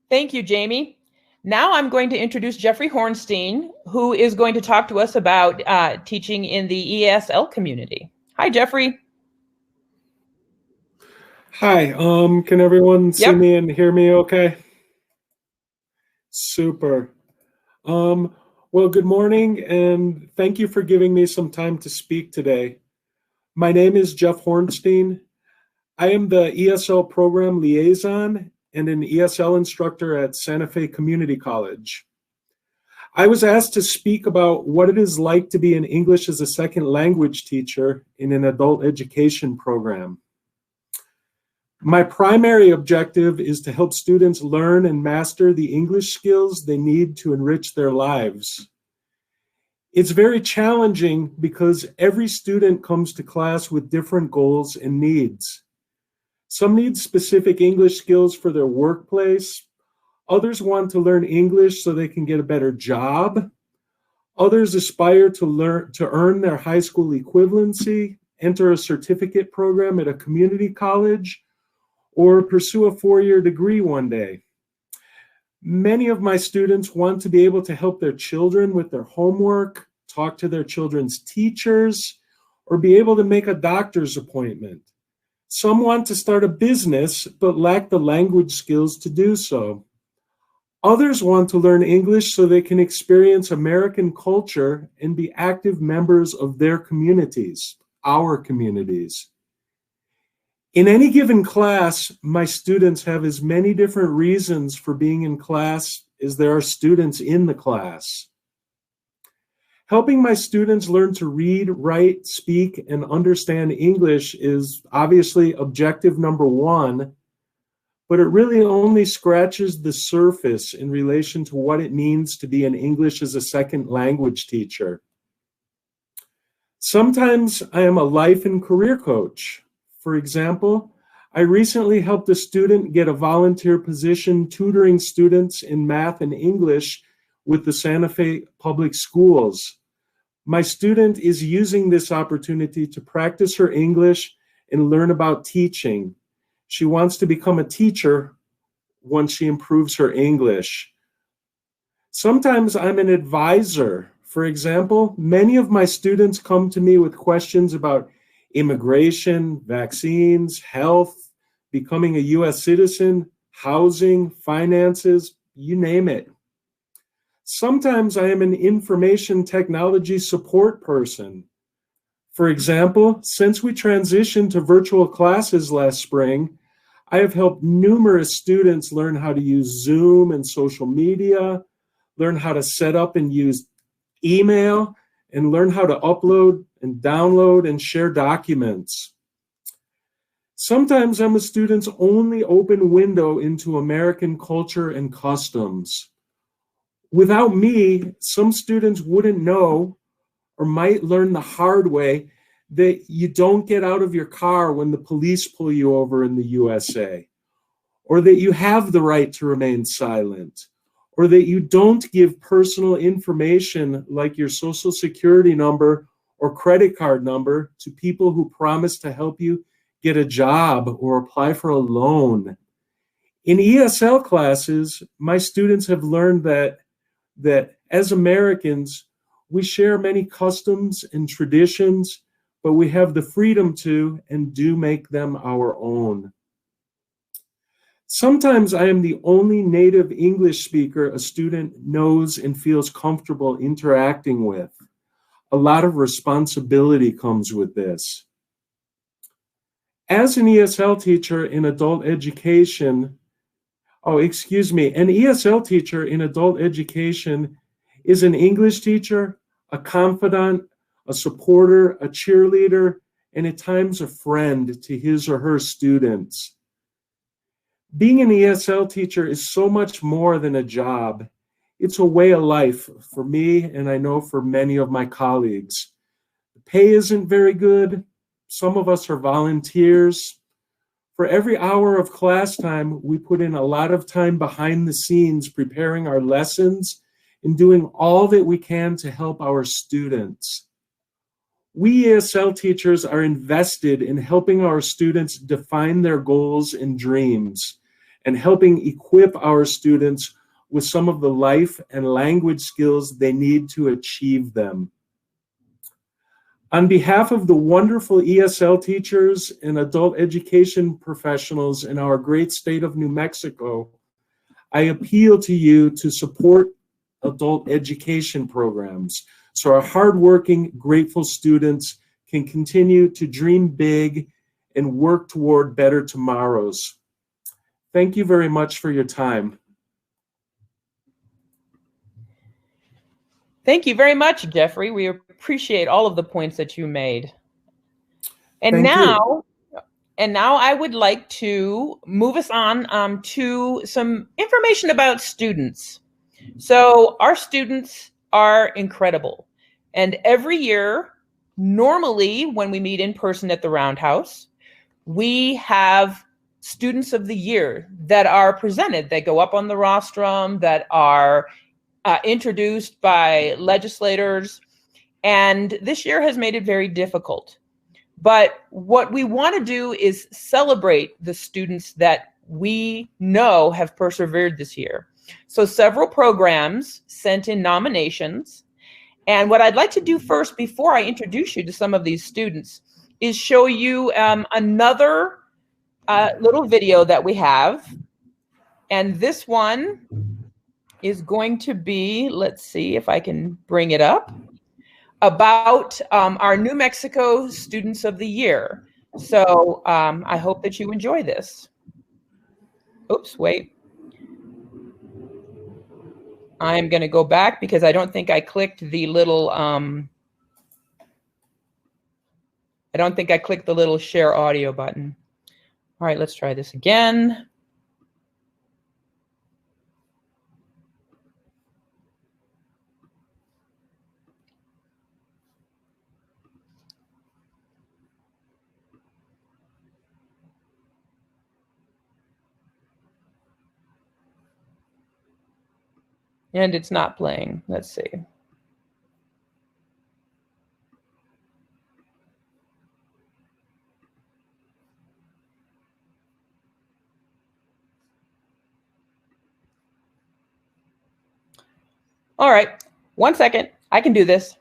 Thank you, Jamie. Now I'm going to introduce Jeffrey Hornstein, who is going to talk to us about teaching in the ESL community. Hi, Jeffrey. Hi, can everyone see me and hear me okay? Super. Well, good morning, and thank you for giving me some time to speak today. My name is Jeff Hornstein. I am the ESL program liaison and an ESL instructor at Santa Fe Community College. I was asked to speak about what it is like to be an English as a second language teacher in an adult education program. My primary objective is to help students learn and master the English skills they need to enrich their lives. It's very challenging because every student comes to class with different goals and needs. Some need specific English skills for their workplace. Others want to learn English so they can get a better job. Others aspire to earn their high school equivalency, enter a certificate program at a community college, or pursue a four-year degree one day. Many of my students want to be able to help their children with their homework, talk to their children's teachers, or be able to make a doctor's appointment. Some want to start a business but lack the language skills to do so. Others want to learn English so they can experience American culture and be active members of their communities, our communities. In any given class, my students have as many different reasons for being in class as there are students in the class. Helping my students learn to read, write, speak, and understand English is obviously objective number one, but it really only scratches the surface in relation to what it means to be an English as a second language teacher. Sometimes I am a life and career coach. For example, I recently helped a student get a volunteer position tutoring students in math and English with the Santa Fe Public Schools. My student is using this opportunity to practice her English and learn about teaching. She wants to become a teacher once she improves her English. Sometimes I'm an advisor. For example, many of my students come to me with questions about immigration, vaccines, health, becoming a U.S. citizen, housing, finances, you name it. Sometimes I am an information technology support person. For example, since we transitioned to virtual classes last spring, I have helped numerous students learn how to use Zoom and social media, learn how to set up and use email, and learn how to upload and download and share documents. Sometimes I'm a student's only open window into American culture and customs. Without me, some students wouldn't know or might learn the hard way that you don't get out of your car when the police pull you over in the USA, or that you have the right to remain silent, or that you don't give personal information like your social security number or credit card number to people who promise to help you get a job or apply for a loan. In ESL classes, my students have learned that as Americans, we share many customs and traditions, but we have the freedom to and do make them our own. Sometimes I am the only native English speaker a student knows and feels comfortable interacting with. A lot of responsibility comes with this. As an ESL teacher in adult education, an ESL teacher in adult education is an English teacher, a confidant, a supporter, a cheerleader, and at times a friend to his or her students. Being an ESL teacher is so much more than a job. It's a way of life for me, and I know for many of my colleagues. The pay isn't very good. Some of us are volunteers. For every hour of class time, we put in a lot of time behind the scenes preparing our lessons and doing all that we can to help our students. We ESL teachers are invested in helping our students define their goals and dreams and helping equip our students with some of the life and language skills they need to achieve them. On behalf of the wonderful ESL teachers and adult education professionals in our great state of New Mexico, I appeal to you to support adult education programs so our hardworking, grateful students can continue to dream big and work toward better tomorrows. Thank you very much for your time. Thank you very much, Jeffrey. We appreciate all of the points that you made. And now I would like to move us on to some information about students. So our students are incredible. And every year, normally when we meet in person at the Roundhouse, we have students of the year that are presented. They go up on the rostrum, that are introduced by legislators. And this year has made it very difficult. But what we want to do is celebrate the students that we know have persevered this year. So several programs sent in nominations. And what I'd like to do first, before I introduce you to some of these students, is show you another little video that we have. And this one is going to be, let's see if I can bring it up, about our New Mexico Students of the Year. So I hope that you enjoy this. Oops, wait. I'm going to go back because I don't think I clicked the little share audio button. All right, let's try this again. And it's not playing. Let's see. All right, 1 second. I can do this.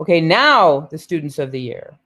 Okay, now the Students of the Year.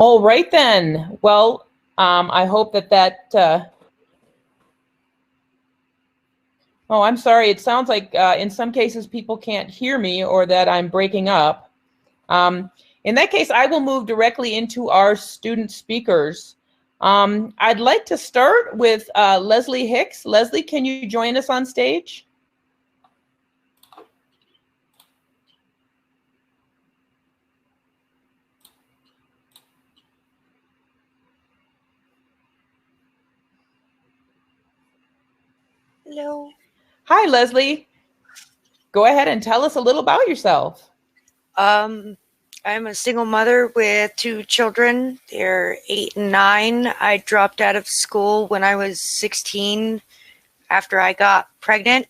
All right then. Well, I hope that oh, I'm sorry. It sounds like in some cases people can't hear me or that I'm breaking up. In that case, I will move directly into our student speakers. I'd like to start with Leslie Hicks. Leslie, can you join us on stage? Hello. Hi, Leslie. Go ahead and tell us a little about yourself. I'm a single mother with 2 children. They're 8 and 9. I dropped out of school when I was 16 after I got pregnant.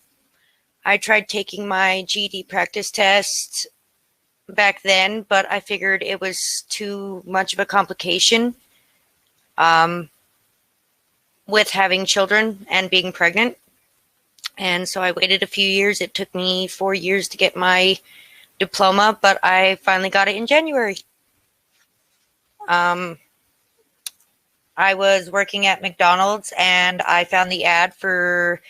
I tried taking my GED practice test back then, but I figured it was too much of a complication with having children and being pregnant. And so I waited a few years. It took me 4 years to get my diploma, but I finally got it in January. I was working at McDonald's and I found the ad for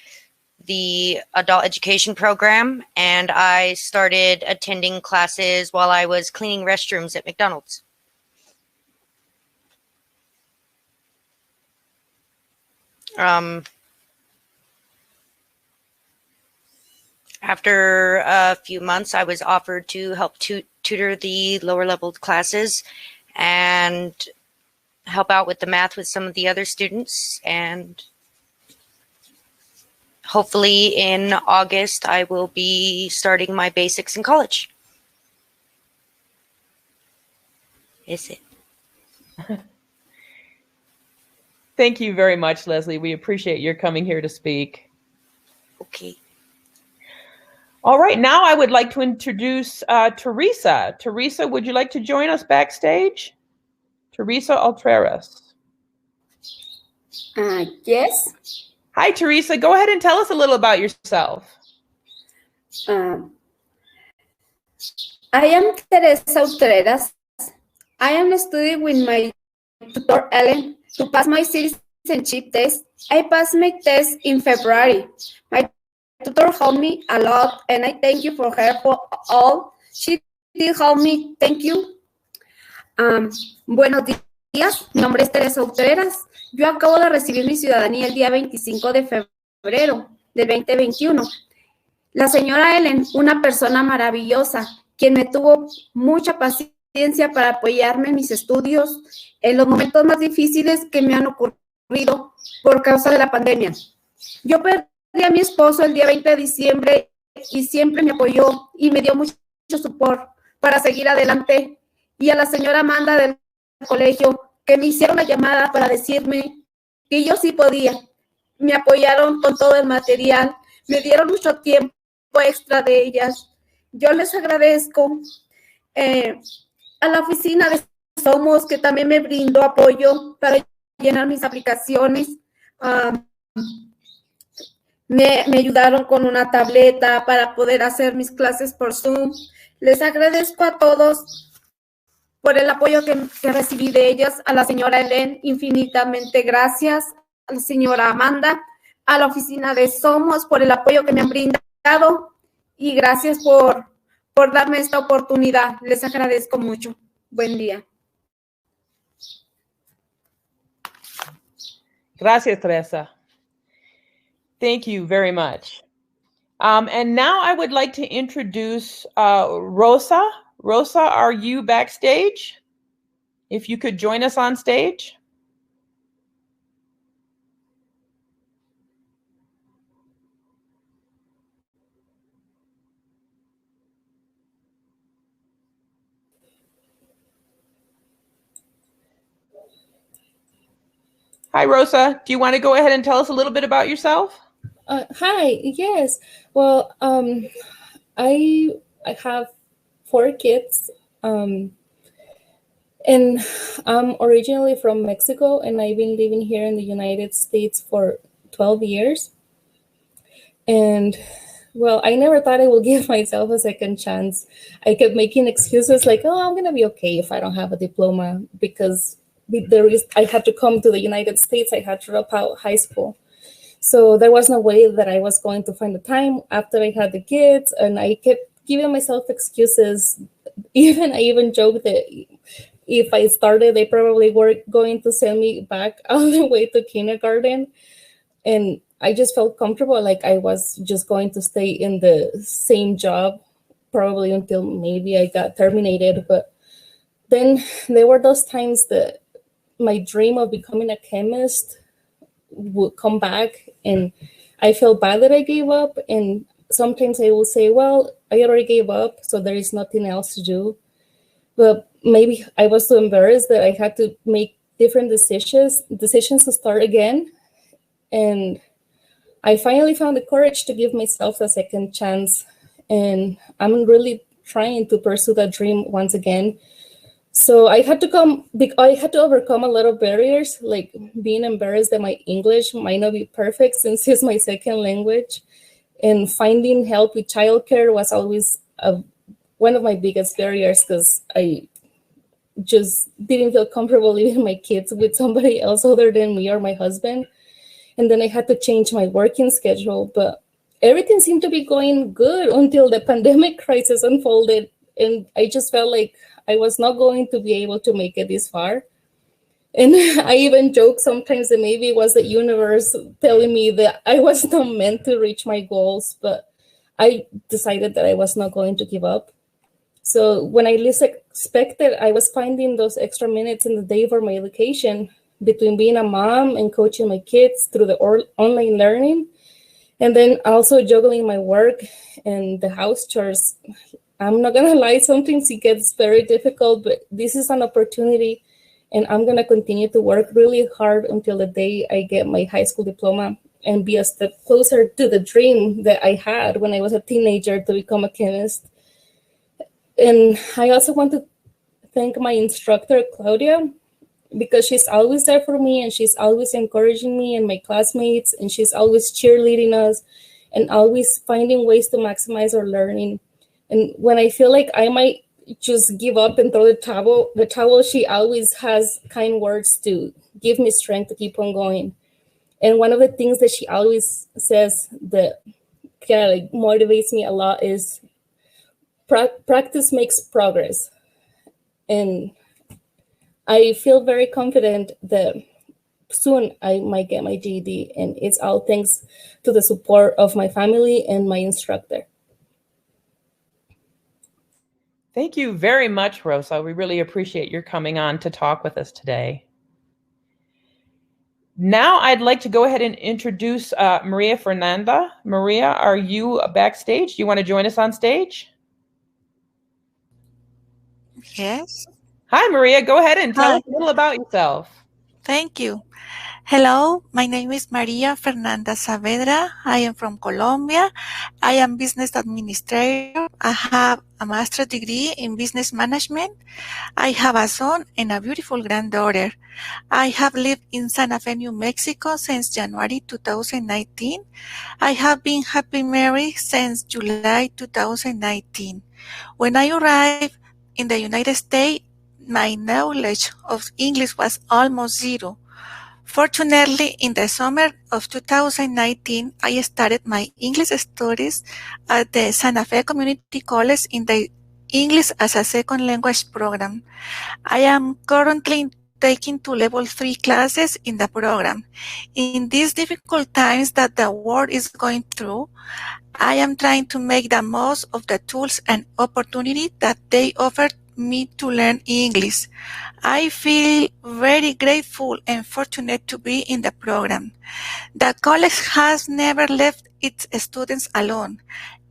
the adult education program, and I started attending classes while I was cleaning restrooms at McDonald's. After a few months, I was offered to help tutor the lower level classes and help out with the math with some of the other students. And hopefully in August, I will be starting my basics in college. Is it? Thank you very much, Leslie. We appreciate your coming here to speak. Okay. All right, now I would like to introduce Teresa. Teresa, would you like to join us backstage? Teresa Altreras. Yes. Hi, Teresa. Go ahead and tell us a little about yourself. I am Teresa Altreras. I am studying with my tutor Ellen to pass my citizenship test. I passed my test in February. My tutor helped me a lot, and I thank you for her for all. She did help me. Thank you. Buenos días, mi nombre es Teresa Utreras. Yo acabo de recibir mi ciudadanía el día 25 de febrero del 2021. La señora Ellen, una persona maravillosa, quien me tuvo mucha paciencia para apoyarme en mis estudios en los momentos más difíciles que me han ocurrido por causa de la pandemia. Yo perdí a mi esposo el día 20 de diciembre y siempre me apoyó y me dio mucho support para seguir adelante. Y a la señora Amanda del colegio, que me hicieron la llamada para decirme que yo sí podía. Me apoyaron con todo el material, me dieron mucho tiempo extra de ellas. Yo les agradezco a la oficina de Somos, que también me brindó apoyo para llenar mis aplicaciones. Me ayudaron con una tableta para poder hacer mis clases por Zoom. Les agradezco a todos por el apoyo que recibí de ellas, a la señora Helen, infinitamente gracias, a la señora Amanda, a la oficina de Somos por el apoyo que me han brindado y gracias por darme esta oportunidad. Les agradezco mucho. Buen día. Gracias, Teresa. Thank you very much. And now I would like to introduce Rosa. Rosa, are you backstage? If you could join us on stage. Hi, Rosa. Do you want to go ahead and tell us a little bit about yourself? Hi. Yes. Well, I have 4 kids, and I'm originally from Mexico, and I've been living here in the United States for 12 years. And well, I never thought I would give myself a second chance. I kept making excuses like, "Oh, I'm gonna be okay if I don't have a diploma," because I had to come to the United States. I had to drop out high school. So there was no way that I was going to find the time after I had the kids, and I kept giving myself excuses. I even joked that if I started, they probably were going to send me back all the way to kindergarten. And I just felt comfortable, like I was just going to stay in the same job, probably until maybe I got terminated. But then there were those times that my dream of becoming a chemist would come back, and I felt bad that I gave up. And sometimes I will say, well, I already gave up, so there is nothing else to do. But maybe I was so embarrassed that I had to make different decisions to start again. And I finally found the courage to give myself a second chance. And I'm really trying to pursue that dream once again. So I had to overcome a lot of barriers, like being embarrassed that my English might not be perfect since it's my second language. And finding help with childcare was always one of my biggest barriers, because I just didn't feel comfortable leaving my kids with somebody else other than me or my husband. And then I had to change my working schedule. But everything seemed to be going good until the pandemic crisis unfolded. And I just felt like I was not going to be able to make it this far. And I even joke sometimes that maybe it was the universe telling me that I was not meant to reach my goals, but I decided that I was not going to give up. So when I least expected, I was finding those extra minutes in the day for my education, between being a mom and coaching my kids through the online learning, and then also juggling my work and the house chores. I'm not gonna lie, sometimes it gets very difficult, but this is an opportunity, and I'm gonna continue to work really hard until the day I get my high school diploma and be a step closer to the dream that I had when I was a teenager to become a chemist. And I also want to thank my instructor, Claudia, because she's always there for me, and she's always encouraging me and my classmates, and she's always cheerleading us and always finding ways to maximize our learning. And when I feel like I might just give up and throw the towel, she always has kind words to give me strength to keep on going. And one of the things that she always says that kind of motivates me a lot is practice makes progress. And I feel very confident that soon I might get my GED, and it's all thanks to the support of my family and my instructor. Thank you very much, Rosa. We really appreciate your coming on to talk with us today. Now I'd like to go ahead and introduce Maria Fernanda. Maria, are you backstage? Do you want to join us on stage? Yes. Hi, Maria. Go ahead and tell Hi. us a little about yourself. Thank you. Hello, my name is Maria Fernanda Saavedra. I am from Colombia. I am business administrator. I have a master's degree in business management. I have a son and a beautiful granddaughter. I have lived in Santa Fe, New Mexico since January 2019. I have been happily married since July 2019. When I arrived in the United States, my knowledge of English was almost zero. Fortunately, in the summer of 2019, I started my English studies at the Santa Fe Community College in the English as a Second Language program. I am currently taking 2 level 3 classes in the program. In these difficult times that the world is going through, I am trying to make the most of the tools and opportunities that they offer me to learn English. I feel very grateful and fortunate to be in the program. The college has never left its students alone,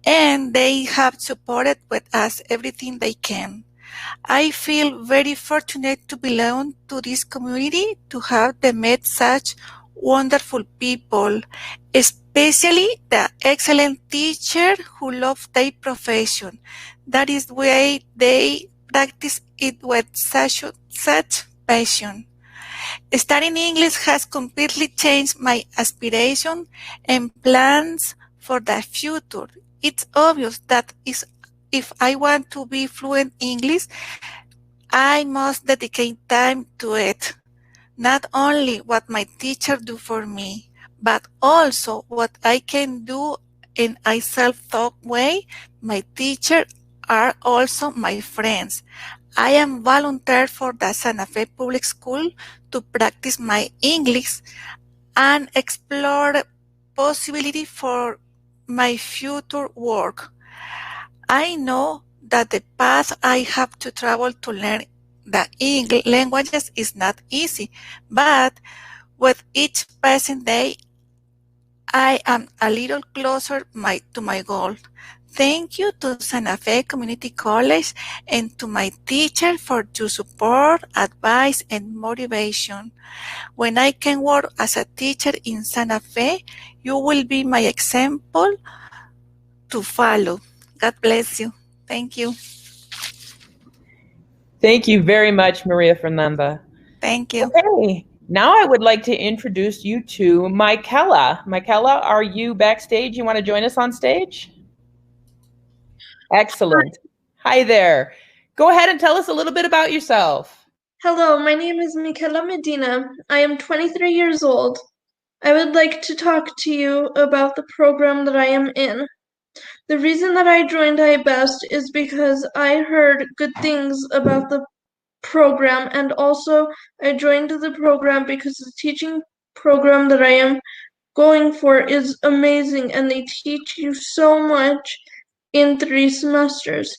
and they have supported with us everything they can. I feel very fortunate to belong to this community, to have met such wonderful people, especially the excellent teacher who love their profession. That is why they practice it with such passion. Studying English has completely changed my aspiration and plans for the future. It's obvious that if I want to be fluent in English, I must dedicate time to it. Not only what my teacher do for me, but also what I can do in a self-taught way. My teachers are also my friends. I am volunteer for the Santa Fe Public School to practice my English and explore possibility for my future work. I know that the path I have to travel to learn the English languages is not easy, but with each passing day, I am a little closer to my goal. Thank you to Santa Fe Community College and to my teacher for your support, advice, and motivation. When I can work as a teacher in Santa Fe, you will be my example to follow. God bless you. Thank you. Thank you very much, Maria Fernanda. Thank you. Okay, now I would like to introduce you to Michaela. Michaela, are you backstage? You want to join us on stage? Excellent. Hi there. Go ahead and tell us a little bit about yourself. Hello, my name is Michaela Medina. I am 23 years old. I would like to talk to you about the program that I am in. The reason that I joined iBest is because I heard good things about the program, and also I joined the program because the teaching program that I am going for is amazing, and they teach you so much in 3 semesters.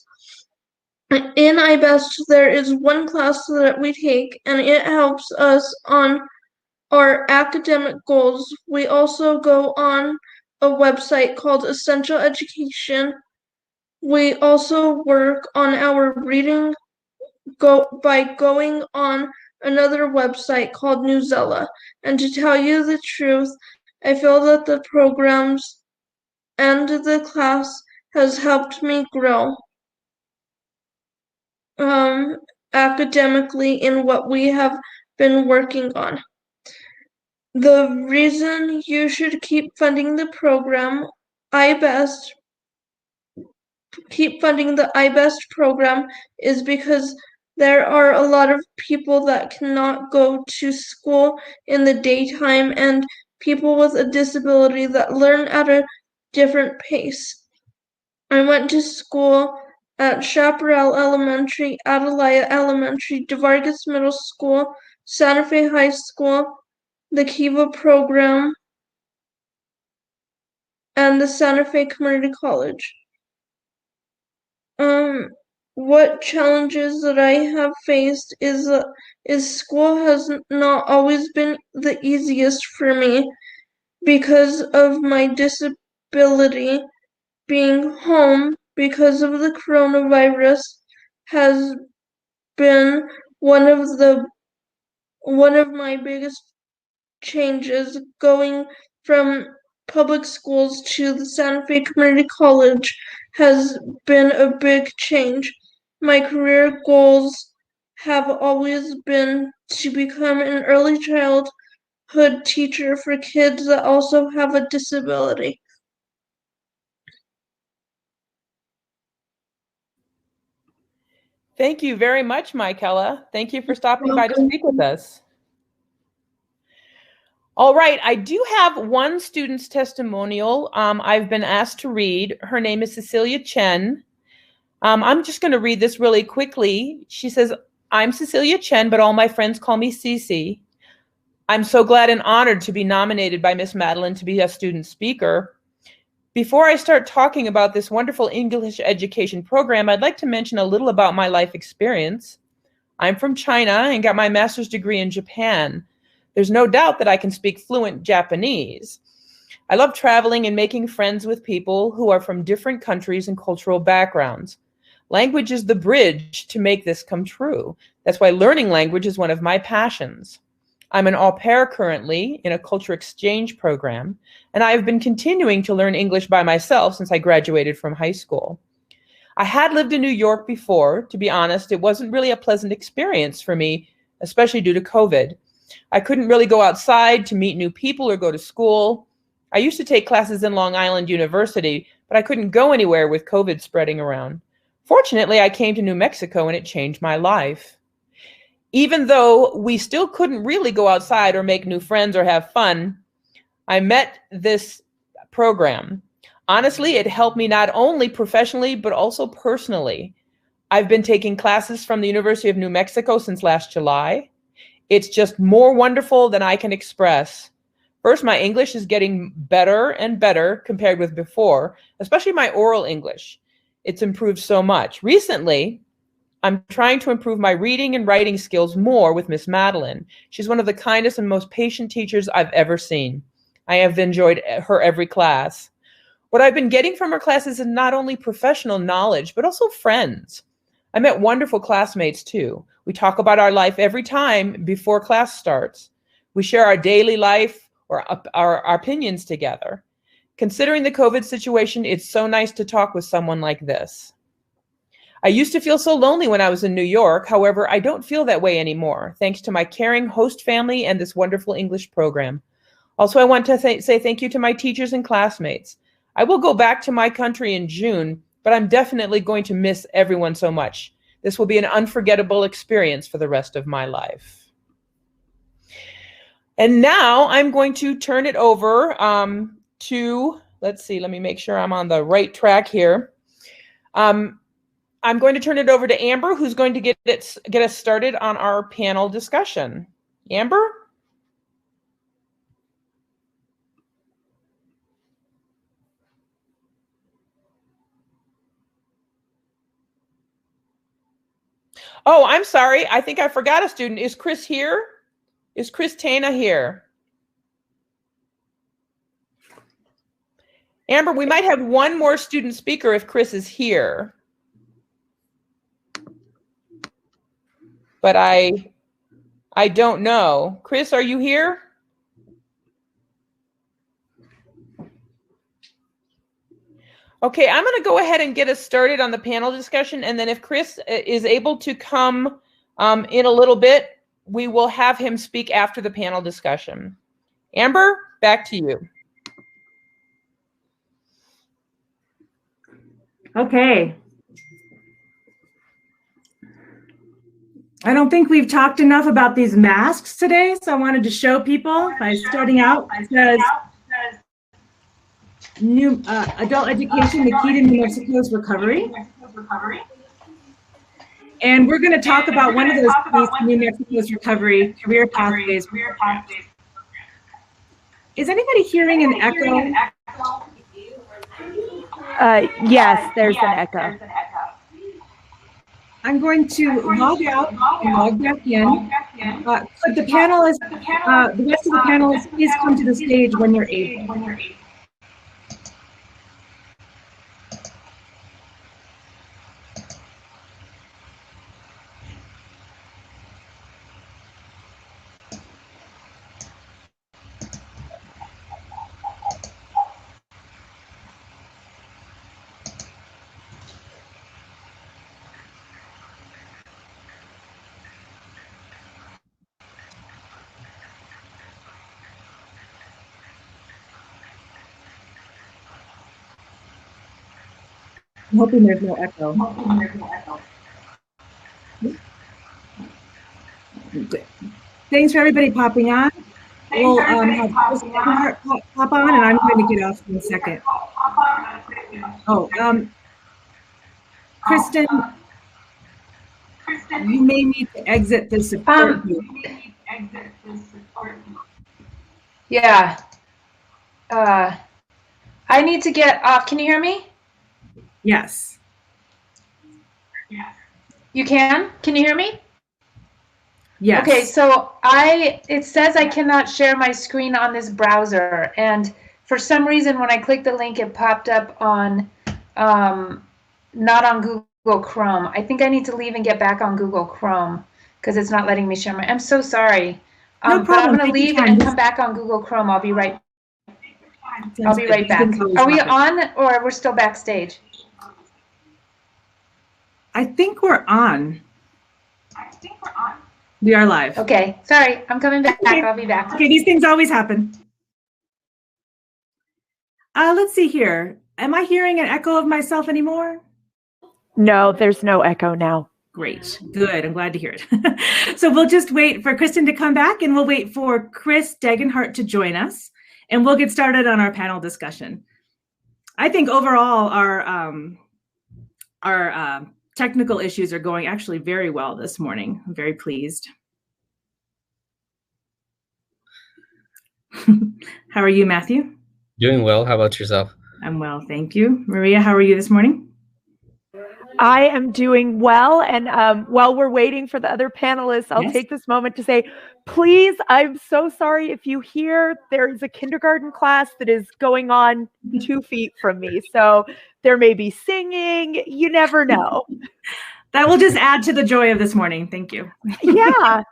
In iBest, there is one class that we take, and it helps us on our academic goals. We also go on a website called Essential Education. We also work on our reading by going on another website called Newsella. And to tell you the truth, I feel that the programs and the class has helped me grow academically in what we have been working on. The reason you should keep funding the program, keep funding the iBest program, is because there are a lot of people that cannot go to school in the daytime, and people with a disability that learn at a different pace. I went to school at Chaparral Elementary, Atalaya Elementary, DeVargas Middle School, Santa Fe High School, the Kiva program, and the Santa Fe Community College. What challenges that I have faced is school has not always been the easiest for me because of my disability. Being home because of the coronavirus has been one of my biggest changes. Going from public schools to the Santa Fe Community College has been a big change. My career goals have always been to become an early childhood teacher for kids that also have a disability. Thank you very much, Michaela. Thank you for stopping by to speak with us. All right, I do have one student's testimonial I've been asked to read. Her name is Cecilia Chen. I'm just going to read this really quickly. She says, "I'm Cecilia Chen, but all my friends call me Cece. I'm so glad and honored to be nominated by Miss Madeline to be a student speaker. Before I start talking about this wonderful English education program, I'd like to mention a little about my life experience. I'm from China and got my master's degree in Japan. There's no doubt that I can speak fluent Japanese. I love traveling and making friends with people who are from different countries and cultural backgrounds. Language is the bridge to make this come true. That's why learning language is one of my passions. I'm an au pair currently in a culture exchange program, and I have been continuing to learn English by myself since I graduated from high school. I had lived in New York before. To be honest, it wasn't really a pleasant experience for me, especially due to COVID. I couldn't really go outside to meet new people or go to school. I used to take classes in Long Island University, but I couldn't go anywhere with COVID spreading around. Fortunately, I came to New Mexico and it changed my life. Even though we still couldn't really go outside or make new friends or have fun, I met this program. Honestly, it helped me not only professionally, but also personally. I've been taking classes from the University of New Mexico since last July. It's just more wonderful than I can express. First, my English is getting better and better compared with before, especially my oral English. It's improved so much. Recently, I'm trying to improve my reading and writing skills more with Miss Madeline. She's one of the kindest and most patient teachers I've ever seen. I have enjoyed her every class. What I've been getting from her classes is not only professional knowledge, but also friends. I met wonderful classmates too. We talk about our life every time before class starts. We share our daily life or our opinions together. Considering the COVID situation, it's so nice to talk with someone like this. I used to feel so lonely when I was in New York. However, I don't feel that way anymore, thanks to my caring host family and this wonderful English program. Also, I want to say thank you to my teachers and classmates. I will go back to my country in June, but I'm definitely going to miss everyone so much. This will be an unforgettable experience for the rest of my life." And now I'm going to turn it over to, let's see, let me make sure I'm on the right track here. I'm going to turn it over to Amber, who's going to get us started on our panel discussion. Amber? Oh, I'm sorry. I think I forgot a student. Is Chris here? Is Chris Tana here? Amber, we might have one more student speaker if Chris is here. But I don't know. Chris, are you here? Okay, I'm going to go ahead and get us started on the panel discussion, and then if Chris is able to come in a little bit, we will have him speak after the panel discussion. Amber, back to you. Okay. I don't think we've talked enough about these masks today, so I wanted to show people by starting out. It says, New Adult Education, the Key to New Mexico's Recovery. And we're going to talk about one of those keys to New Mexico's recovery, career pathways. Is anybody hearing an echo? Yes, there's an echo. I'm going to log out and log back in. Could the panelists, the rest of the panelists, please come to the stage when you're able. I'm hoping there's no echo. Thanks for everybody popping on. We'll have Chris pop on, and I'm going to get off in a second. Oh, Kristen, you may need to exit the support group. Yeah. I need to get off. Can you hear me? Yes. You can? Can you hear me? Yes. Okay, so it says I cannot share my screen on this browser, and for some reason when I clicked the link it popped up on not on Google Chrome. I think I need to leave and get back on Google Chrome because it's not letting me share my. I'm so sorry. No problem. But I'm going to leave and come back on Google Chrome. I'll be right back. Are we on or we're still backstage? I think we're on. We are live. Okay, sorry, I'm coming back. Okay. I'll be back. Okay, these things always happen. Let's see here. Am I hearing an echo of myself anymore? No, there's no echo now. Great, good. I'm glad to hear it. So we'll just wait for Kristen to come back, and we'll wait for Chris Degenhart to join us, and we'll get started on our panel discussion. I think overall our technical issues are going actually very well this morning. I'm very pleased. How are you, Matthew? Doing well. How about yourself? I'm well, thank you. Maria, how are you this morning? I am doing well, and while we're waiting for the other panelists, I'll take this moment to say, please, I'm so sorry if you hear there is a kindergarten class that is going on 2 feet from me, so there may be singing, you never know. That will just add to the joy of this morning, thank you. Yeah.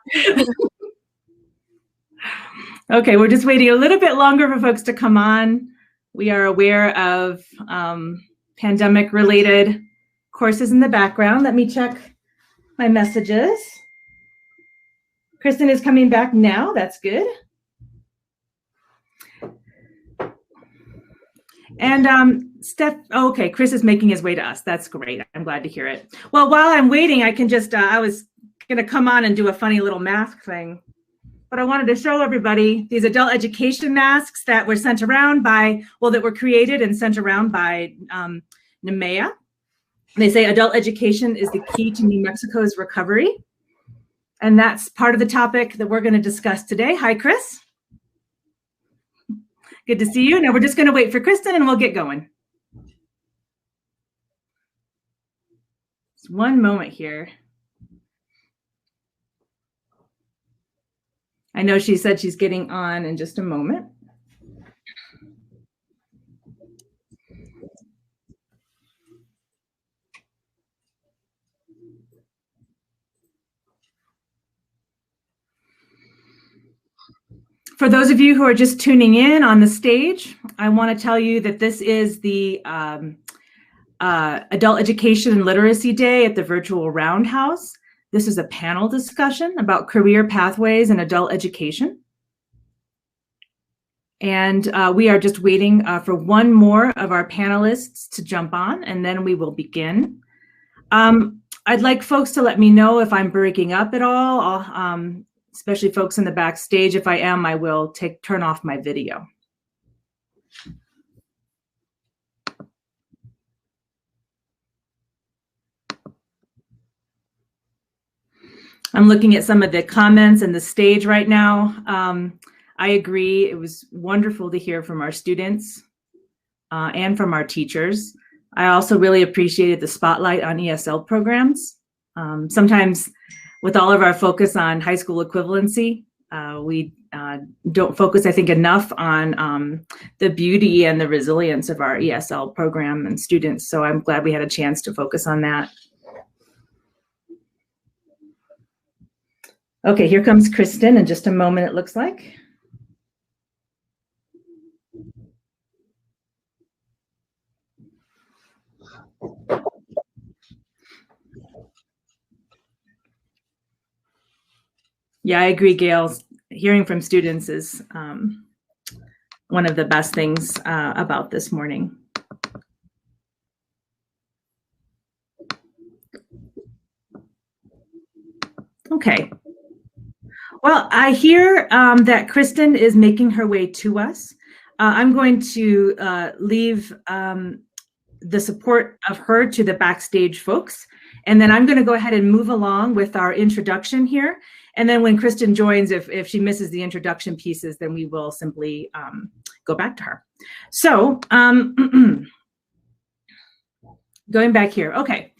Okay, we're just waiting a little bit longer for folks to come on. We are aware of pandemic-related courses in the background. Let me check my messages. Kristen is coming back now. That's good. And okay, Chris is making his way to us. That's great. I'm glad to hear it. Well, while I'm waiting, I can just, I was going to come on and do a funny little mask thing. But I wanted to show everybody these adult education masks that were sent around by, well, that were created and sent around by NMEA. They say adult education is the key to New Mexico's recovery. And that's part of the topic that we're going to discuss today. Hi, Chris. Good to see you. Now we're just going to wait for Kristen and we'll get going. Just one moment here. I know she said she's getting on in just a moment. For those of you who are just tuning in on the stage, I want to tell you that this is the Adult Education and Literacy Day at the Virtual Roundhouse. This is a panel discussion about career pathways in adult education. And we are just waiting for one more of our panelists to jump on, and then we will begin. I'd like folks to let me know if I'm breaking up at all, especially folks in the backstage. If I am, I will turn off my video. I'm looking at some of the comments and the stage right now. I agree. It was wonderful to hear from our students and from our teachers. I also really appreciated the spotlight on ESL programs. Sometimes with all of our focus on high school equivalency, we don't focus, I think, enough on the beauty and the resilience of our ESL program and students. So I'm glad we had a chance to focus on that. Okay, here comes Kristen in just a moment, it looks like. Yeah, I agree, Gail. Hearing from students is one of the best things about this morning. Okay. Well, I hear that Kristen is making her way to us. I'm going to leave the support of her to the backstage folks. And then I'm going to go ahead and move along with our introduction here. And then when Kristen joins, if she misses the introduction pieces, then we will simply go back to her. So going back here. Okay.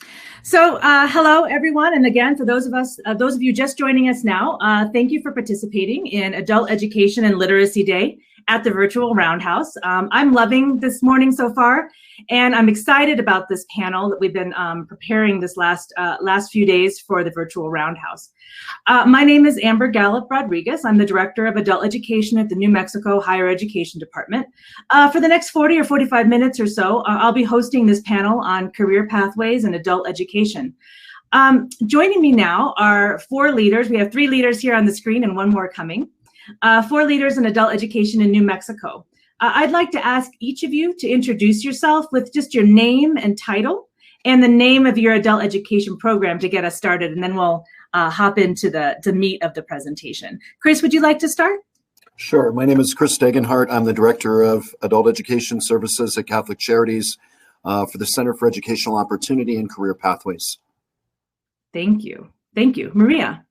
So hello, everyone. And again, for those of you just joining us now, thank you for participating in Adult Education and Literacy Day at the virtual Roundhouse. I'm loving this morning so far, and I'm excited about this panel that we've been preparing this last few days for the virtual Roundhouse. My name is Amber Gallup Rodriguez. I'm the Director of Adult Education at the New Mexico Higher Education Department. For the next 40 or 45 minutes or so, I'll be hosting this panel on career pathways and adult education. Joining me now are 4 leaders. We have 3 leaders here on the screen and 1 more coming. 4 leaders in adult education in New Mexico. I'd like to ask each of you to introduce yourself with just your name and title and the name of your adult education program to get us started, and then we'll hop into the meat of the presentation. Chris, would you like to start? Sure. My name is Chris Degenhart. I'm the Director of Adult Education Services at Catholic Charities for the Center for Educational Opportunity and Career Pathways. Thank you. Thank you. Maria.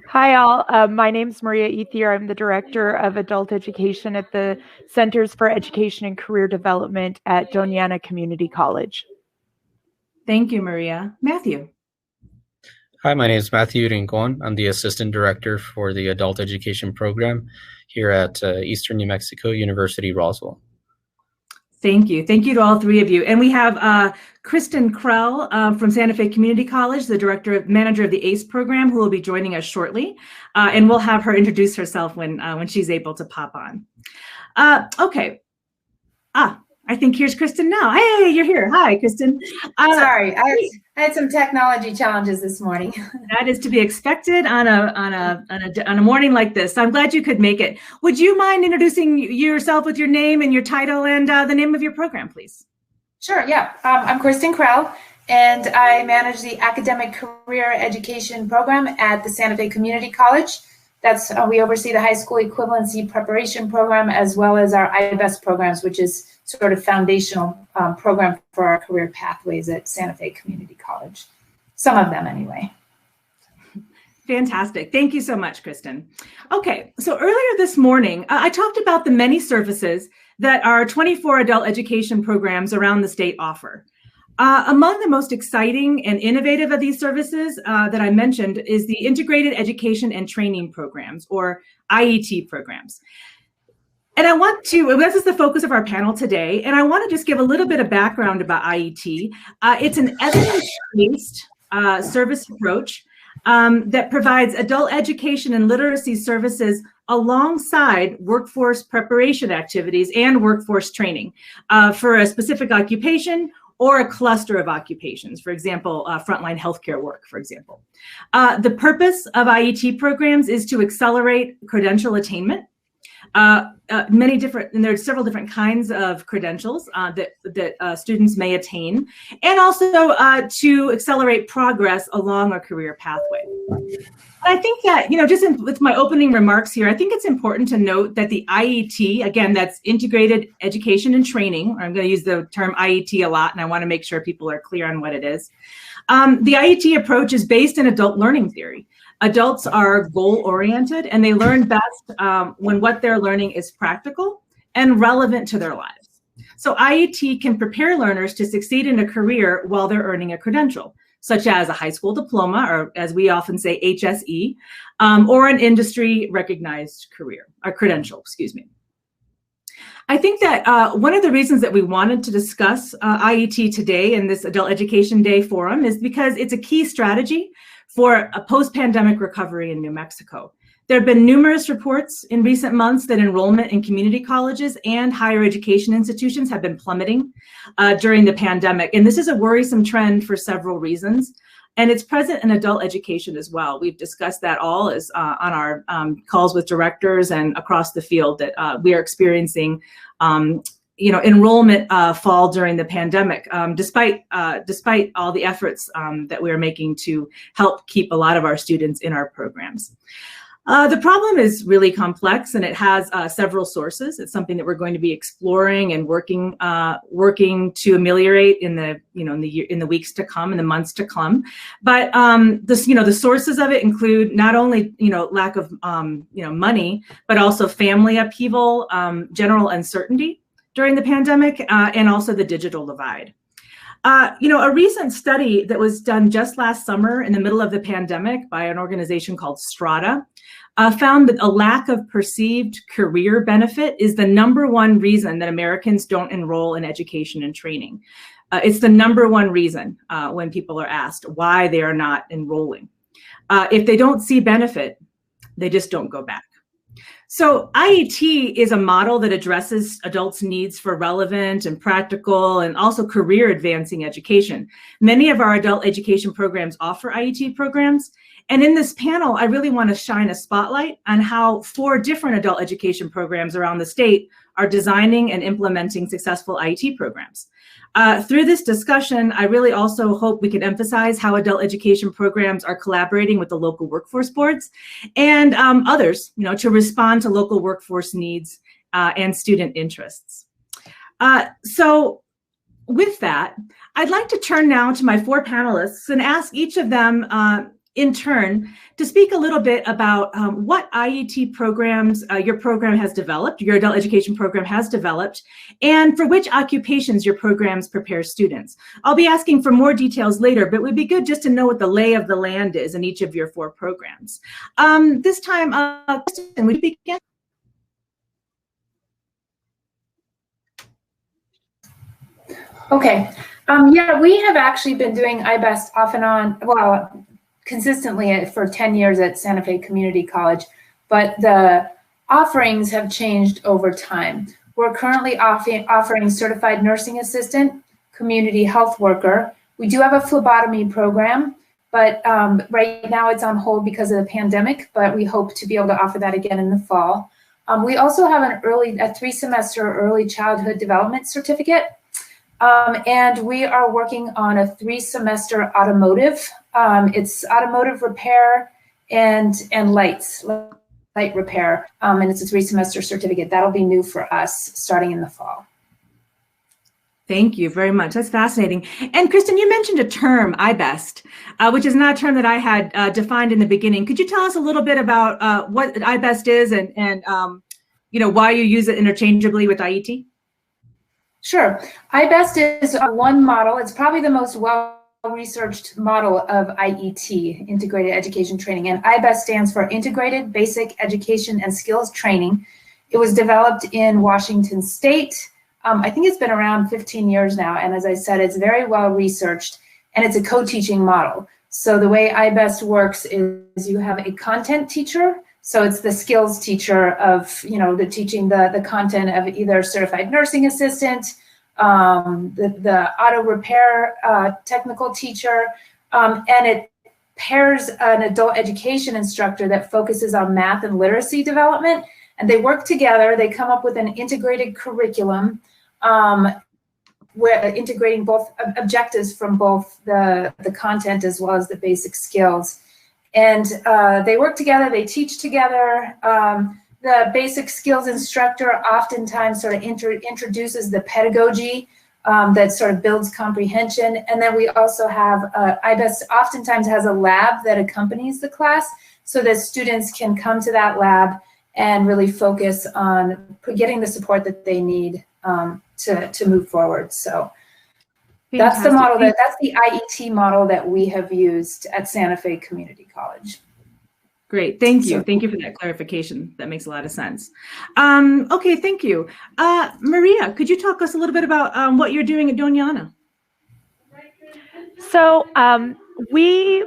Hi, all. My name's Maria Ethier. I'm the Director of Adult Education at the Centers for Education and Career Development at Doñana Community College. Thank you, Maria. Matthew. Hi, my name is Matthew Rincon. I'm the Assistant Director for the Adult Education Program here at Eastern New Mexico University, Roswell. Thank you. Thank you to all 3 of you. And we have Kristen Krell from Santa Fe Community College, the manager of the ACE program, who will be joining us shortly. And we'll have her introduce herself when she's able to pop on. Okay. I think here's Kristen now. Hey, you're here. Hi, Kristen. Sorry, I had some technology challenges this morning. That is to be expected on a morning like this. So I'm glad you could make it. Would you mind introducing yourself with your name and your title and the name of your program, please? Sure, yeah. I'm Kristen Krell, and I manage the Academic Career Education Program at the Santa Fe Community College. That's we oversee the high school equivalency preparation program as well as our IBEST programs, which is sort of foundational program for our career pathways at Santa Fe Community College. Some of them anyway. Fantastic. Thank you so much, Kristen. Okay, so earlier this morning, I talked about the many services that our 24 adult education programs around the state offer. Among the most exciting and innovative of these services that I mentioned is the Integrated Education and Training Programs, or IET programs. And I want to, this is the focus of our panel today, and I want to just give a little bit of background about IET. It's an evidence-based service approach that provides adult education and literacy services alongside workforce preparation activities and workforce training for a specific occupation or a cluster of occupations, for example, frontline healthcare work, for example. The purpose of IET programs is to accelerate credential attainment, many different, and there's several different kinds of credentials that students may attain, and also to accelerate progress along a career pathway. I think that, with my opening remarks here, I think it's important to note that the IET, again, that's Integrated Education and Training, or I'm going to use the term IET a lot, and I want to make sure people are clear on what it is. The IET approach is based in adult learning theory. Adults are goal-oriented, and they learn best when what they're learning is practical and relevant to their lives. So IET can prepare learners to succeed in a career while they're earning a credential, such as a high school diploma, or as we often say, HSE, or an industry-recognized career, or credential, excuse me. I think that one of the reasons that we wanted to discuss IET today in this Adult Education Day Forum is because it's a key strategy for a post-pandemic recovery in New Mexico. There have been numerous reports in recent months that enrollment in community colleges and higher education institutions have been plummeting during the pandemic. And this is a worrisome trend for several reasons. And it's present in adult education as well. We've discussed that all as on our calls with directors and across the field that we are experiencing enrollment fall during the pandemic, despite all the efforts that we are making to help keep a lot of our students in our programs. The problem is really complex, and it has several sources. It's something that we're going to be exploring and working to ameliorate in the weeks to come, in the months to come. But the sources of it include not only lack of money, but also family upheaval, general uncertainty during the pandemic, and also the digital divide. A recent study that was done just last summer in the middle of the pandemic by an organization called Strata found that a lack of perceived career benefit is the #1 reason that Americans don't enroll in education and training. It's the #1 reason when people are asked why they are not enrolling. If they don't see benefit, they just don't go back. So IET is a model that addresses adults' needs for relevant and practical and also career advancing education. Many of our adult education programs offer IET programs. And in this panel, I really want to shine a spotlight on how 4 different adult education programs around the state are designing and implementing successful IET programs. Through this discussion, I really also hope we can emphasize how adult education programs are collaborating with the local workforce boards and others, to respond to local workforce needs and student interests. So with that, I'd like to turn now to my 4 panelists and ask each of them in turn to speak a little bit about what IET programs your program has developed, your adult education program has developed, and for which occupations your programs prepare students. I'll be asking for more details later, but it would be good just to know what the lay of the land is in each of your 4 programs. This time, Kristen, would you begin? Okay. Yeah, we have actually been doing iBest off and on, well, consistently for 10 years at Santa Fe Community College, but the offerings have changed over time. We're currently offering certified nursing assistant, community health worker. We do have a phlebotomy program, but right now it's on hold because of the pandemic, but we hope to be able to offer that again in the fall. We also have a 3-semester early childhood development certificate. And we are working on a 3-semester automotive. It's automotive repair and light repair. And it's a 3-semester certificate. That'll be new for us starting in the fall. Thank you very much. That's fascinating. And Kristen, you mentioned a term, iBest, which is not a term that I had defined in the beginning. Could you tell us a little bit about what iBest is and why you use it interchangeably with IET? Sure. iBest is one model. It's probably the most well-researched model of IET, Integrated Education Training. And iBest stands for Integrated Basic Education and Skills Training. It was developed in Washington State. I think it's been around 15 years now. And as I said, it's very well-researched, and it's a co-teaching model. So the way iBest works is you have a content teacher. So it's the skills teacher of, the teaching the content of either certified nursing assistant, the auto repair technical teacher, and it pairs an adult education instructor that focuses on math and literacy development, And they work together. They come up with an integrated curriculum, where integrating both objectives from both the content as well as the basic skills. And they work together, they teach together. The basic skills instructor oftentimes sort of introduces the pedagogy that sort of builds comprehension. And then we also have, IBEST oftentimes has a lab that accompanies the class so that students can come to that lab and really focus on getting the support that they need to move forward. So that's the model that's the IET model that we have used at Santa Fe Community College. Great, thank you. Thank you for that clarification. That makes a lot of sense. Okay, thank you. Maria, could you talk us a little bit about what you're doing at Doñana? So we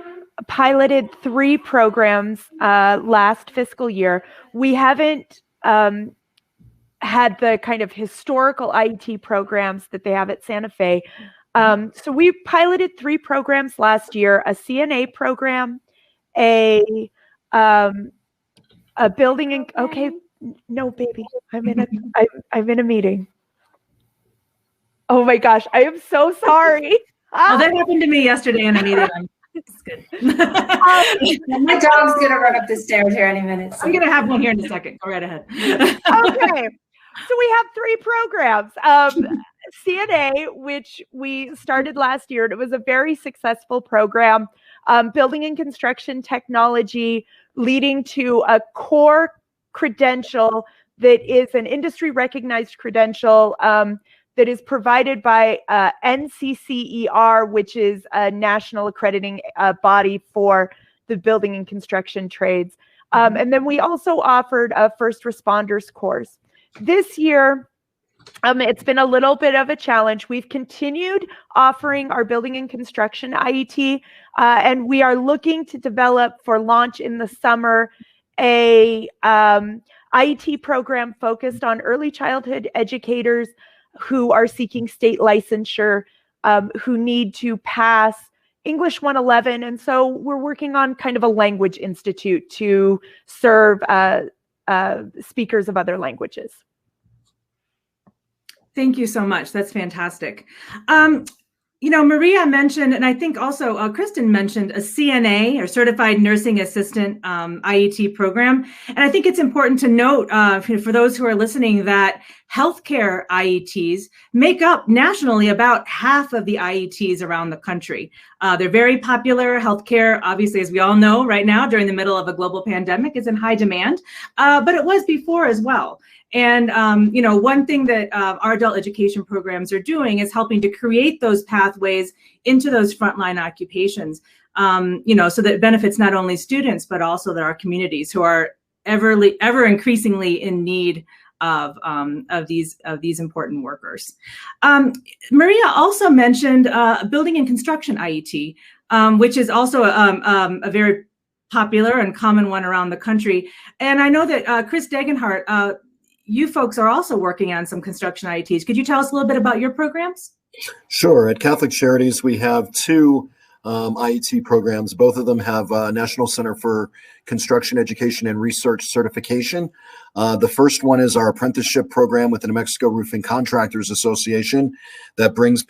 piloted 3 programs last fiscal year. We haven't had the kind of historical IET programs that they have at Santa Fe. So we piloted 3 programs last year: a CNA program, a building and okay, no, baby, I'm in a meeting. Oh my gosh, I am so sorry. Oh, that happened to me yesterday in a meeting. It's good. My dog's gonna run up the stairs here any minute. So. I'm gonna have one here in a second. Go right ahead. Okay, so we have 3 programs. CNA, which we started last year, and it was a very successful program. Building and construction technology, leading to a core credential that is an industry recognized credential that is provided by NCCER, which is a national accrediting body for the building and construction trades. And then we also offered a first responders course. This year, it's been a little bit of a challenge. We've continued offering our building and construction IET, and we are looking to develop for launch in the summer a IET program focused on early childhood educators who are seeking state licensure, who need to pass English 111. And so we're working on kind of a language institute to serve speakers of other languages. Thank you so much. That's fantastic. You know, Maria mentioned, and I think also Kristen mentioned, a CNA or Certified Nursing Assistant IET program. And I think it's important to note for those who are listening that healthcare IETs make up nationally about half of the IETs around the country. They're very popular. Healthcare, obviously, as we all know right now, during the middle of a global pandemic, is in high demand, but it was before as well. And, you know, one thing that our adult education programs are doing is helping to create those pathways into those frontline occupations, you know, so that it benefits not only students, but also our communities who are ever increasingly in need of these important workers. Maria also mentioned building and construction IET, which is also a very popular and common one around the country. And I know that Chris Degenhart, you folks are also working on some construction IETs. Could you tell us a little bit about your programs? Sure. At Catholic Charities, we have 2 IET programs. Both of them have National Center for Construction Education and Research certification. The first one is our apprenticeship program with the New Mexico Roofing Contractors Association that brings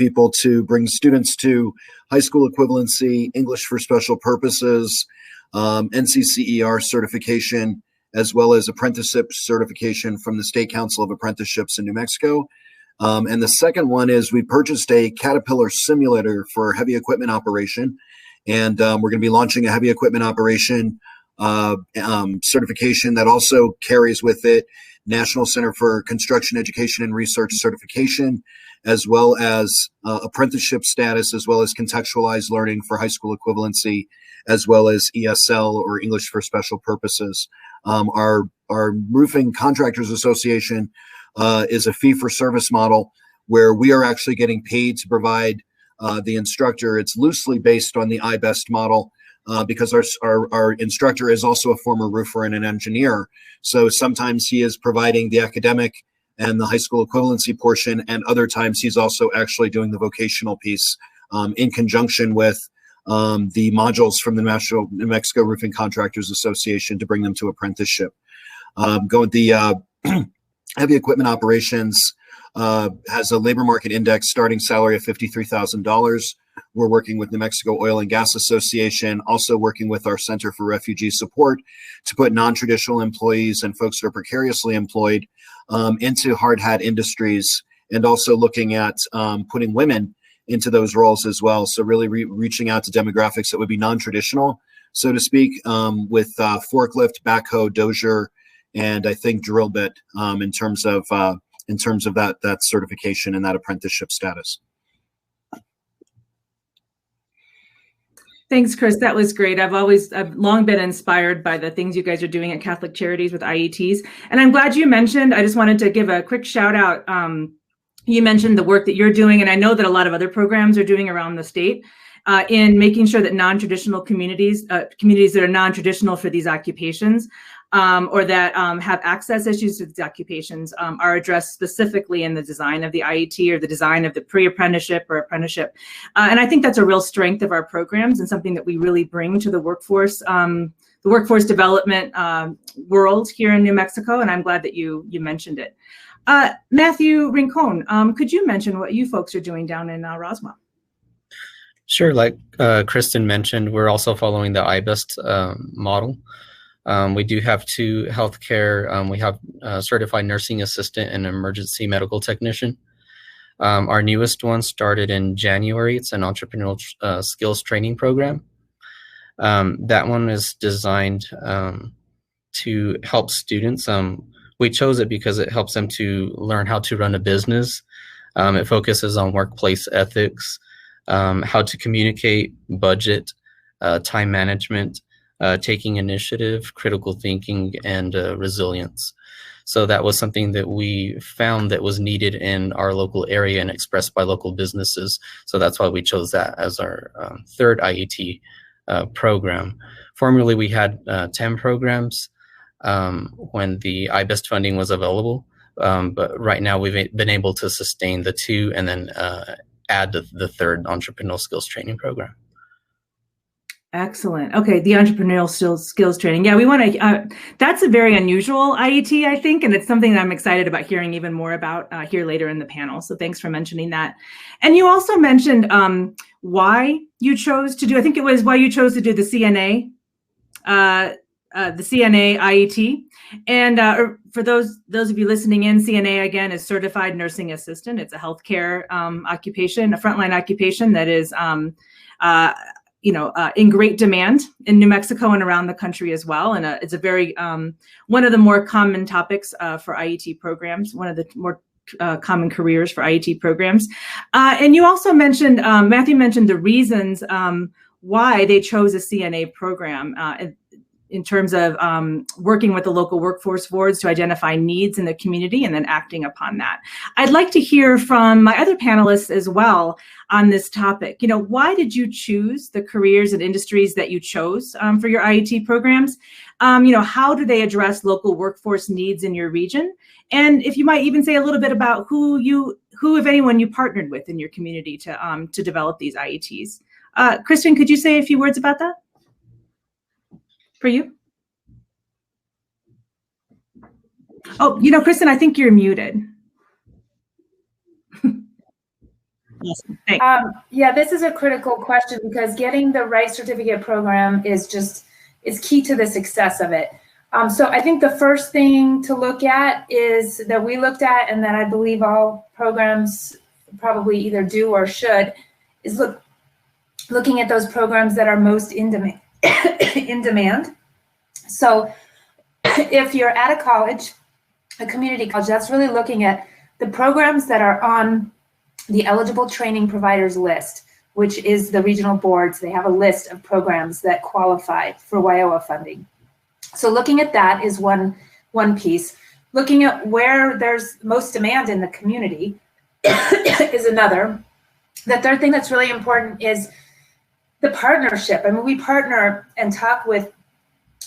students to high school equivalency, English for special purposes, NCCER certification, as well as apprenticeship certification from the State Council of Apprenticeships in New Mexico. And the second one is we purchased a Caterpillar simulator for heavy equipment operation. And we're going to be launching a heavy equipment operation certification that also carries with it National Center for Construction Education and Research certification, as well as apprenticeship status, as well as contextualized learning for high school equivalency, as well as ESL or English for special purposes. Our Roofing Contractors Association is a fee-for-service model where we are actually getting paid to provide the instructor. It's loosely based on the IBEST model because our instructor is also a former roofer and an engineer. So sometimes he is providing the academic and the high school equivalency portion, and other times he's also actually doing the vocational piece in conjunction with the modules from the New Mexico Roofing Contractors Association to bring them to apprenticeship. The heavy equipment operations has a labor market index starting salary of $53,000. We're working with New Mexico Oil and Gas Association, also working with our Center for Refugee Support to put non-traditional employees and folks that are precariously employed into hard hat industries, and also looking at putting women into those roles as well. So really reaching out to demographics that would be non-traditional, so to speak, with forklift, backhoe, dozer, and I think drill bit in terms of that certification and that apprenticeship status. Thanks, Chris. That was great. I've long been inspired by the things you guys are doing at Catholic Charities with IETs. And I'm glad you mentioned, I just wanted to give a quick shout out. You mentioned the work that you're doing, and I know that a lot of other programs are doing around the state in making sure that non-traditional communities that are non-traditional for these occupations, or that have access issues to these occupations are addressed specifically in the design of the IET or the design of the pre-apprenticeship or apprenticeship. And I think that's a real strength of our programs and something that we really bring to the workforce development world here in New Mexico. And I'm glad that you mentioned it. Matthew Rincon, could you mention what you folks are doing down in Roswell? Sure. Like Kristen mentioned, we're also following the IBEST model. We do have 2 healthcare. We have a certified nursing assistant and emergency medical technician. Our newest one started in January. It's an entrepreneurial skills training program. That one is designed to help students. We chose it because it helps them to learn how to run a business. It focuses on workplace ethics, how to communicate, budget, time management, taking initiative, critical thinking, and resilience. So that was something that we found that was needed in our local area and expressed by local businesses. So that's why we chose that as our 3rd IET program. Formerly, we had 10 programs when the IBEST funding was available. But right now, we've been able to sustain the 2 and then add the 3rd entrepreneurial skills training program. Excellent. Okay, the entrepreneurial skills training. Yeah, we want to. That's a very unusual IET, I think, and it's something that I'm excited about hearing even more about here later in the panel. So thanks for mentioning that. And you also mentioned why you chose to do. I think it was why you chose to do the CNA, IET. And for those of you listening in, CNA again is Certified Nursing Assistant. It's a healthcare occupation, a frontline occupation that is. In great demand in New Mexico and around the country as well. And it's a very, one of the more common topics for IET programs, one of the more common careers for IET programs. And you also mentioned, Matthew mentioned the reasons why they chose a CNA program in terms of working with the local workforce boards to identify needs in the community and then acting upon that. I'd like to hear from my other panelists as well on this topic. Why did you choose the careers and industries that you chose for your IET programs? How do they address local workforce needs in your region? And if you might even say a little bit about who, if anyone, you partnered with in your community to develop these IETs. Kristen, could you say a few words about that? For you? Oh, Kristen, I think you're muted. Yeah, this is a critical question because getting the right certificate program is key to the success of it. So I think the first thing to look at is that we looked at, and that I believe all programs probably either do or should, is looking at those programs that are most in demand. So if you're at a college, a community college, that's really looking at the programs that are on the eligible training providers list, which is the regional boards. They have a list of programs that qualify for WIOA funding. So looking at that is one piece. Looking at where there's most demand in the community is another. The third thing that's really important is the partnership. I mean, we partner and talk with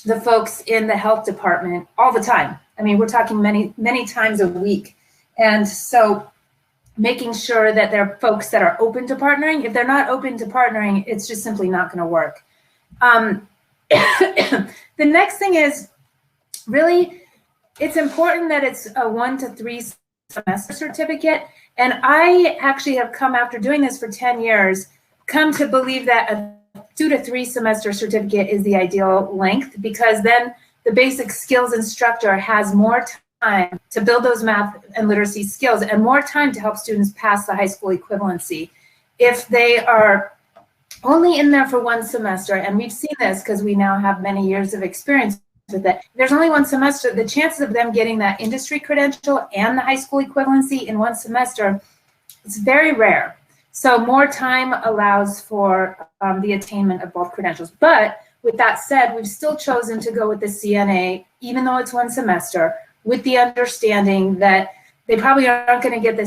the folks in the health department all the time. I mean, we're talking many, many times a week. And so making sure that there are folks that are open to partnering. If they're not open to partnering, it's just simply not going to work. The next thing is really it's important that it's a 1 to 3 semester certificate. And I actually have come, after doing this for 10 years, come to believe that a 2 to 3 semester certificate is the ideal length, because then the basic skills instructor has more time to build those math and literacy skills and more time to help students pass the high school equivalency. If they are only in there for 1 semester, and we've seen this because we now have many years of experience with it, there's only 1 semester, the chances of them getting that industry credential and the high school equivalency in 1 semester, it's very rare. So more time allows for the attainment of both credentials. But with that said, we've still chosen to go with the CNA, even though it's 1 semester, with the understanding that they probably aren't going to get the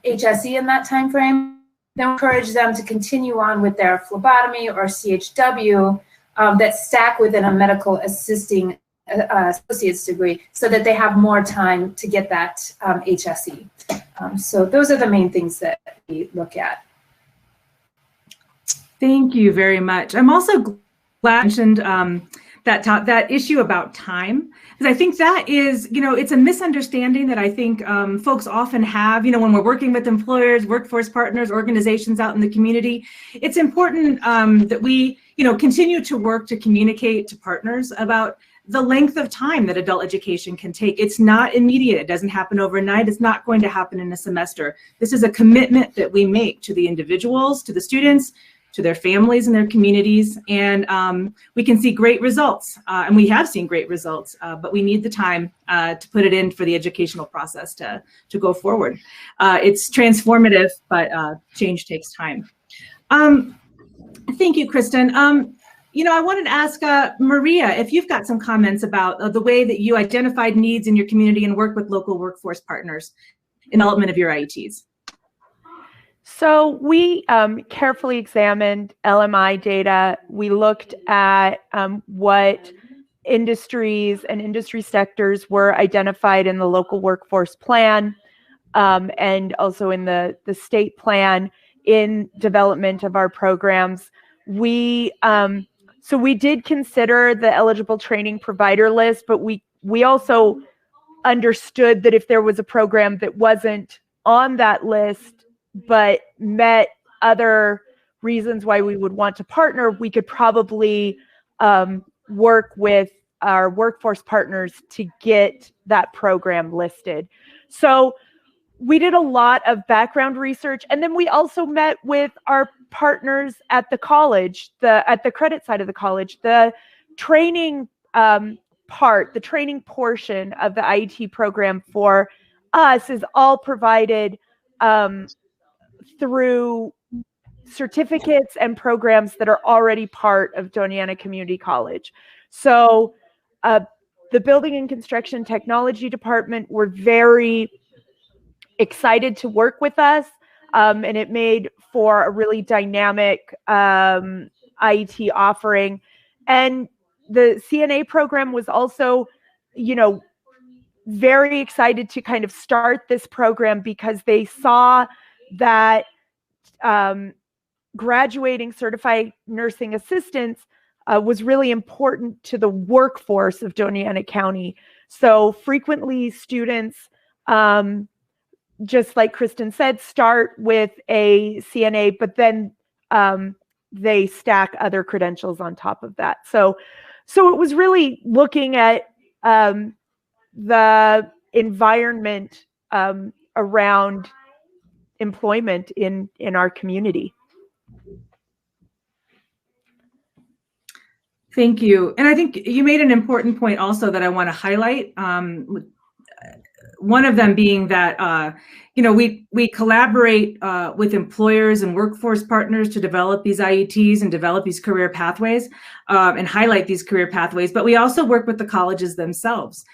HSE in that time frame. Then encourage them to continue on with their phlebotomy or CHW that stack within a medical assisting associate's degree, so that they have more time to get that HSE. So those are the main things that we look at. Thank you very much. I'm also glad you mentioned that issue about time, because I think that is, it's a misunderstanding that I think folks often have, when we're working with employers, workforce partners, organizations out in the community. It's important that we, continue to work to communicate to partners about the length of time that adult education can take. It's not immediate. It doesn't happen overnight. It's not going to happen in a semester. This is a commitment that we make to the individuals, to the students, to their families and their communities, and we can see great results, and we have seen great results, but we need the time to put it in for the educational process to go forward. It's transformative, but change takes time. Thank you, Kristen. I wanted to ask Maria if you've got some comments about the way that you identified needs in your community and work with local workforce partners in development of your IETs. So we carefully examined LMI data. We looked at what industries and industry sectors were identified in the local workforce plan and also in the state plan in development of our programs. So we did consider the eligible training provider list, but we also understood that if there was a program that wasn't on that list but met other reasons why we would want to partner, we could probably work with our workforce partners to get that program listed. So we did a lot of background research, and then we also met with our partners at the college, at the credit side of the college. The training the training portion of the IET program for us is all provided through certificates and programs that are already part of Doña Ana Community College. So the Building and Construction Technology Department were very excited to work with us, and it made for a really dynamic IET offering. And the CNA program was also, very excited to kind of start this program because they saw that graduating certified nursing assistants was really important to the workforce of Doña Ana County. So frequently students, just like Kristen said, start with a CNA, but then they stack other credentials on top of that. So it was really looking at the environment around employment in our community. Thank you. And I think you made an important point also that I want to highlight. One of them being that, we collaborate with employers and workforce partners to develop these IETs and develop these career pathways and highlight these career pathways. But we also work with the colleges themselves.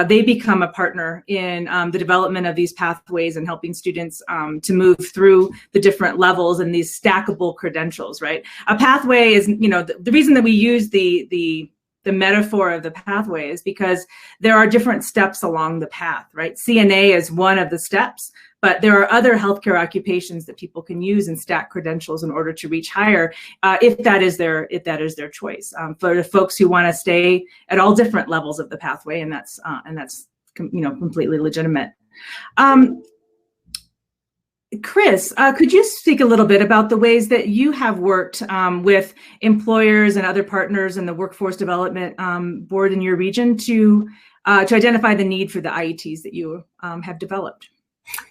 They become a partner in the development of these pathways and helping students to move through the different levels and these stackable credentials, right? A pathway is, the reason that we use the metaphor of the pathway is because there are different steps along the path, right? CNA is one of the steps, but there are other healthcare occupations that people can use and stack credentials in order to reach higher, if that is their choice. For the folks who want to stay at all different levels of the pathway, and that's completely legitimate. Chris, could you speak a little bit about the ways that you have worked with employers and other partners in the Workforce Development Board in your region to identify the need for the IETs that you have developed?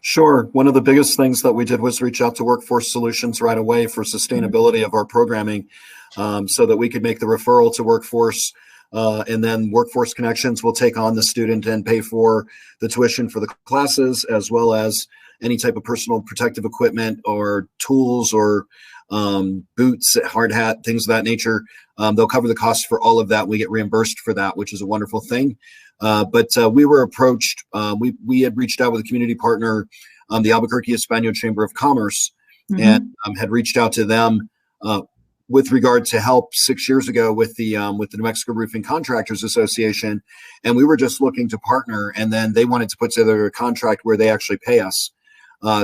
Sure. One of the biggest things that we did was reach out to Workforce Solutions right away for sustainability of our programming, so that we could make the referral to Workforce, and then Workforce Connections will take on the student and pay for the tuition for the classes, as well as any type of personal protective equipment or tools or boots, hard hat, things of that nature. They'll cover the cost for all of that. We get reimbursed for that, which is a wonderful thing. But we were approached, we had reached out with a community partner, the Albuquerque Espanol Chamber of Commerce, and had reached out to them with regard to help 6 years ago with the New Mexico Roofing Contractors Association. And we were just looking to partner, and then they wanted to put together a contract where they actually pay us.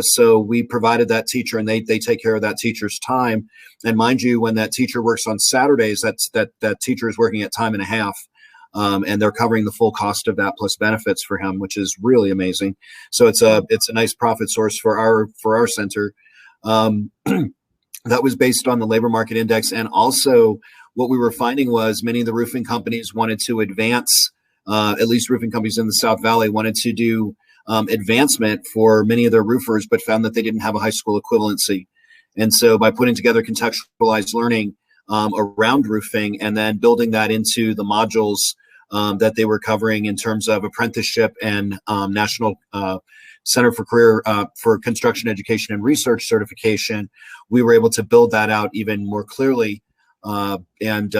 So we provided that teacher, and they take care of that teacher's time. And mind you, when that teacher works on Saturdays, that teacher is working at time and a half. And they're covering the full cost of that plus benefits for him, which is really amazing. So it's a nice profit source for our center. That was based on the labor market index. And also what we were finding was many of the roofing companies wanted to advance, at least roofing companies in the South Valley wanted to do advancement for many of their roofers, but found that they didn't have a high school equivalency. And so by putting together contextualized learning around roofing and then building that into the modules that they were covering in terms of apprenticeship and National Center for Career for Construction Education and Research certification, we were able to build that out even more clearly and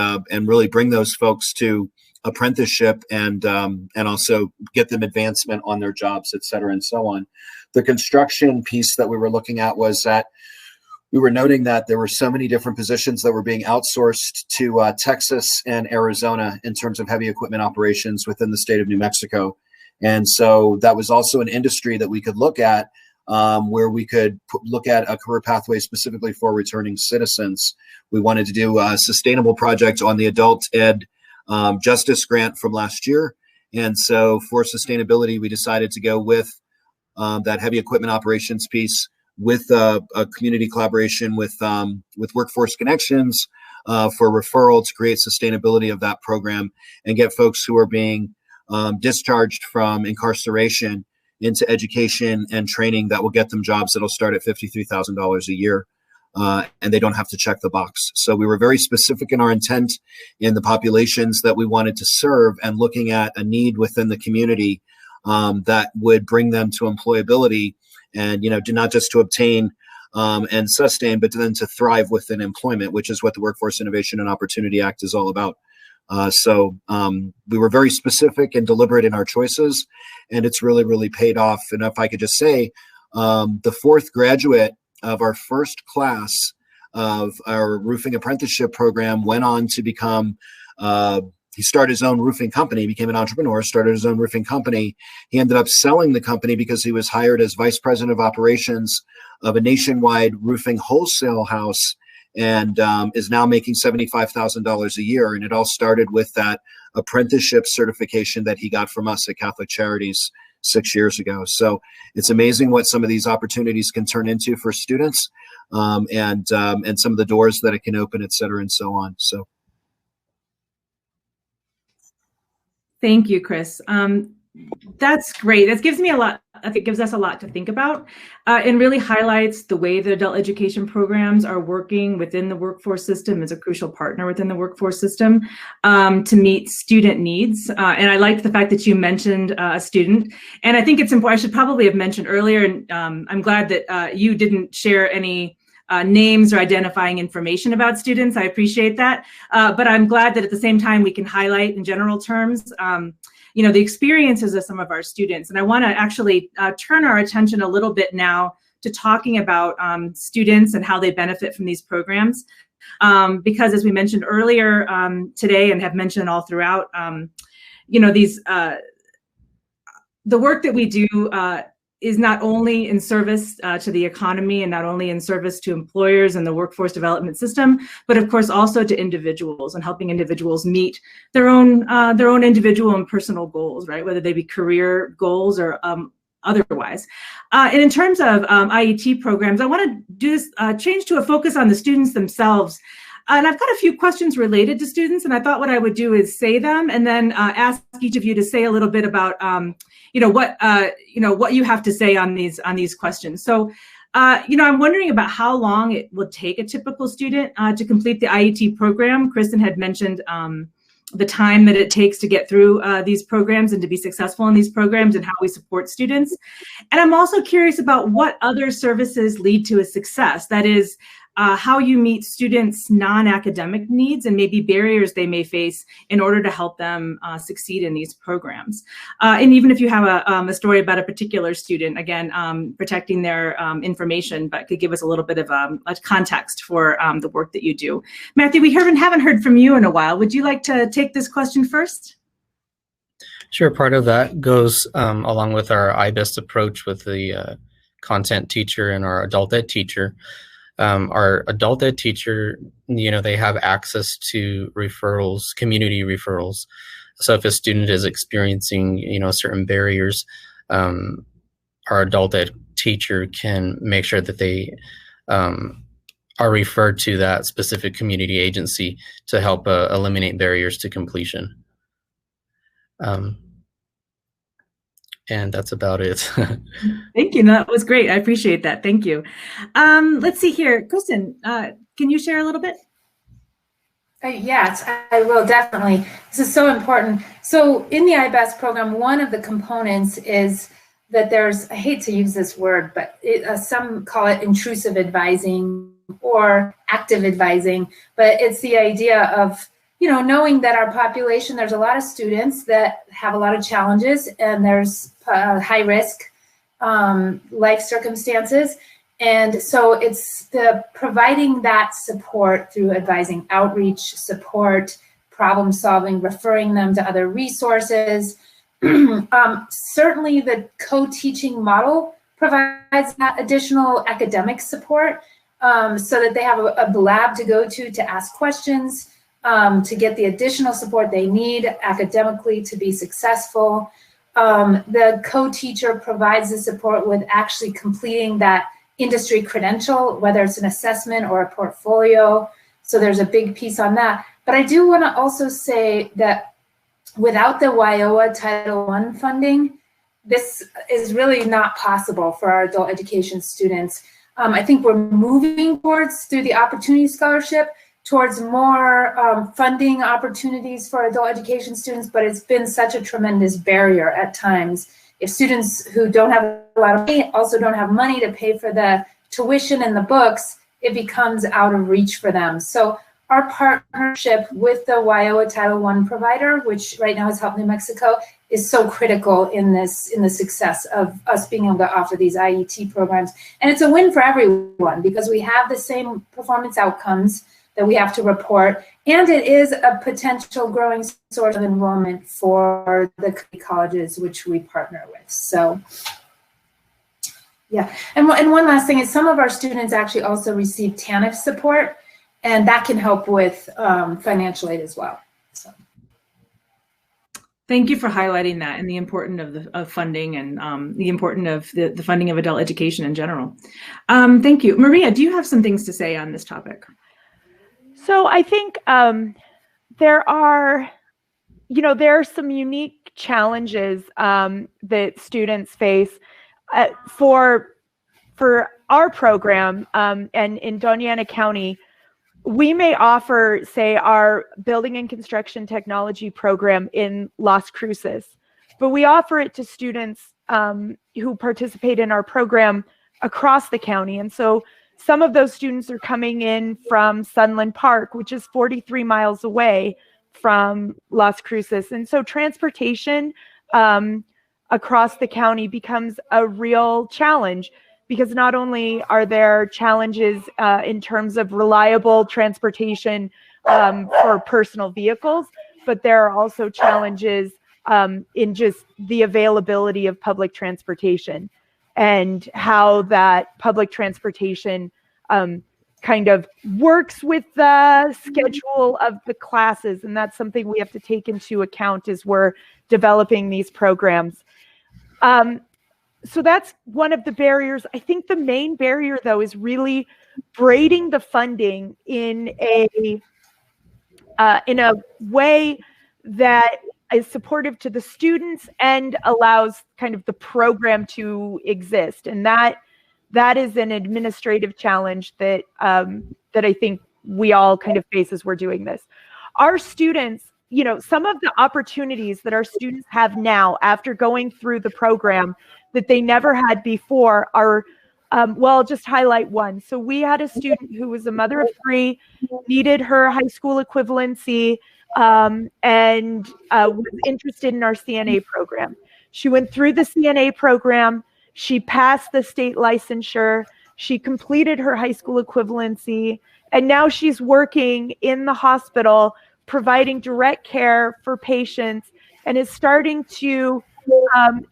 really bring those folks to apprenticeship and also get them advancement on their jobs, et cetera, and so on. The construction piece that we were looking at was that we were noting that there were so many different positions that were being outsourced to Texas and Arizona in terms of heavy equipment operations within the state of New Mexico. And so that was also an industry that we could look at, where we could look at a career pathway specifically for returning citizens. We wanted to do a sustainable project on the adult ed justice grant from last year. And so for sustainability, we decided to go with that heavy equipment operations piece with a community collaboration with Workforce Connections for referral to create sustainability of that program and get folks who are being discharged from incarceration into education and training that will get them jobs that'll start at $53,000 a year. And they don't have to check the box. So we were very specific in our intent in the populations that we wanted to serve and looking at a need within the community that would bring them to employability and, not just to obtain and sustain, but then to thrive within employment, which is what the Workforce Innovation and Opportunity Act is all about. So we were very specific and deliberate in our choices, and it's really, really paid off. And if I could just say, the fourth graduate of our first class of our roofing apprenticeship program went on to become, he started his own roofing company, became an entrepreneur, started his own roofing company. He ended up selling the company because he was hired as vice president of operations of a nationwide roofing wholesale house and is now making $75,000 a year. And it all started with that apprenticeship certification that he got from us at Catholic Charities 6 years ago. So it's amazing what some of these opportunities can turn into for students and some of the doors that it can open, et cetera, and so on. So. Thank you, Chris. That's great. That gives me a lot. I think it gives us a lot to think about and really highlights the way that adult education programs are working within the workforce system as a crucial partner within the workforce system to meet student needs. And I liked the fact that you mentioned a student. And I think it's important. I should probably have mentioned earlier, and I'm glad that you didn't share any names or identifying information about students. I appreciate that. But I'm glad that at the same time we can highlight in general terms the experiences of some of our students. And I want to actually turn our attention a little bit now to talking about students and how they benefit from these programs. Because as we mentioned earlier today and have mentioned all throughout, the work that we do is not only in service to the economy and not only in service to employers and the workforce development system, but of course also to individuals and helping individuals meet their own individual and personal goals, right? Whether they be career goals or otherwise. And in terms of IET programs, I want to do this change to a focus on the students themselves. And I've got a few questions related to students, and I thought what I would do is say them and then ask each of you to say a little bit about what you have to say on these questions. So, I'm wondering about how long it will take a typical student to complete the IET program. Kristen had mentioned the time that it takes to get through these programs and to be successful in these programs and how we support students. And I'm also curious about what other services lead to a success. That is, how you meet students' non-academic needs and maybe barriers they may face in order to help them succeed in these programs. And even if you have a story about a particular student, again, protecting their information, but could give us a little bit of a context for the work that you do. Matthew, we haven't heard from you in a while. Would you like to take this question first? Sure. Part of that goes along with our IBEST approach with the content teacher and our adult ed teacher. Our adult ed teacher, they have access to referrals, community referrals. So if a student is experiencing, certain barriers, our adult ed teacher can make sure that they are referred to that specific community agency to help eliminate barriers to completion. And that's about it. Thank you. No, that was great. I appreciate that. Thank you. Let's see here. Kristen, can you share a little bit? Yes, I will, definitely. This is so important. So in the IBEST program, one of the components is that there's, I hate to use this word, but some call it intrusive advising or active advising, but it's the idea of knowing that our population, there's a lot of students that have a lot of challenges and there's high risk life circumstances. And so it's the providing that support through advising outreach, support, problem solving, referring them to other resources. Certainly the co-teaching model provides that additional academic support so that they have a lab to go to ask questions, to get the additional support they need academically to be successful. The co-teacher provides the support with actually completing that industry credential, whether it's an assessment or a portfolio. So there's a big piece on that. But I do want to also say that without the WIOA Title I funding, this is really not possible for our adult education students. I think we're moving towards, through the Opportunity Scholarship, towards more funding opportunities for adult education students, but it's been such a tremendous barrier at times. If students who don't have a lot of money also don't have money to pay for the tuition and the books, it becomes out of reach for them. So our partnership with the WIOA Title I provider, which right now is Help New Mexico, is so critical in the success of us being able to offer these IET programs. And it's a win for everyone because we have the same performance outcomes that we have to report, and it is a potential growing source of enrollment for the colleges which we partner with. So, yeah. And one last thing is some of our students actually also receive TANF support, and that can help with financial aid as well. So. Thank you for highlighting that and the importance of funding and the importance of the funding of adult education in general. Thank you. Maria, do you have some things to say on this topic? So I think there are some unique challenges that students face for our program. And in Doña Ana County, we may offer, say, our building and construction technology program in Las Cruces, but we offer it to students who participate in our program across the county. And so some of those students are coming in from Sunland Park, which is 43 miles away from Las Cruces. And so transportation across the county becomes a real challenge because not only are there challenges in terms of reliable transportation for personal vehicles, but there are also challenges in just the availability of public transportation. and how that public transportation kind of works with the schedule of the classes. And that's something we have to take into account as we're developing these programs. So that's one of the barriers. I think the main barrier, though, is really braiding the funding in a way that is supportive to the students and allows kind of the program to exist. And that is an administrative challenge that that I think we all kind of face as we're doing this. Our students, you know, some of the opportunities that our students have now after going through the program that they never had before are, well, I'll just highlight one. So we had a student who was a mother of 3, needed her high school equivalency, and was interested in our CNA program. She went through the CNA program. She passed the state licensure. She completed her high school equivalency, and now she's working in the hospital, providing direct care for patients, and is starting to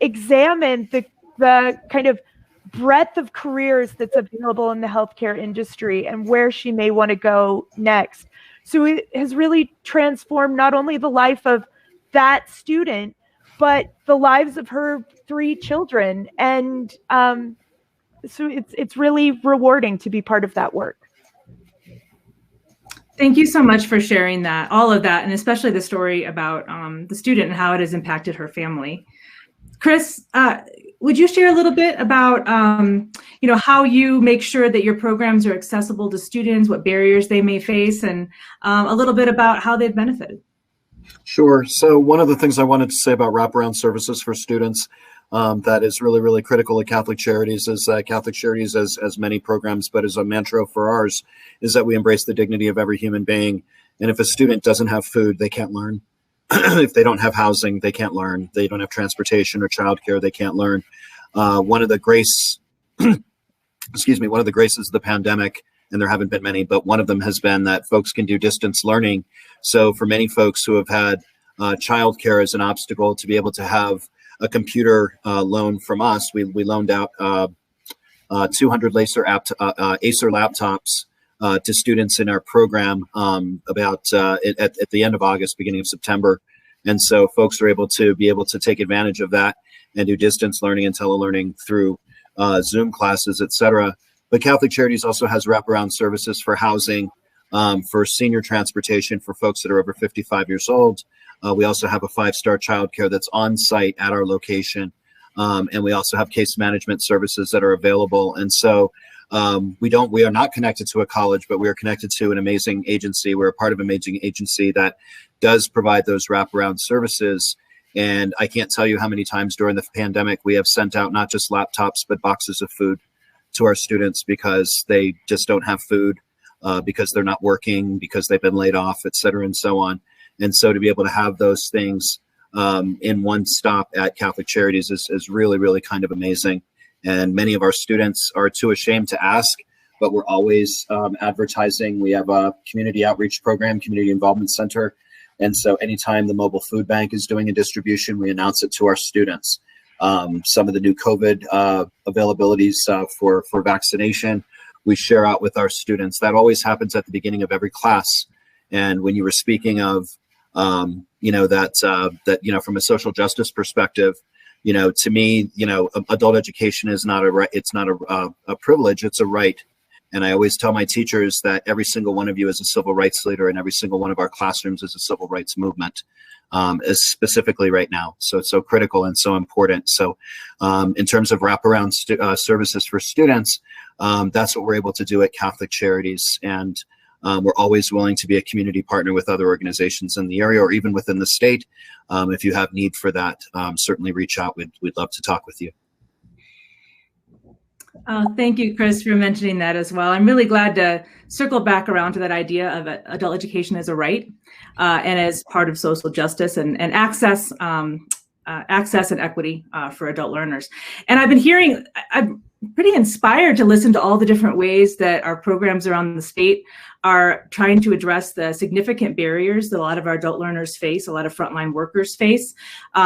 examine the kind of breadth of careers that's available in the healthcare industry and where she may want to go next. So it has really transformed not only the life of that student, but the lives of her 3 children. And so it's really rewarding to be part of that work. Thank you so much for sharing that, all of that, and especially the story about the student and how it has impacted her family. Chris, would you share a little bit about you know, how you make sure that your programs are accessible to students, what barriers they may face, and a little bit about how they've benefited? Sure. So one of the things I wanted to say about wraparound services for students that is really, really critical at Catholic Charities is Catholic Charities, as many programs, but as a mantra for ours, is that we embrace the dignity of every human being. And if a student doesn't have food, they can't learn. If they don't have housing, they can't learn. They don't have transportation or childcare, they can't learn. One of the graces of the pandemic, and there haven't been many, but one of them has been that folks can do distance learning. So for many folks who have had childcare as an obstacle, to be able to have a computer loan from us, we loaned out 200 Acer laptops to students in our program at the end of August, beginning of September. And so folks are able to take advantage of that and do distance learning and telelearning through Zoom classes, et cetera. But Catholic Charities also has wraparound services for housing, for senior transportation for folks that are over 55 years old. We also have a 5-star childcare that's on site at our location. And we also have case management services that are available. And so we are not connected to a college, but we are connected to an amazing agency. We're a part of an amazing agency that does provide those wraparound services. And I can't tell you how many times during the pandemic we have sent out not just laptops, but boxes of food to our students because they just don't have food, because they're not working, because they've been laid off, et cetera, and so on. And so to be able to have those things in one stop at Catholic Charities is really, really kind of amazing. And many of our students are too ashamed to ask, but we're always advertising. We have a community outreach program, community involvement center. And so anytime the mobile food bank is doing a distribution, we announce it to our students. Some of the new COVID availabilities for vaccination, we share out with our students. That always happens at the beginning of every class. And when you were speaking of, that from a social justice perspective, to me, adult education is not a right. It's not a privilege. It's a right. And I always tell my teachers that every single one of you is a civil rights leader, and every single one of our classrooms is a civil rights movement, specifically right now. So it's so critical and so important. So in terms of wraparound services for students, that's what we're able to do at Catholic Charities. And we're always willing to be a community partner with other organizations in the area or even within the state. If you have need for that, certainly reach out. We'd love to talk with you. Thank you, Chris, for mentioning that as well. I'm really glad to circle back around to that idea of adult education as a right and as part of social justice and access and equity for adult learners. And I've been pretty inspired to listen to all the different ways that our programs around the state are trying to address the significant barriers that a lot of our adult learners face, a lot of frontline workers face,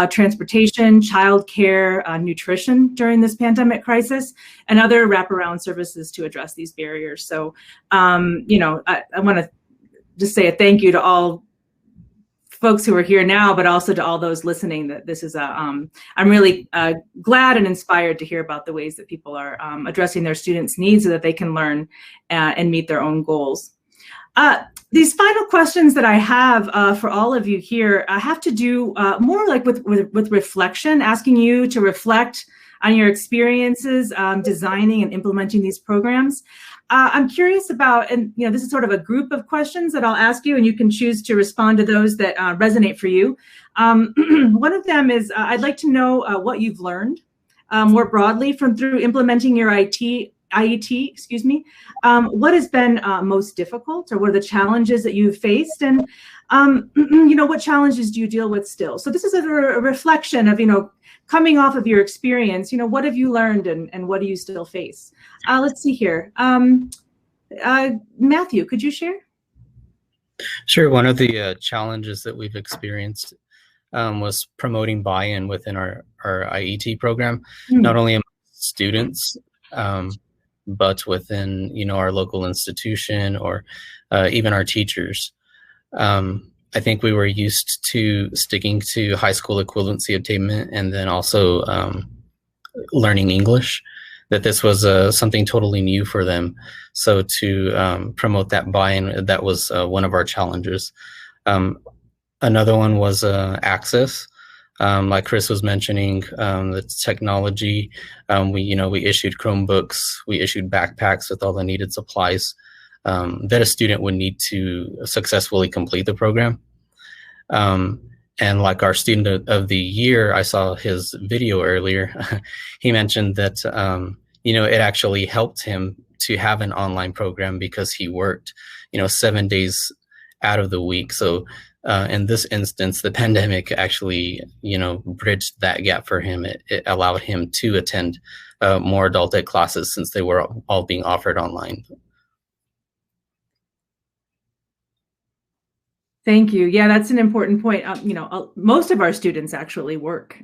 transportation, childcare, nutrition during this pandemic crisis, and other wraparound services to address these barriers. So, you know, I want to just say a thank you to all folks who are here now, but also to all those listening. That this is I'm really glad and inspired to hear about the ways that people are addressing their students' needs so that they can learn and meet their own goals. These final questions that I have for all of you here have to do more like with reflection, asking you to reflect on your experiences designing and implementing these programs. I'm curious about, and you know, this is sort of a group of questions that I'll ask you, and you can choose to respond to those that resonate for you. One of them is, I'd like to know what you've learned more broadly through implementing your IET, excuse me. What has been most difficult, or what are the challenges that you've faced, and you know, what challenges do you deal with still? So this is a reflection of, you know, coming off of your experience, you know, what have you learned and what do you still face? Let's see here. Matthew, could you share? Sure. One of the challenges that we've experienced was promoting buy-in within our IET program, not only among students, but within, you know, our local institution or even our teachers. I think we were used to sticking to high school equivalency attainment and then also learning English, that this was something totally new for them. So to promote that buy-in, that was one of our challenges. Another one was access. Like Chris was mentioning, the technology, we issued Chromebooks, we issued backpacks with all the needed supplies that a student would need to successfully complete the program. And like our student of the year, I saw his video earlier. He mentioned that, it actually helped him to have an online program because he worked, 7 days out of the week. So in this instance, the pandemic actually, bridged that gap for him. It allowed him to attend more adult ed classes since they were all being offered online. Thank you. Yeah, that's an important point. Most of our students actually work,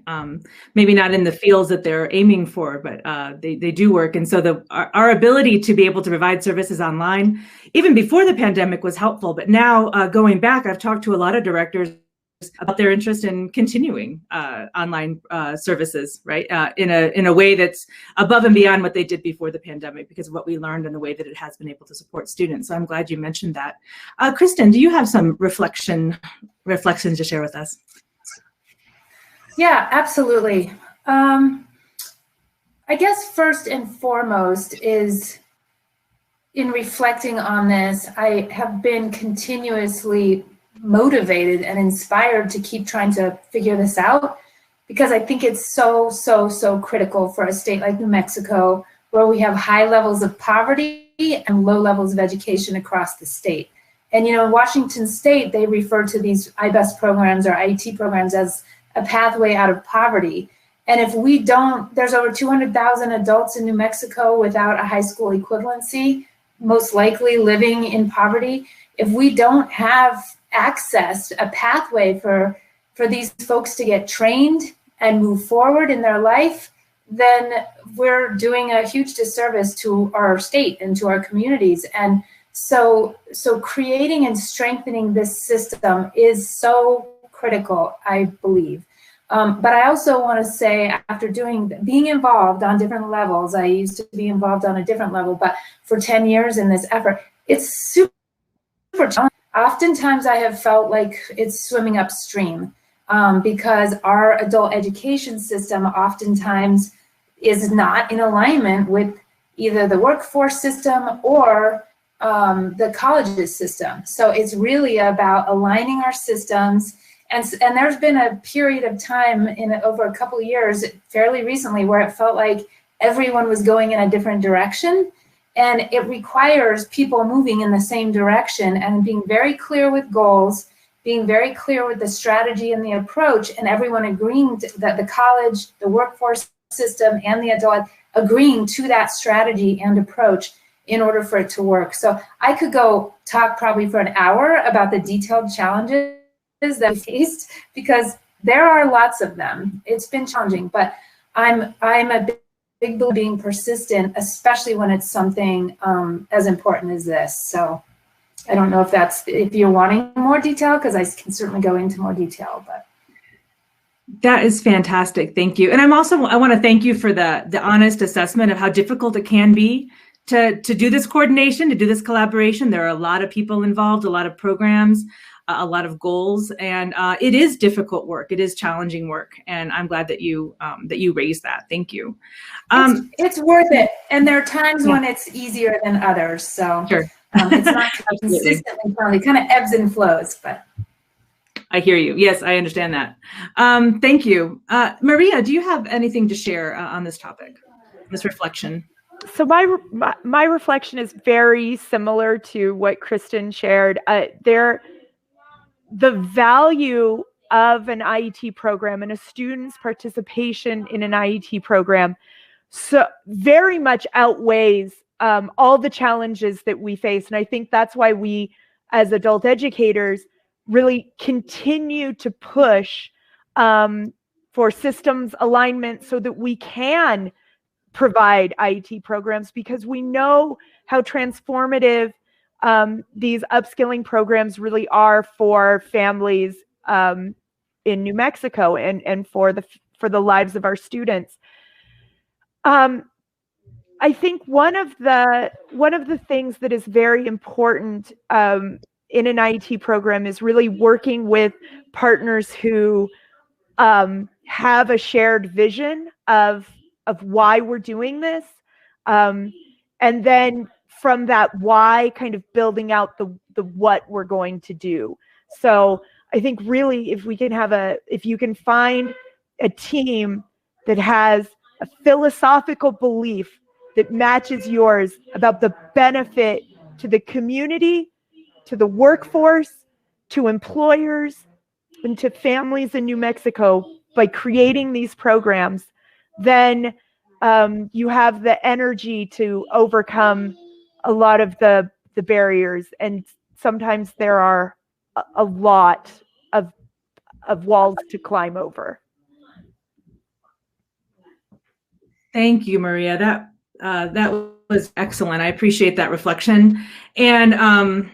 maybe not in the fields that they're aiming for, but they do work. And so our ability to be able to provide services online, even before the pandemic, was helpful. But now going back, I've talked to a lot of directors about their interest in continuing online services, right? In a way that's above and beyond what they did before the pandemic, because of what we learned and the way that it has been able to support students. So I'm glad you mentioned that. Kristen, do you have some reflections to share with us? Yeah, absolutely. I guess first and foremost is, in reflecting on this, I have been continuously motivated and inspired to keep trying to figure this out, because I think it's so critical for a state like New Mexico, where we have high levels of poverty and low levels of education across the state. And in Washington State, they refer to these IBEST programs or IET programs as a pathway out of poverty. And if we don't, there's over 200,000 adults in New Mexico without a high school equivalency, most likely living in poverty. If we don't have access, a pathway for these folks to get trained and move forward in their life, then we're doing a huge disservice to our state and to our communities. And so creating and strengthening this system is so critical, I believe. But I also want to say, after being involved on different levels, I used to be involved on a different level, but for 10 years in this effort, it's super challenging. Oftentimes I have felt like it's swimming upstream because our adult education system oftentimes is not in alignment with either the workforce system or the colleges system. So it's really about aligning our systems. And there's been a period of time over a couple of years, fairly recently, where it felt like everyone was going in a different direction. And it requires people moving in the same direction and being very clear with goals, being very clear with the strategy and the approach, and everyone agreeing that the college, the workforce system and the adult agreeing to that strategy and approach in order for it to work. So I could go talk probably for an hour about the detailed challenges that we faced, because there are lots of them. It's been challenging, but I'm a big believer in being persistent, especially when it's something as important as this. So I don't know if you're wanting more detail, because I can certainly go into more detail, but. That is fantastic. Thank you. And I want to thank you for the honest assessment of how difficult it can be to do this coordination, to do this collaboration. There are a lot of people involved, a lot of programs, a lot of goals, and it is difficult work. It is challenging work, and I'm glad that you raised that. Thank you. It's worth it, and there are times when it's easier than others. So sure. It's not consistently challenging. It kind of ebbs and flows, but. I hear you. Yes, I understand that. Thank you. Maria, do you have anything to share on this topic, this reflection? So my reflection is very similar to what Kristen shared. The value of an IET program and a student's participation in an IET program so very much outweighs all the challenges that we face. And I think that's why we, as adult educators, really continue to push for systems alignment so that we can provide IET programs, because we know how transformative these upskilling programs really are for families in New Mexico and for the lives of our students. I think one of the things that is very important in an IET program is really working with partners who have a shared vision of why we're doing this, and then from that why, kind of building out the what we're going to do. So I think really if you can find a team that has a philosophical belief that matches yours about the benefit to the community, to the workforce, to employers, and to families in New Mexico by creating these programs, then you have the energy to overcome a lot of the barriers. And sometimes there are a lot of walls to climb over. Thank you, Maria. That was excellent. I appreciate that reflection. And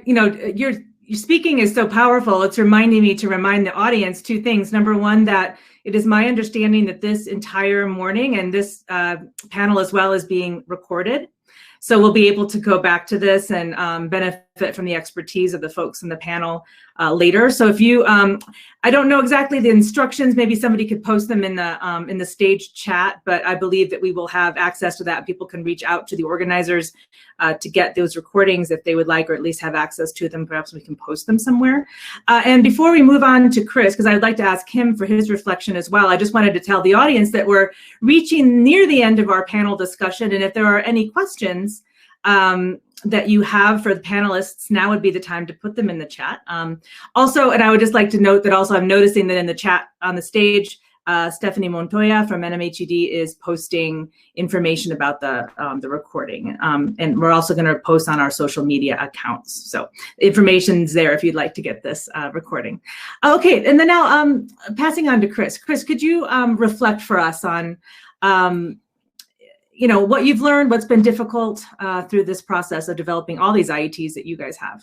your speaking is so powerful. It's reminding me to remind the audience two things. Number one, that it is my understanding that this entire morning and this panel as well is being recorded. So we'll be able to go back to this and benefit from the expertise of the folks in the panel later. So if you, I don't know exactly the instructions, maybe somebody could post them in the stage chat, but I believe that we will have access to that. People can reach out to the organizers to get those recordings if they would like, or at least have access to them. Perhaps we can post them somewhere. And before we move on to Chris, because I'd like to ask him for his reflection as well, I just wanted to tell the audience that we're reaching near the end of our panel discussion. And if there are any questions that you have for the panelists, now would be the time to put them in the chat. Also, and I would just like to note that also I'm noticing that in the chat on the stage, Stephanie Montoya from NMHED is posting information about the recording. And we're also going to post on our social media accounts. So information's there if you'd like to get this recording. Okay, and then now passing on to Chris. Chris, could you reflect for us on what you've learned, what's been difficult through this process of developing all these IETs that you guys have?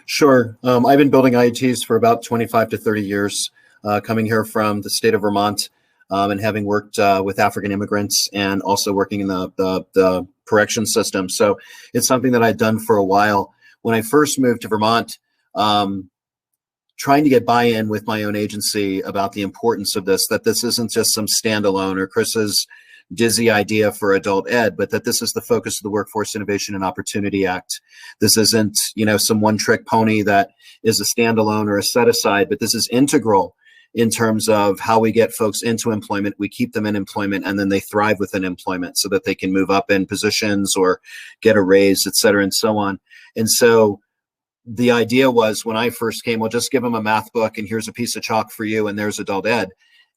Sure. I've been building IETs for about 25 to 30 years, coming here from the state of Vermont and having worked with African immigrants and also working in the correction system. So it's something that I'd done for a while. When I first moved to Vermont, trying to get buy-in with my own agency about the importance of this, that this isn't just some standalone or Chris's dizzy idea for adult ed, but that this is the focus of the Workforce Innovation and Opportunity Act. This isn't, some one-trick pony that is a standalone or a set-aside, but this is integral in terms of how we get folks into employment, we keep them in employment, and then they thrive within employment so that they can move up in positions or get a raise, et cetera, and so on. And so the idea was when I first came, well, just give them a math book and here's a piece of chalk for you and there's adult ed.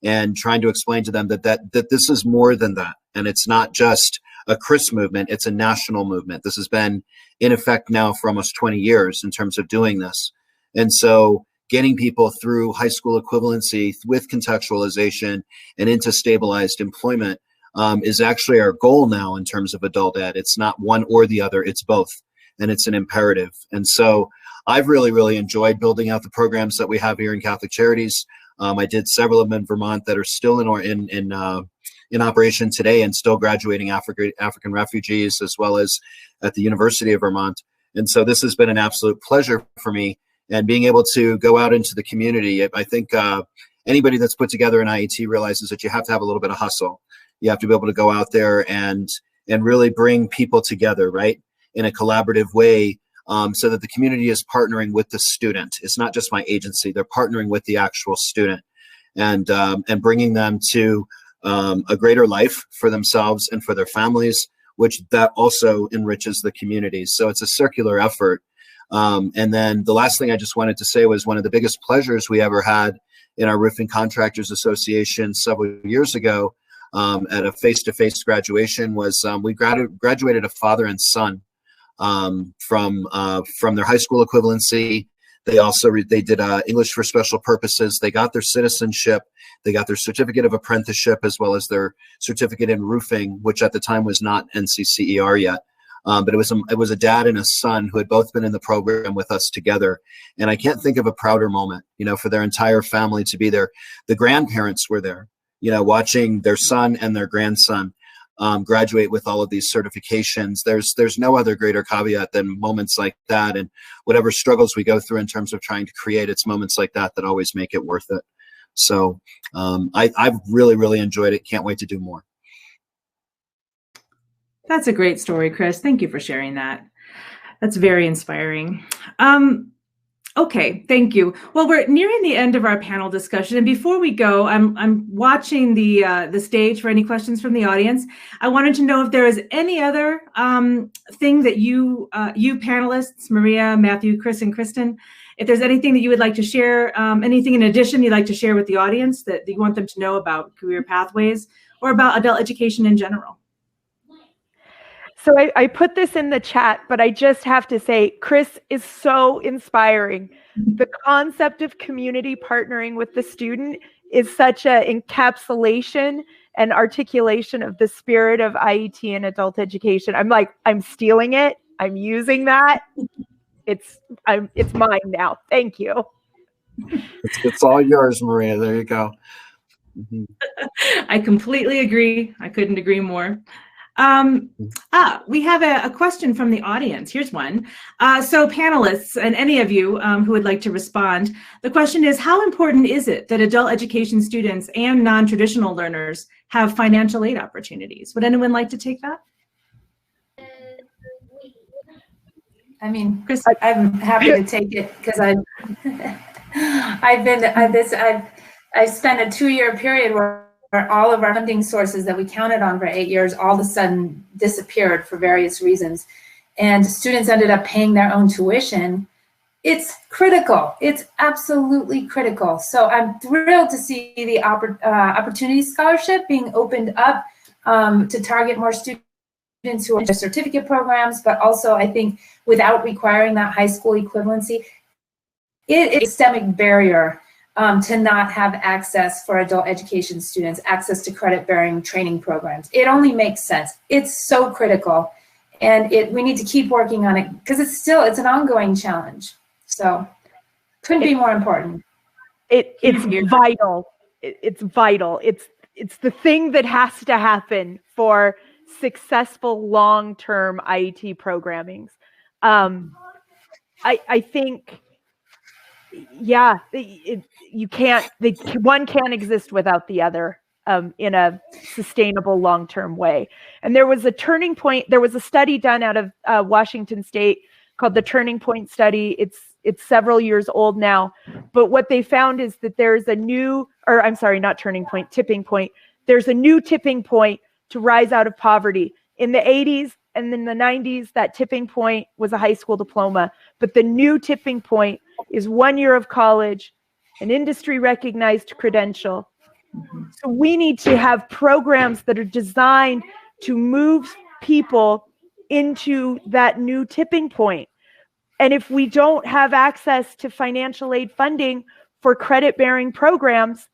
and trying to explain to them that this is more than that. And it's not just a Chris movement, it's a national movement. This has been in effect now for almost 20 years in terms of doing this. And so getting people through high school equivalency with contextualization and into stabilized employment is actually our goal now in terms of adult ed. It's not one or the other, it's both. And it's an imperative. And so I've really enjoyed building out the programs that we have here in Catholic Charities. I did several of them in Vermont that are still in operation today and still graduating African refugees, as well as at the University of Vermont. And so this has been an absolute pleasure for me, and being able to go out into the community. I think anybody that's put together an IET realizes that you have to have a little bit of hustle. You have to be able to go out there and really bring people together, right, in a collaborative way, so that the community is partnering with the student. It's not just my agency; they're partnering with the actual student, and bringing them to a greater life for themselves and for their families, which that also enriches the community. So it's a circular effort. And then the last thing I just wanted to say was one of the biggest pleasures we ever had in our Roofing Contractors Association several years ago at a face-to-face graduation was we graduated a father and son from their high school equivalency. They did English for Special Purposes. They got their citizenship. They got their certificate of apprenticeship, as well as their certificate in roofing, which at the time was not NCCER yet. But it was a dad and a son who had both been in the program with us together. And I can't think of a prouder moment, for their entire family to be there. The grandparents were there, watching their son and their grandson graduate with all of these certifications. There's no other greater caveat than moments like that, and whatever struggles we go through in terms of trying to create, it's moments like that that always make it worth it. So I've really enjoyed it. Can't wait to do more. That's a great story, Chris. Thank you for sharing that. That's very inspiring. Okay, thank you. Well, we're nearing the end of our panel discussion, and before we go, I'm watching the stage for any questions from the audience. I wanted to know if there is any other thing that you panelists, Maria, Matthew, Chris, and Kristen, if there's anything that you would like to share, anything in addition you'd like to share with the audience that you want them to know about career pathways or about adult education in general. So I put this in the chat, but I just have to say, Chris is so inspiring. The concept of community partnering with the student is such an encapsulation and articulation of the spirit of IET and adult education. I'm stealing it. I'm using that. It's mine now. Thank you. It's all yours, Maria. There you go. Mm-hmm. I completely agree. I couldn't agree more. We have a question from the audience. Here's one. So panelists and any of you who would like to respond, the question is, how important is it that adult education students and non-traditional learners have financial aid opportunities? Would anyone like to take that? I mean, Chris, I'm happy to take it because I've spent a 2-year period where all of our funding sources that we counted on for 8 years all of a sudden disappeared for various reasons, and students ended up paying their own tuition. It's critical. It's absolutely critical. So I'm thrilled to see the Opportunity Scholarship being opened up to target more students who are in certificate programs, but also I think without requiring that high school equivalency, it is a systemic barrier to not have access for adult education students, access to credit-bearing training programs. It only makes sense. It's so critical, and we need to keep working on it because it's an ongoing challenge. So couldn't be more important. It's vital. It's vital. It's the thing that has to happen for successful long-term IET programmings. I think, yeah, one can't exist without the other in a sustainable long-term way. And there was a turning point. There was a study done out of Washington State called the Turning Point Study. It's several years old now, but what they found is that there's tipping point. There's a new tipping point to rise out of poverty. In the 80s and in the 90s, that tipping point was a high school diploma, but the new tipping point is 1 year of college, an industry recognized credential, So we need to have programs that are designed to move people into that new tipping point. And if we don't have access to financial aid funding for credit-bearing programs,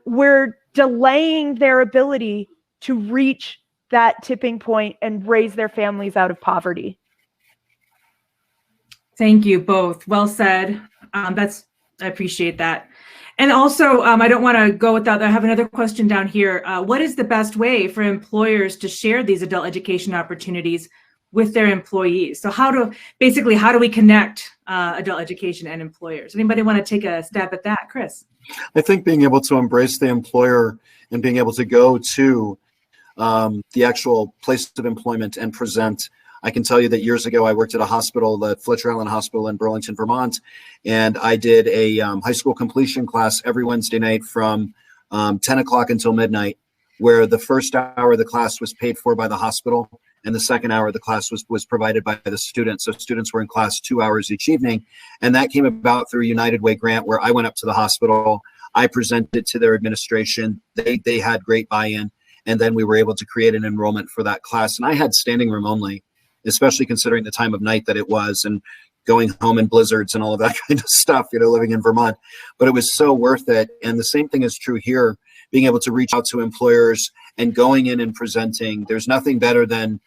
we're delaying their ability to reach that tipping point and raise their families out of poverty. Thank you both. Well said. I appreciate that. And also, I don't want to go without, I have another question down here. What is the best way for employers to share these adult education opportunities with their employees? So how do we connect adult education and employers? Anybody want to take a stab at that? Chris? I think being able to embrace the employer and being able to go to the actual place of employment and present. I can tell you that years ago, I worked at a hospital, the Fletcher Allen Hospital in Burlington, Vermont, and I did a high school completion class every Wednesday night from 10 o'clock until midnight, where the first hour of the class was paid for by the hospital, and the second hour of the class was provided by the students. So students were in class 2 hours each evening, and that came about through a United Way grant where I went up to the hospital, I presented to their administration, they had great buy-in, and then we were able to create an enrollment for that class. And I had standing room only, especially considering the time of night that it was and going home in blizzards and all of that kind of stuff, living in Vermont. But it was so worth it. And the same thing is true here, being able to reach out to employers and going in and presenting. There's nothing better than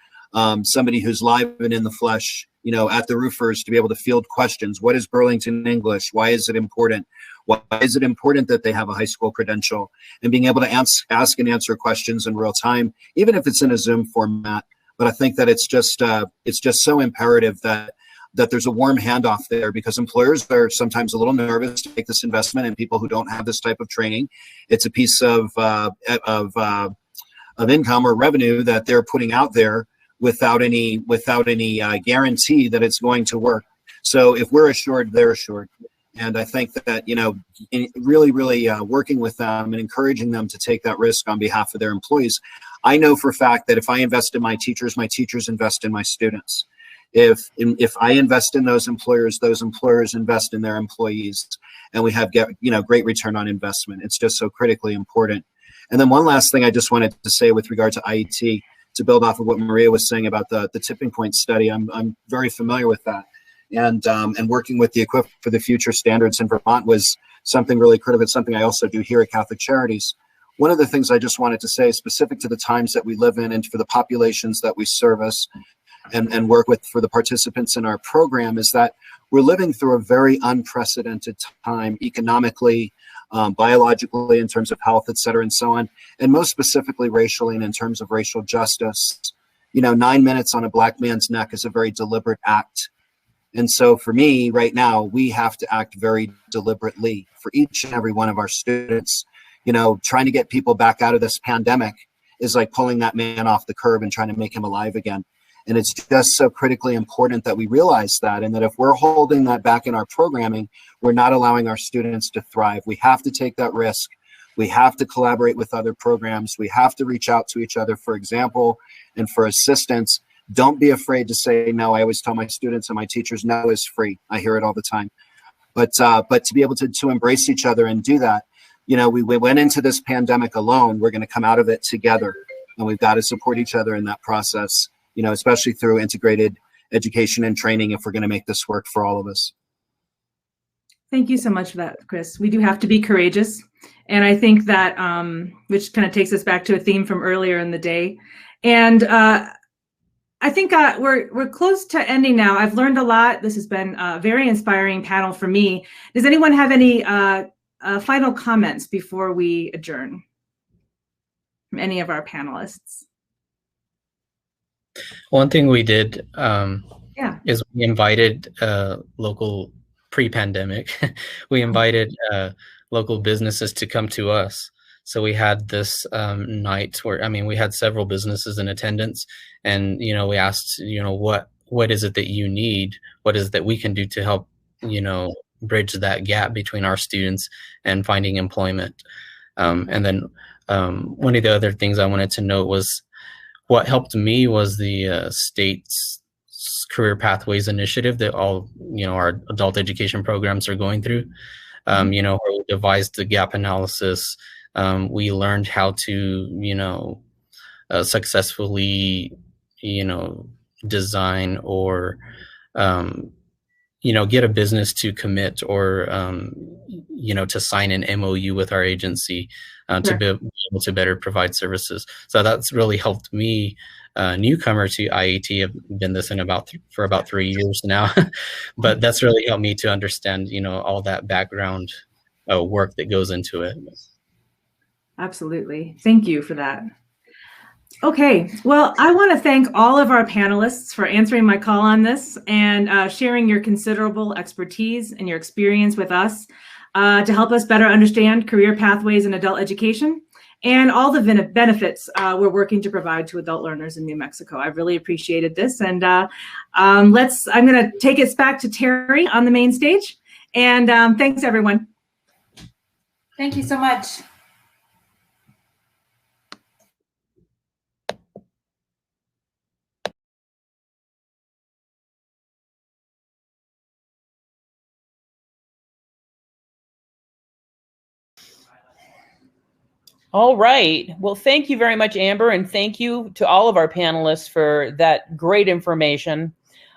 somebody who's live and in the flesh, at the roofers to be able to field questions. What is Burlington English? Why is it important? Why is it important that they have a high school credential? And being able to ask and answer questions in real time, even if it's in a Zoom format. But I think that it's just so imperative that there's a warm handoff there, because employers are sometimes a little nervous to make this investment in people who don't have this type of training. It's a piece of income or revenue that they're putting out there without any guarantee that it's going to work. So if we're assured, they're assured. And I think that, really working with them and encouraging them to take that risk on behalf of their employees. I know for a fact that if I invest in my teachers invest in my students. If I invest in those employers invest in their employees, and we have great return on investment. It's just so critically important. And then one last thing I just wanted to say with regard to IET, to build off of what Maria was saying about the tipping point study. I'm very familiar with that. And working with the Equip for the Future standards in Vermont was something really critical. It's something I also do here at Catholic Charities. One of the things I just wanted to say, specific to the times that we live in and for the populations that we service and work with for the participants in our program, is that we're living through a very unprecedented time economically, biologically, in terms of health, et cetera, and so on, and most specifically racially and in terms of racial justice. 9 minutes on a Black man's neck is a very deliberate act. And so for me right now, we have to act very deliberately for each and every one of our students. Trying to get people back out of this pandemic is like pulling that man off the curb and trying to make him alive again. And it's just so critically important that we realize that, and that if we're holding that back in our programming, we're not allowing our students to thrive. We have to take that risk. We have to collaborate with other programs. We have to reach out to each other for example and for assistance. Don't be afraid to say no. I always tell my students and my teachers, no is free. I hear it all the time. But to be able to embrace each other and do that, we went into this pandemic alone. We're going to come out of it together, and we've got to support each other in that process, especially through integrated education and training if we're going to make this work for all of us. Thank you so much for that, Chris. We do have to be courageous. And I think that, which kind of takes us back to a theme from earlier in the day. And I think we're close to ending now. I've learned a lot. This has been a very inspiring panel for me. Does anyone have any final comments before we adjourn from any of our panelists? One thing we did is we invited local pre-pandemic. We invited local businesses to come to us. So we had this night where, we had several businesses in attendance, and, we asked, what is it that you need? What is it that we can do to help, bridge that gap between our students and finding employment? And then one of the other things I wanted to note was what helped me was the state's career pathways initiative that all, our adult education programs are going through. Where we devised the gap analysis, We learned how to, successfully, design or, get a business to commit or, to sign an MOU with our agency to be able to better provide services. So that's really helped me, newcomer to IAT. I've been this for about 3 years now, but that's really helped me to understand, all that background work that goes into it. Absolutely. Thank you for that. Okay, well, I want to thank all of our panelists for answering my call on this and sharing your considerable expertise and your experience with us to help us better understand career pathways in adult education and all the benefits we're working to provide to adult learners in New Mexico. I've really appreciated this. And I'm going to take us back to Terry on the main stage. And thanks, everyone. Thank you so much. All right. Well, thank you very much, Amber, and thank you to all of our panelists for that great information.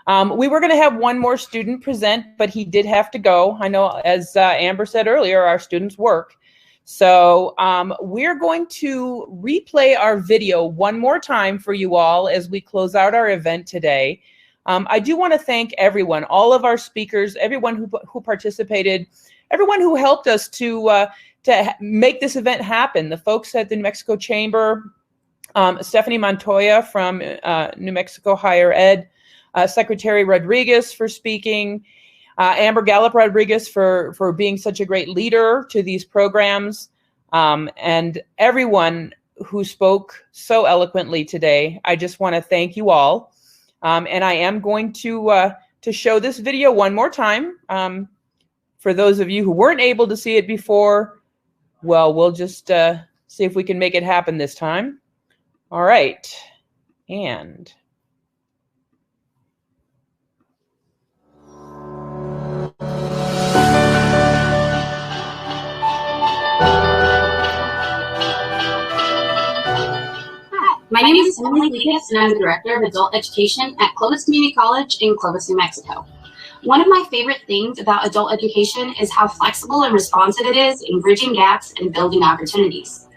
We were going to have one more student present, but he did have to go. I know, as Amber said earlier, our students work. So we're going to replay our video one more time for you all as we close out our event today. I do want to thank everyone, all of our speakers, everyone who participated, everyone who helped us to make this event happen. The folks at the New Mexico Chamber, Stephanie Montoya from New Mexico Higher Ed, Secretary Rodriguez for speaking, Amber Gallup Rodriguez for being such a great leader to these programs, and everyone who spoke so eloquently today. I just want to thank you all. And I am going to show this video one more time. For those of you who weren't able to see it before, well, we'll just see if we can make it happen this time. All right. And my name is Emily Legas, and I'm the Director of Adult Education at Clovis Community College in Clovis, New Mexico. One of my favorite things about adult education is how flexible and responsive it is in bridging gaps and building opportunities.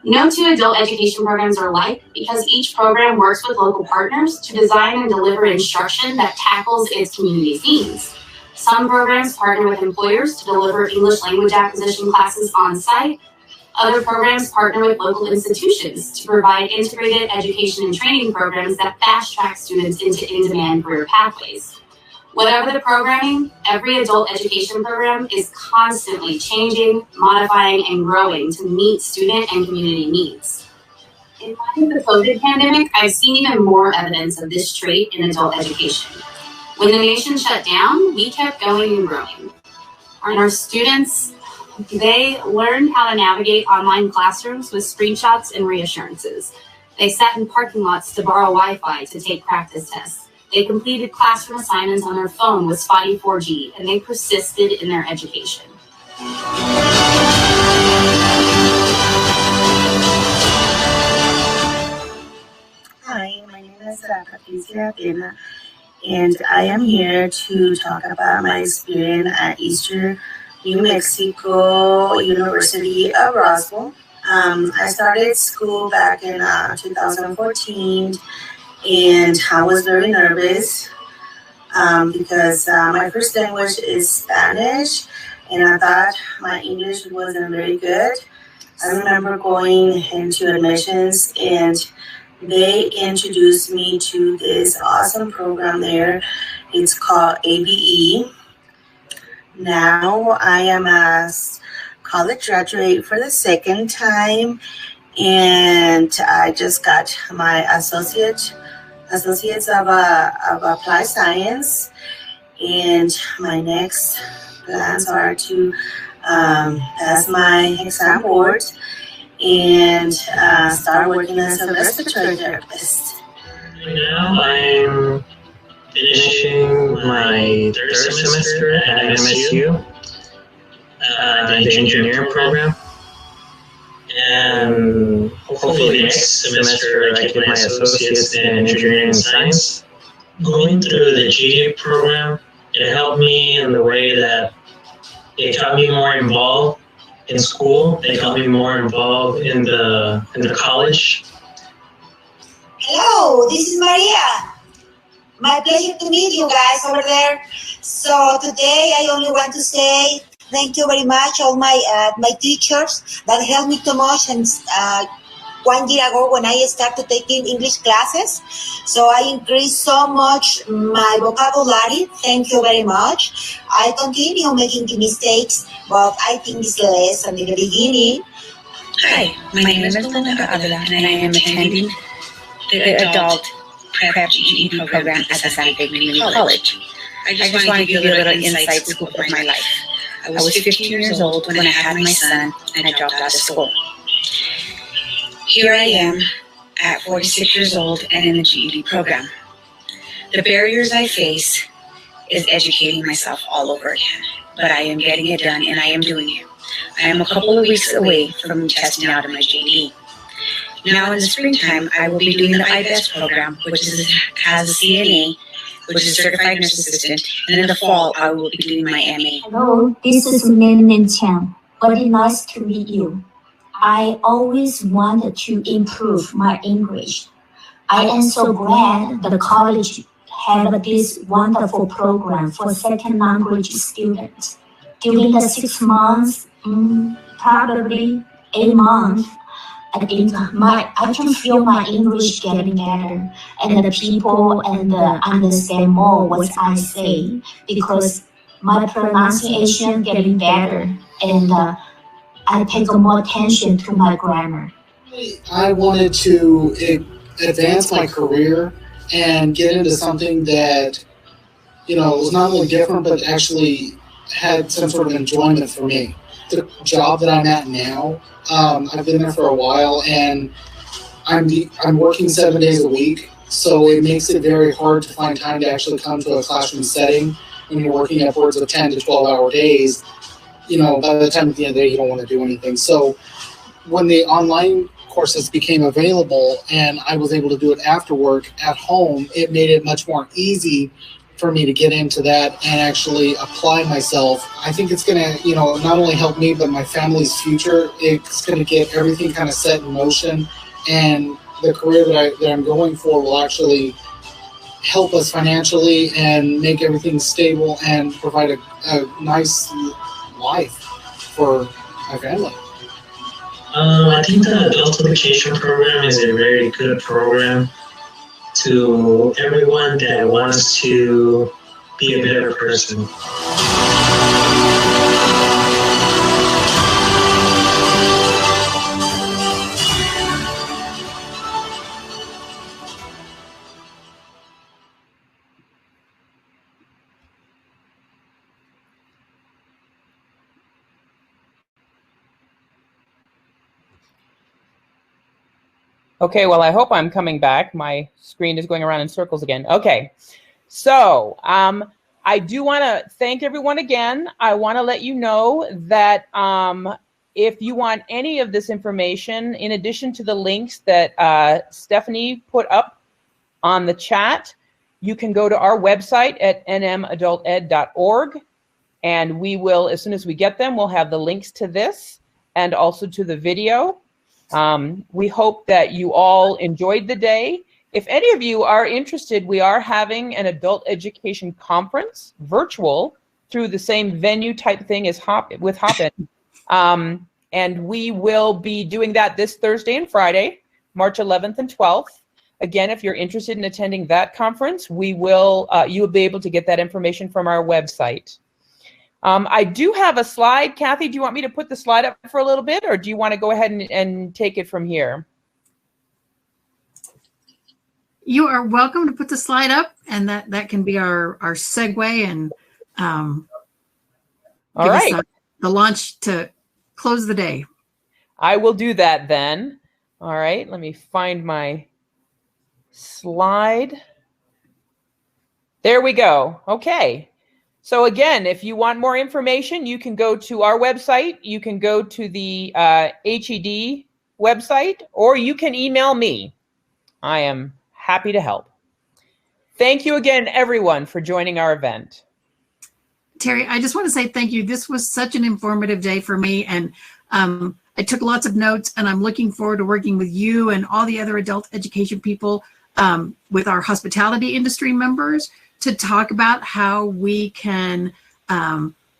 No two adult education programs are alike because each program works with local partners to design and deliver instruction that tackles its community's needs. Some programs partner with employers to deliver English language acquisition classes on site. Other programs partner with local institutions to provide integrated education and training programs that fast-track students into in-demand career pathways. Whatever the programming, every adult education program is constantly changing, modifying, and growing to meet student and community needs. In light of the COVID pandemic, I've seen even more evidence of this trait in adult education. When the nation shut down, we kept going and growing. And our students, they learned how to navigate online classrooms with screenshots and reassurances. They sat in parking lots to borrow Wi-Fi to take practice tests. They completed classroom assignments on their phone with spotty 4G, and they persisted in their education. Hi, my name is Patricia, and I am here to talk about my experience at Eastern New Mexico University of Roswell. I started school back in 2014. And I was very nervous because my first language is Spanish, and I thought my English wasn't very good. I remember going into admissions, and they introduced me to this awesome program there. It's called ABE. Now I am a college graduate for the second time, and I just got my Associates of Applied Science, and my next plans are to pass my exam board and start working as a respiratory therapist. Now I'm finishing my third semester at MSU, the engineering program. And hopefully next semester I get my associates in engineering and science. Going through the GED program, it helped me in the way that it got me more involved in school. It got me more involved in the college. Hello, this is Maria. My pleasure to meet you guys over there. So today I only want to say thank you very much all my teachers that helped me too much. And 1 year ago when I started taking English classes, so I increased so much my vocabulary. Thank you very much. I continue making mistakes, but I think it's less than in the beginning. Hi, my name is Lujan Grisham, and I am attending the adult prep GED program at the Santa Fe Community College. I just want to give you a little inside scoop of my life. I was 15 years old when I had my son and I dropped out of school. Here I am at 46 years old and in the GED program. The barriers I face is educating myself all over again, but I am getting it done and I am doing it. I am a couple of weeks away from testing out of my GED. Now in the springtime, I will be doing the IBEST program, which has a CNA, which is Certified Nurse Assistant, and in the fall, I will be doing my MA. Hello, this is Min Chang. Very nice to meet you. I always wanted to improve my English. I am so glad the college have this wonderful program for second language students. During the 6 months, probably 8 months, I think I can feel my English getting better, and the people understand more what I say because my pronunciation getting better, and I take more attention to my grammar. I wanted to advance my career and get into something that, was not only different, but actually had some sort of enjoyment for me. The job that I'm at now, I've been there for a while, and I'm working 7 days a week, so it makes it very hard to find time to actually come to a classroom setting when you're working upwards of 10 to 12-hour days. By the time at the end of the day, you don't want to do anything. So when the online courses became available and I was able to do it after work at home, it made it much more easy for me to get into that and actually apply myself. I think it's going to, not only help me, but my family's future. It's going to get everything kind of set in motion, and the career that I'm going for will actually help us financially and make everything stable and provide a nice life for my family. I think the adult education program is a very good program to everyone that wants to be a better person. Okay, well, I hope I'm coming back. My screen is going around in circles again. Okay, so I do want to thank everyone again. I want to let you know that if you want any of this information, in addition to the links that Stephanie put up on the chat, you can go to our website at nmadulted.org, and we will, as soon as we get them, we'll have the links to this and also to the video. We hope that you all enjoyed the day. If any of you are interested, we are having an adult education conference, virtual, through the same venue type thing as with Hopin. And we will be doing that this Thursday and Friday, March 11th and 12th. Again, if you're interested in attending that conference, you'll be able to get that information from our website. I do have a slide. Kathy, do you want me to put the slide up for a little bit, or do you want to go ahead and take it from here? You are welcome to put the slide up, and that can be our segue and all right, the launch to close the day. I will do that then. All right, let me find my slide. There we go. Okay. So again, if you want more information, you can go to our website. You can go to the HED website, or you can email me. I am happy to help. Thank you again, everyone, for joining our event. Terry, I just want to say thank you. This was such an informative day for me, and I took lots of notes, and I'm looking forward to working with you and all the other adult education people with our hospitality industry members to talk about how we can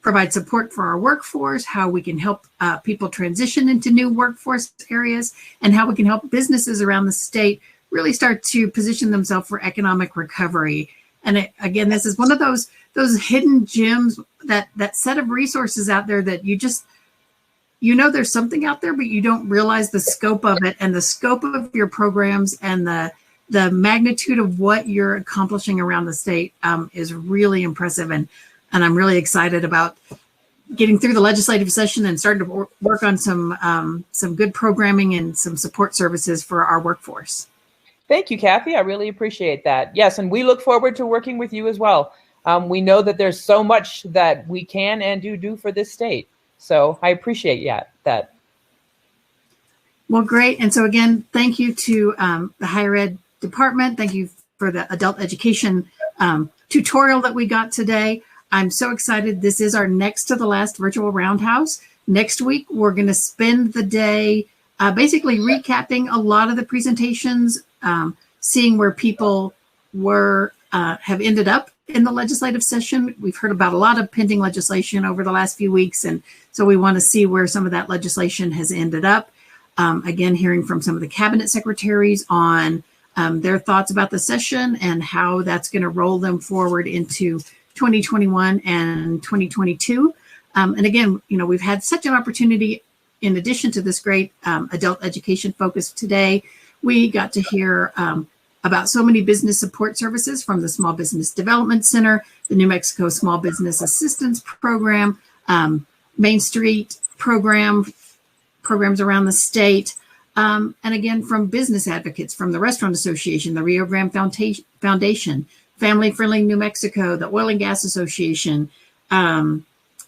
provide support for our workforce, how we can help people transition into new workforce areas, and how we can help businesses around the state really start to position themselves for economic recovery. And again, this is one of those hidden gems, that set of resources out there that you just, there's something out there, but you don't realize the scope of it, and the scope of your programs and the magnitude of what you're accomplishing around the state is really impressive. And I'm really excited about getting through the legislative session and starting to work on some good programming and some support services for our workforce. Thank you, Kathy. I really appreciate that. Yes, and we look forward to working with you as well. We know that there's so much that we can and do for this state. So I appreciate that. Well, great. And so again, thank you to the higher ed department. Thank you for the adult education tutorial that we got today. I'm so excited. This is our next to the last virtual roundhouse. Next week, we're going to spend the day basically recapping a lot of the presentations, seeing where people have ended up in the legislative session. We've heard about a lot of pending legislation over the last few weeks, and so we want to see where some of that legislation has ended up. Again, hearing from some of the cabinet secretaries on their thoughts about the session and how that's going to roll them forward into 2021 and 2022. And again, we've had such an opportunity. In addition to this great adult education focus today, we got to hear about so many business support services from the Small Business Development Center, the New Mexico Small Business Assistance Program, Main Street programs around the state, and again, from business advocates, from the Restaurant Association, the Rio Grande Foundation, Family Friendly New Mexico, the Oil and Gas Association,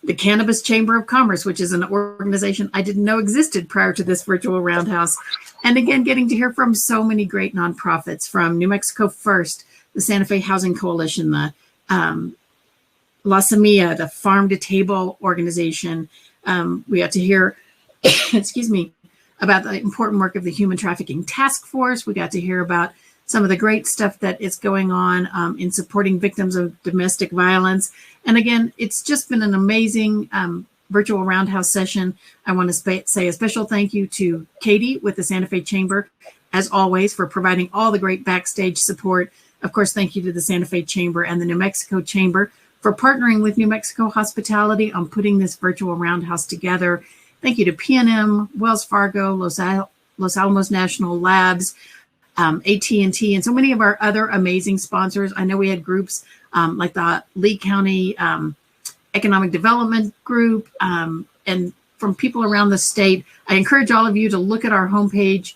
the Cannabis Chamber of Commerce, which is an organization I didn't know existed prior to this virtual roundhouse. And again, getting to hear from so many great nonprofits, from New Mexico First, the Santa Fe Housing Coalition, the La Semilla, the Farm to Table organization. We got to hear, excuse me, about the important work of the Human Trafficking Task Force. We got to hear about some of the great stuff that is going on in supporting victims of domestic violence. And again, it's just been an amazing virtual roundhouse session. I want to say a special thank you to Katie with the Santa Fe Chamber, as always, for providing all the great backstage support. Of course, thank you to the Santa Fe Chamber and the New Mexico Chamber for partnering with New Mexico Hospitality on putting this virtual roundhouse together. Thank you to PNM, Wells Fargo, Los Alamos National Labs, AT&T, and so many of our other amazing sponsors. I know we had groups like the Lee County Economic Development Group, and from people around the state. I encourage all of you to look at our homepage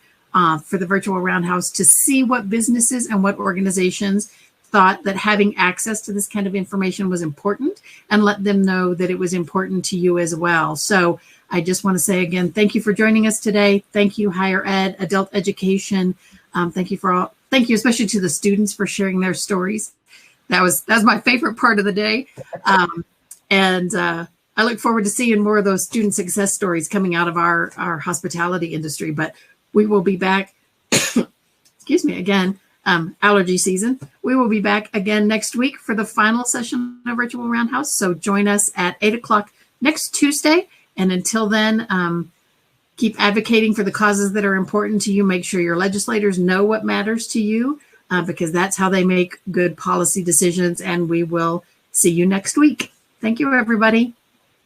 for the virtual roundhouse to see what businesses and what organizations thought that having access to this kind of information was important, and let them know that it was important to you as well. So I just want to say again, thank you for joining us today. Thank you, higher ed, adult education. Thank you especially to the students for sharing their stories. That was my favorite part of the day. And I look forward to seeing more of those student success stories coming out of our hospitality industry. But we will be back, excuse me, again, allergy season. We will be back again next week for the final session of Virtual Roundhouse. So join us at 8 o'clock next Tuesday. And until then, keep advocating for the causes that are important to you. Make sure your legislators know what matters to you, because that's how they make good policy decisions. And we will see you next week. Thank you, everybody.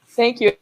Thank you.